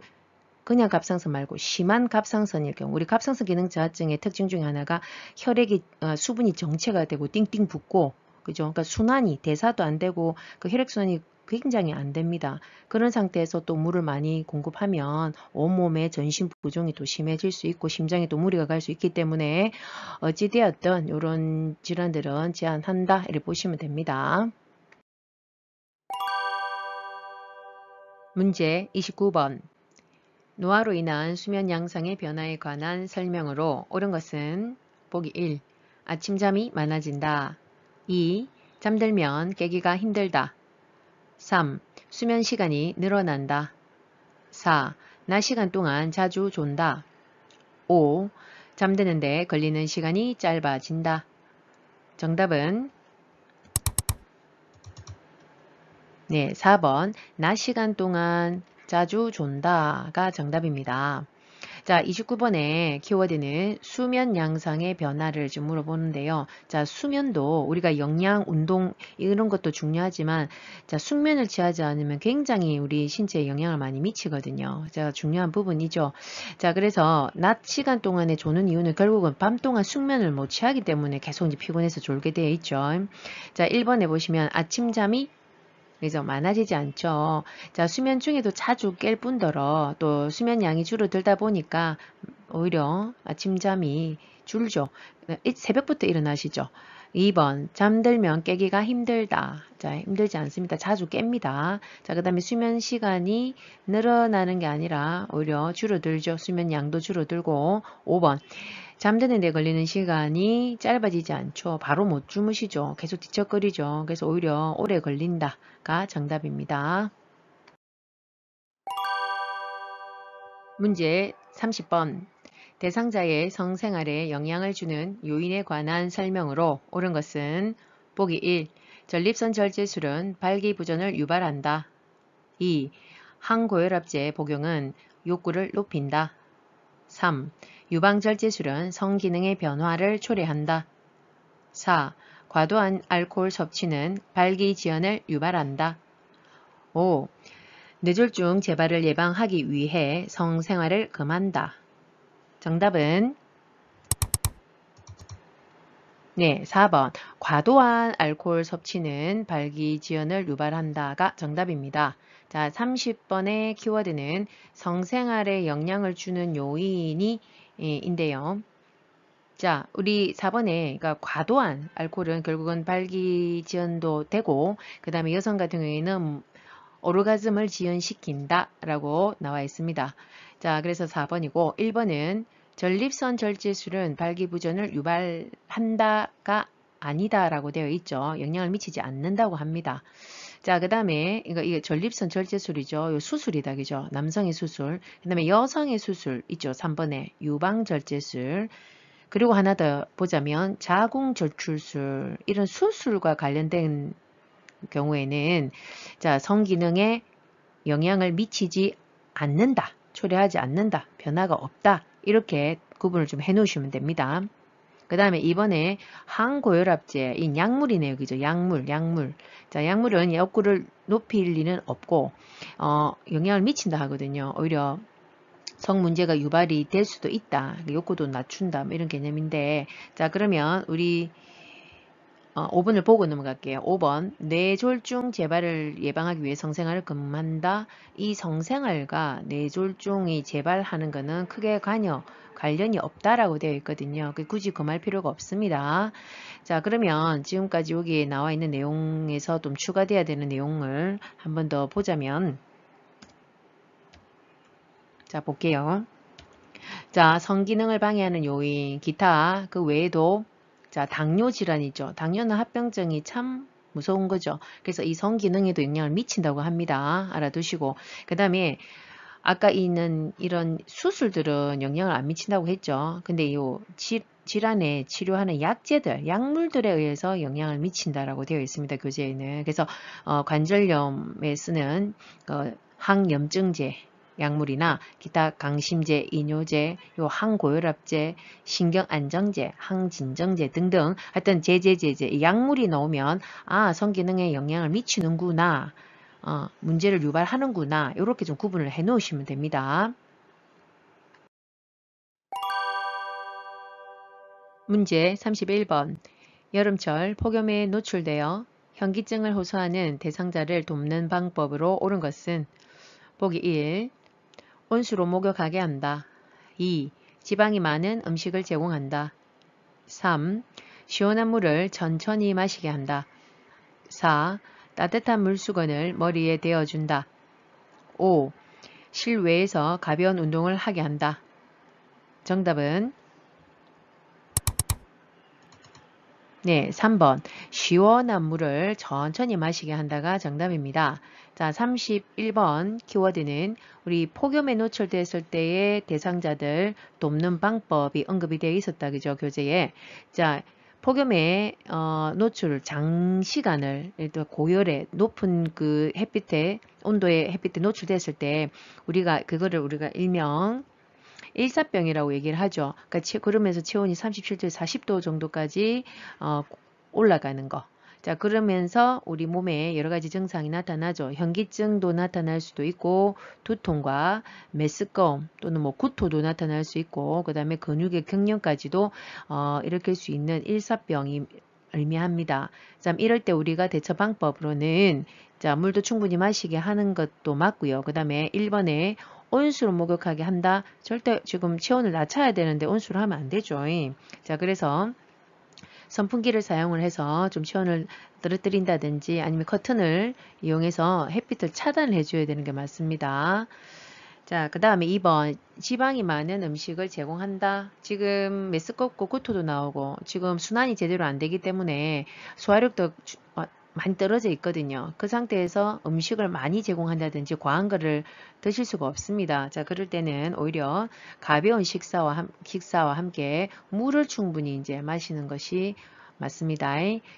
그냥 갑상선 말고 심한 갑상선일 경우, 우리 갑상선 기능 저하증의 특징 중에 하나가 혈액이 수분이 정체가 되고 띵띵 붓고, 그죠? 그러니까 순환이 대사도 안 되고 그 혈액순환이 굉장히 안 됩니다. 그런 상태에서 또 물을 많이 공급하면 온몸에 전신 부종이 또 심해질 수 있고 심장에 또 무리가 갈 수 있기 때문에 어찌되었든 이런 질환들은 제한한다 이렇게 보시면 됩니다. 문제 29번. 노화로 인한 수면 양상의 변화에 관한 설명으로 옳은 것은 보기 1. 아침잠이 많아진다. 2. 잠들면 깨기가 힘들다. 3. 수면 시간이 늘어난다. 4. 낮 시간 동안 자주 존다. 5. 잠드는데 걸리는 시간이 짧아진다. 정답은 4번 낮 시간 동안 자주 존다가 정답입니다. 자, 29번의 키워드는 수면 양상의 변화를 좀 물어보는데요. 자, 수면도 우리가 영양, 운동 이런 것도 중요하지만 자, 숙면을 취하지 않으면 굉장히 우리 신체에 영향을 많이 미치거든요. 자, 중요한 부분이죠. 자, 그래서 낮 시간 동안에 조는 이유는 결국은 밤 동안 숙면을 못 취하기 때문에 계속 이제 피곤해서 졸게 되어 있죠. 자, 1번에 보시면 아침잠이 그래서 많아지지 않죠. 자, 수면 중에도 자주 깰 뿐더러 또 수면 양이 줄어들다 보니까 오히려 아침잠이 줄죠. 새벽부터 일어나시죠. 2번, 잠들면 깨기가 힘들다. 자, 힘들지 않습니다. 자주 깹니다. 자, 그 다음에 수면 시간이 늘어나는 게 아니라 오히려 줄어들죠. 수면 양도 줄어들고. 5번, 잠드는 데 걸리는 시간이 짧아지지 않죠. 바로 못 주무시죠. 계속 뒤척거리죠. 그래서 오히려 오래 걸린다가 정답입니다. 문제 30번. 대상자의 성생활에 영향을 주는 요인에 관한 설명으로 옳은 것은 보기 1. 전립선 절제술은 발기부전을 유발한다. 2. 항고혈압제 복용은 욕구를 높인다. 3. 유방절제술은 성기능의 변화를 초래한다. 4. 과도한 알코올 섭취는 발기지연을 유발한다. 5. 뇌졸중 재발을 예방하기 위해 성생활을 금한다. 정답은 네, 4번. 과도한 알코올 섭취는 발기지연을 유발한다가 정답입니다. 자, 30번의 키워드는 성생활에 영향을 주는 요인이 인데요. 자, 우리 4번에 그러니까 과도한 알코올은 결국은 발기지연도 되고 그 다음에 여성 같은 경우에는 오르가즘을 지연시킨다 라고 나와 있습니다. 자, 그래서 4번이고 1번은 전립선 절제술은 발기부전을 유발한다가 아니다 라고 되어 있죠. 영향을 미치지 않는다고 합니다. 자, 그 다음에 이게 전립선 절제술이죠. 요 수술이다. 그죠? 남성의 수술. 그 다음에 여성의 수술 있죠. 3번에 유방절제술. 그리고 하나 더 보자면 자궁절출술 이런 수술과 관련된 경우에는 자, 성기능에 영향을 미치지 않는다. 초래하지 않는다. 변화가 없다. 이렇게 구분을 좀 해 놓으시면 됩니다. 그 다음에 이번에 항고혈압제, 이 약물이네요. 그죠? 약물. 자, 약물은 욕구를 높일 리는 없고, 영향을 미친다 하거든요. 오히려 성 문제가 유발이 될 수도 있다. 욕구도 낮춘다. 뭐 이런 개념인데, 자, 그러면 우리 5번을 보고 넘어갈게요. 5번. 뇌졸중 재발을 예방하기 위해 성생활을 금한다. 이 성생활과 뇌졸중이 재발하는 것은 크게 관련이 없다라고 되어 있거든요. 굳이 금할 필요가 없습니다. 자, 그러면 지금까지 여기에 나와 있는 내용에서 좀 추가돼야 되는 내용을 한 번 더 보자면 자, 볼게요. 자, 성기능을 방해하는 요인, 기타 그 외에도 자, 당뇨 질환이죠. 당뇨는 합병증이 참 무서운 거죠. 그래서 이 성기능에도 영향을 미친다고 합니다. 알아두시고. 그 다음에 아까 있는 이런 수술들은 영향을 안 미친다고 했죠. 근데 이 질환에 치료하는 약제들, 약물들에 의해서 영향을 미친다라고 되어 있습니다. 교재에는. 그래서 관절염에 쓰는 항염증제 약물이나 기타 강심제, 이뇨제, 요 항고혈압제, 신경안정제, 항진정제 등등 하여튼 제제 약물이 나오면 아 성기능에 영향을 미치는구나. 문제를 유발하는구나. 이렇게 좀 구분을 해 놓으시면 됩니다. 문제 31번. 여름철 폭염에 노출되어 현기증을 호소하는 대상자를 돕는 방법으로 옳은 것은 보기 1. 온수로 목욕하게 한다. 2. 지방이 많은 음식을 제공한다. 3. 시원한 물을 천천히 마시게 한다. 4. 따뜻한 물수건을 머리에 대어준다. 5. 실외에서 가벼운 운동을 하게 한다. 정답은 네, 3번. 시원한 물을 천천히 마시게 한다가 정답입니다. 자, 31번 키워드는 우리 폭염에 노출됐을 때의 대상자들 돕는 방법이 언급이 되어 있었다. 그죠? 교재에. 자, 폭염에 노출 장시간을 또 고열에 높은 그 햇빛에 온도의 햇빛에 노출됐을 때 우리가 그거를 우리가 일명 일사병이라고 얘기를 하죠. 그러니까 그러면서 체온이 37도에서 40도 정도까지 올라가는 거. 자, 그러면서 우리 몸에 여러 가지 증상이 나타나죠. 현기증도 나타날 수도 있고, 두통과 메스꺼움 또는 뭐 구토도 나타날 수 있고, 그 다음에 근육의 경련까지도 일으킬 수 있는 일사병이 의미합니다. 자, 이럴 때 우리가 대처 방법으로는 자, 물도 충분히 마시게 하는 것도 맞고요. 그 다음에 1번에 온수로 목욕하게 한다. 절대 지금 체온을 낮춰야 되는데 온수로 하면 안 되죠. 자, 그래서 선풍기를 사용을 해서 좀 체온을 떨어뜨린다든지 아니면 커튼을 이용해서 햇빛을 차단을 해줘야 되는 게 맞습니다. 자, 그 다음에 2번 지방이 많은 음식을 제공한다. 지금 메스껍고 구토도 나오고 지금 순환이 제대로 안 되기 때문에 소화력도 많이 떨어져 있거든요. 그 상태에서 음식을 많이 제공한다든지 과한 거를 드실 수가 없습니다. 자, 그럴 때는 오히려 가벼운 식사와 함께 물을 충분히 이제 마시는 것이 맞습니다.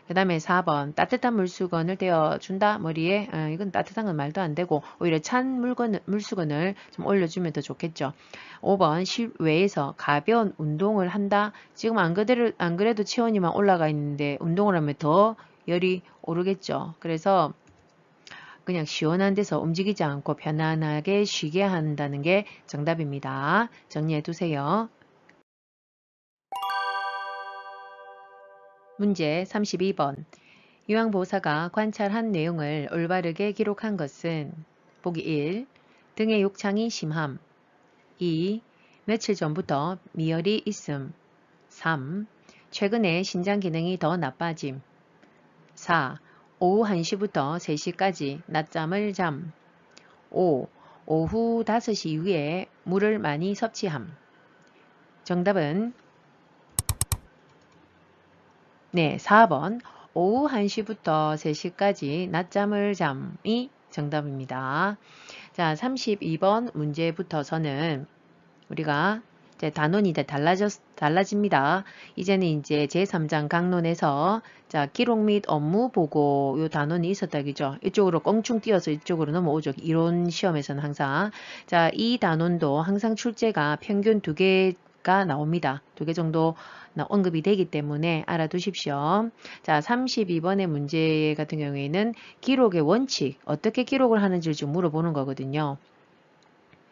그 다음에 4번 따뜻한 물수건을 떼어준다. 머리에 이건 따뜻한 건 말도 안 되고 오히려 찬 물수건을 좀 올려주면 더 좋겠죠. 5번 실외에서 가벼운 운동을 한다. 지금 안 그래도 체온이만 올라가 있는데 운동을 하면 더 열이 오르겠죠. 그래서 그냥 시원한 데서 움직이지 않고 편안하게 쉬게 한다는 게 정답입니다. 정리해 두세요. 문제 32번. 요양보호사가 관찰한 내용을 올바르게 기록한 것은 보기 1. 등의 욕창이 심함. 2. 며칠 전부터 미열이 있음. 3. 최근에 신장 기능이 더 나빠짐. 4. 오후 1시부터 3시까지 낮잠을 잠. 5. 오후 5시 이후에 물을 많이 섭취함. 정답은 네, 4번 오후 1시부터 3시까지 낮잠을 잠이 정답입니다. 자, 32번 문제부터서는 우리가 이제 단원이 이제 달라집니다. 이제는 이제 제3장 강론에서 자, 기록 및 업무 보고 요 단원이 있었다 그죠? 이쪽으로 껑충 뛰어서 이쪽으로 넘어오죠. 이론 시험에서는 항상. 자, 이 단원도 항상 출제가 평균 2개가 나옵니다. 2개 정도 언급이 되기 때문에 알아두십시오. 자, 32번의 문제 같은 경우에는 기록의 원칙, 어떻게 기록을 하는지를 좀 물어보는 거거든요.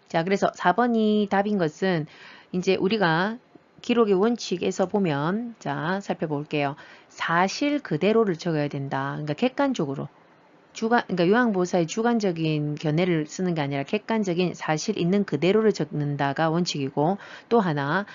자, 그래서 4번이 답인 것은 이제 우리가 기록의 원칙에서 보면 자, 살펴볼게요. 사실 그대로를 적어야 된다. 그러니까 객관적으로. 그러니까 요양보호사의 주관적인 견해를 쓰는 게 아니라 객관적인 사실 있는 그대로를 적는다가 원칙이고 또 하나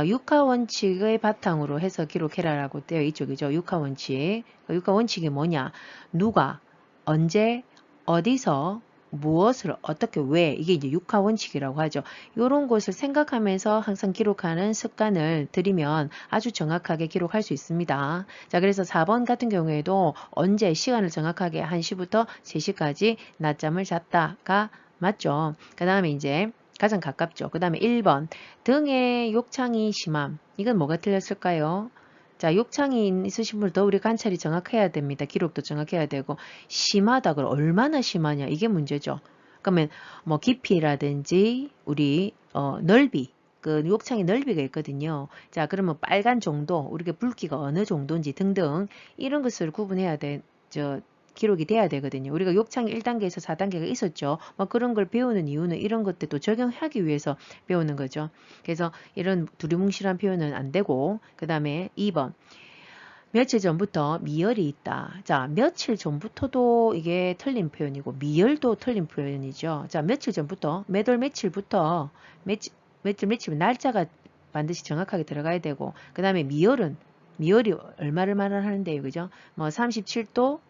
육하원칙의 바탕으로 해서 기록해라라고 되어 있죠. 육하원칙. 육하원칙이 뭐냐? 누가, 언제, 어디서, 무엇을, 어떻게, 왜 이게 이제 육하원칙이라고 하죠. 이런 것을 생각하면서 항상 기록하는 습관을 들이면 아주 정확하게 기록할 수 있습니다. 자, 그래서 4번 같은 경우에도 언제 시간을 정확하게 1시부터 3시까지 낮잠을 잤다가 맞죠. 그 다음에 이제 가장 가깝죠. 그 다음에 1번 등의 욕창이 심함. 이건 뭐가 틀렸을까요? 자, 욕창이 있으신 분들 더 우리 관찰이 정확해야 됩니다. 기록도 정확해야 되고 심하다 그럼 얼마나 심하냐 이게 문제죠. 그러면 뭐 깊이라든지 우리 넓이 그 욕창의 넓이가 있거든요. 자, 그러면 빨간 정도 우리가 붉기가 어느 정도인지 등등 이런 것을 구분해야 기록이 돼야 되거든요. 우리가 욕창이 1단계에서 4단계가 있었죠. 뭐 그런 걸 배우는 이유는 이런 것들도 적용하기 위해서 배우는 거죠. 그래서 이런 두리뭉실한 표현은 안 되고 그 다음에 2번 며칠 전부터 미열이 있다. 자, 며칠 전부터도 이게 틀린 표현이고 미열도 틀린 표현이죠. 자, 며칠 전부터 몇 월 며칠부터 며칠 날짜가 반드시 정확하게 들어가야 되고 그 다음에 미열이 얼마를 말하는데요. 그죠? 뭐 37도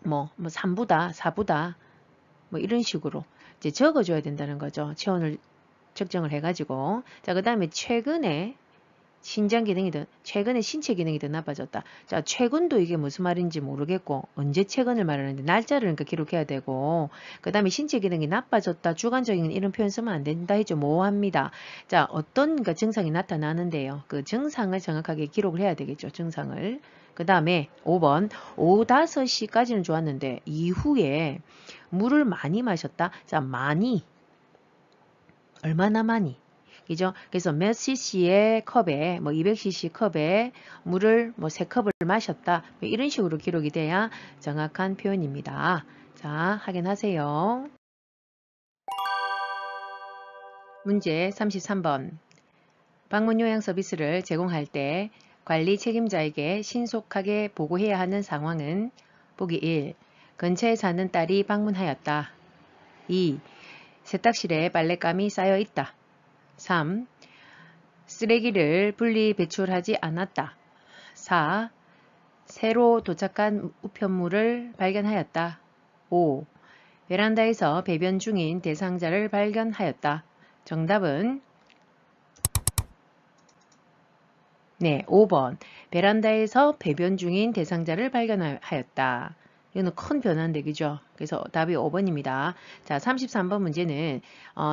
뭐 3부다, 4부다, 뭐 이런 식으로 이제 적어줘야 된다는 거죠. 체온을 측정을 해가지고. 자, 그 다음에 최근에 신장 기능이 최근에 신체 기능이 더 나빠졌다. 자, 최근도 이게 무슨 말인지 모르겠고, 언제 최근을 말하는데, 날짜를 그러니까 기록해야 되고, 그 다음에 신체 기능이 나빠졌다. 주관적인 이런 표현 쓰면 안 된다 했죠. 모호합니다. 자, 어떤 그러니까 증상이 나타나는데요. 그 증상을 정확하게 기록을 해야 되겠죠. 증상을. 그 다음에 5번 오후 5시까지는 좋았는데 이후에 물을 많이 마셨다. 자, 많이 얼마나 많이 그죠? 그래서 몇 cc의 컵에, 뭐 200cc 컵에 물을 뭐 3컵을 마셨다. 뭐 이런 식으로 기록이 돼야 정확한 표현입니다. 자, 확인하세요. 문제 33번. 방문 요양 서비스를 제공할 때 관리 책임자에게 신속하게 보고해야 하는 상황은 보기 1. 근처에 사는 딸이 방문하였다. 2. 세탁실에 빨랫감이 쌓여 있다. 3. 쓰레기를 분리 배출하지 않았다. 4. 새로 도착한 우편물을 발견하였다. 5. 베란다에서 배변 중인 대상자를 발견하였다. 정답은 네, 5번. 베란다에서 배변 중인 대상자를 발견하였다. 이거는 큰 변화인데, 그죠? 그래서 답이 5번입니다. 자, 33번 문제는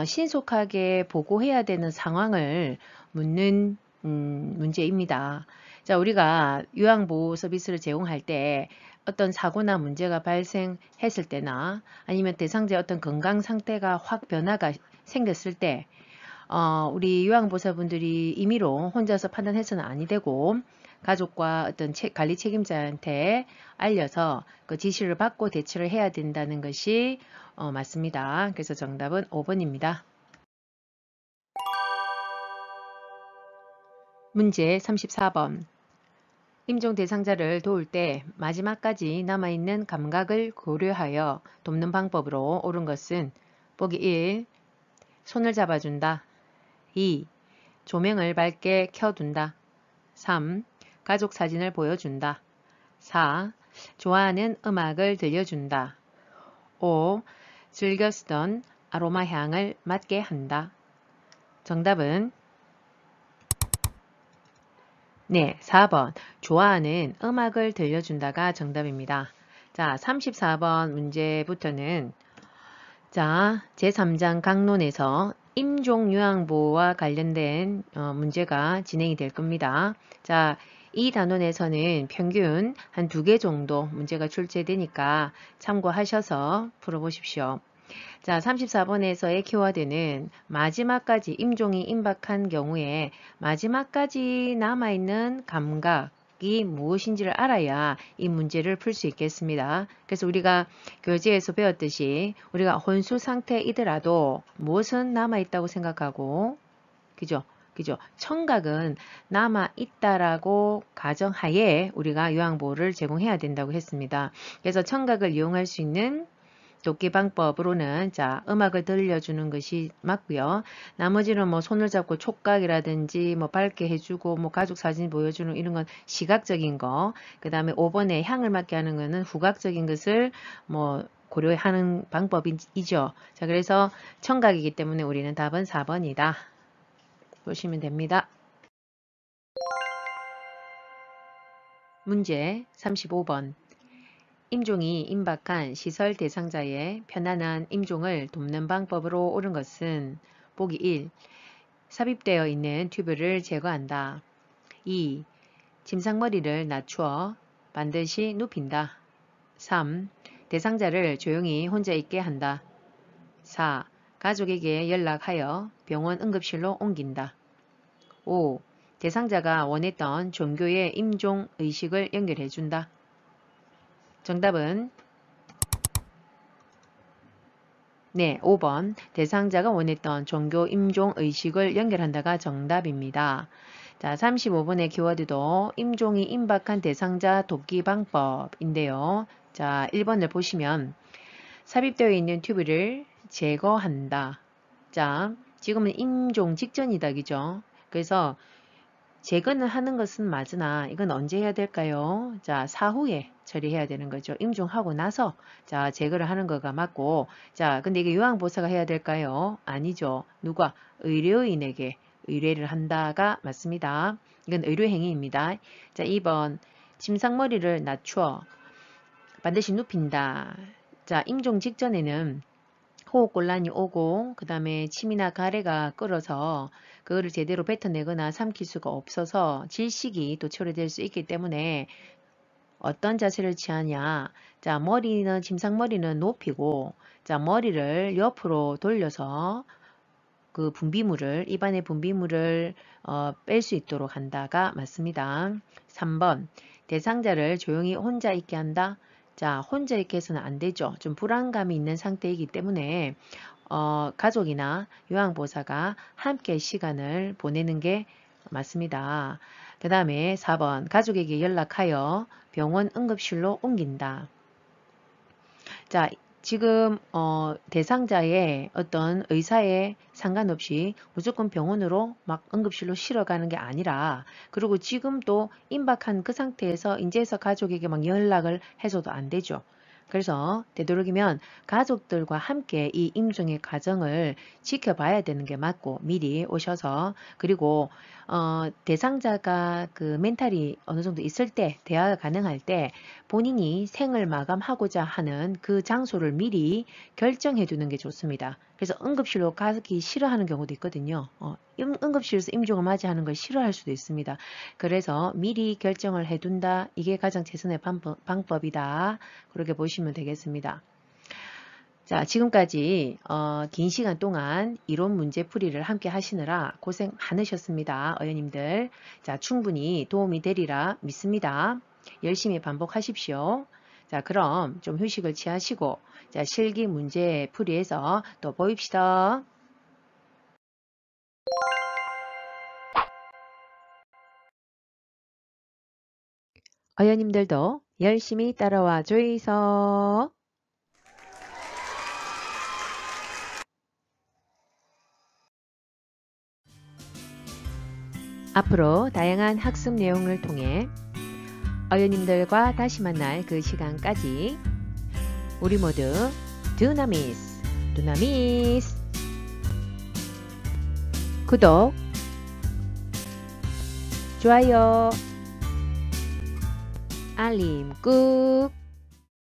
신속하게 보고해야 되는 상황을 묻는 문제입니다. 자, 우리가 요양보호 서비스를 제공할 때 어떤 사고나 문제가 발생했을 때나 아니면 대상자의 어떤 건강 상태가 확 변화가 생겼을 때 우리 요양보호사분들이 임의로 혼자서 판단해서는 아니 되고 가족과 어떤 관리 책임자한테 알려서 그 지시를 받고 대처를 해야 된다는 것이 맞습니다. 그래서 정답은 5번입니다. 문제 34번. 임종 대상자를 도울 때 마지막까지 남아있는 감각을 고려하여 돕는 방법으로 옳은 것은 보기 1. 손을 잡아준다. 2. 조명을 밝게 켜둔다. 3. 가족 사진을 보여준다. 4. 좋아하는 음악을 들려준다. 5. 즐겨 쓰던 아로마 향을 맡게 한다. 정답은 네, 4번. 좋아하는 음악을 들려준다가 정답입니다. 자, 34번 문제부터는 제3장 강론에서 임종요양보호와 관련된 문제가 진행이 될 겁니다. 자, 이 단원에서는 평균 한 2개 정도 문제가 출제되니까 참고하셔서 풀어보십시오. 자, 34번에서의 키워드는 마지막까지 임종이 임박한 경우에 마지막까지 남아있는 감각이 무엇인지를 알아야 이 문제를 풀 수 있겠습니다. 그래서 우리가 교재에서 배웠듯이 우리가 혼수 상태이더라도 무엇은 남아있다고 생각하고 그죠? 그죠? 청각은 남아있다라고 가정하에 우리가 요양보호를 제공해야 된다고 했습니다. 그래서 청각을 이용할 수 있는 돕기 방법으로는 음악을 들려주는 것이 맞고요. 나머지는 뭐 손을 잡고 촉각이라든지 뭐 밝게 해주고 뭐 가족 사진 보여주는 이런 건 시각적인 거. 그 다음에 5번에 향을 맡게 하는 거는 후각적인 것을 뭐 고려하는 방법이죠. 자, 그래서 청각이기 때문에 우리는 답은 4번이다. 보시면 됩니다. 문제 35번. 임종이 임박한 시설 대상자의 편안한 임종을 돕는 방법으로 옳은 것은 보기 1. 삽입되어 있는 튜브를 제거한다. 2. 침상머리를 낮추어 반드시 눕힌다. 3. 대상자를 조용히 혼자 있게 한다. 4. 가족에게 연락하여 병원 응급실로 옮긴다. 5. 대상자가 원했던 종교의 임종 의식을 연결해준다. 정답은 네, 5번. 대상자가 원했던 종교 임종 의식을 연결한다가 정답입니다. 자, 35번의 키워드도 임종이 임박한 대상자 돕기 방법인데요. 자, 1번을 보시면 삽입되어 있는 튜브를 제거한다. 자, 지금은 임종 직전이다, 그죠? 그래서 제거는 하는 것은 맞으나 이건 언제 해야 될까요? 자, 사후에 처리해야 되는 거죠. 임종하고 나서 제거를 하는 거가 맞고 근데 이게 요양보호사가 해야 될까요? 아니죠. 누가? 의료인에게 의뢰를 한다가 맞습니다. 이건 의료행위입니다. 자, 2번 침상머리를 낮추어 반드시 눕힌다. 자, 임종 직전에는 호흡곤란이 오고 그 다음에 침이나 가래가 끓어서 그거를 제대로 뱉어내거나 삼킬 수가 없어서 질식이 또 초래될 수 있기 때문에 어떤 자세를 취하냐. 자, 침상머리는 높이고 머리를 옆으로 돌려서 그 분비물을 입안의 분비물을 뺄 수 있도록 한다가 맞습니다. 3번 대상자를 조용히 혼자 있게 한다. 자, 혼자 있게 해서는 안 되죠. 좀 불안감이 있는 상태이기 때문에 가족이나 요양보호사가 함께 시간을 보내는 게 맞습니다. 그 다음에 4번 가족에게 연락하여 병원 응급실로 옮긴다. 자, 지금 대상자의 어떤 의사에 상관없이 무조건 병원으로 막 응급실로 실어가는 게 아니라, 그리고 지금 또 임박한 그 상태에서 인제서 가족에게 막 연락을 해서도 안 되죠. 그래서 되도록이면 가족들과 함께 이 임종의 과정을 지켜봐야 되는 게 맞고, 미리 오셔서, 그리고 대상자가 그 멘탈이 어느 정도 있을 때, 대화가 가능할 때 본인이 생을 마감하고자 하는 그 장소를 미리 결정해 두는 게 좋습니다. 그래서 응급실로 가기 싫어하는 경우도 있거든요. 응급실에서 임종을 맞이하는 걸 싫어할 수도 있습니다. 그래서 미리 결정을 해둔다. 이게 가장 최선의 방법이다. 그렇게 보시면 되겠습니다. 자, 지금까지 긴 시간 동안 이론 문제풀이를 함께 하시느라 고생 많으셨습니다. 어연님들. 자, 충분히 도움이 되리라 믿습니다. 열심히 반복하십시오. 자, 그럼 좀 휴식을 취하시고, 자, 실기 문제 풀이해서 또 보입시다. 어연님들도 열심히 따라와 주이소. 앞으로 다양한 학습 내용을 통해 어연님들과 다시 만날 그 시간까지 우리 모두 두나미스, 두나미스. 구독, 좋아요, 알림 꾹.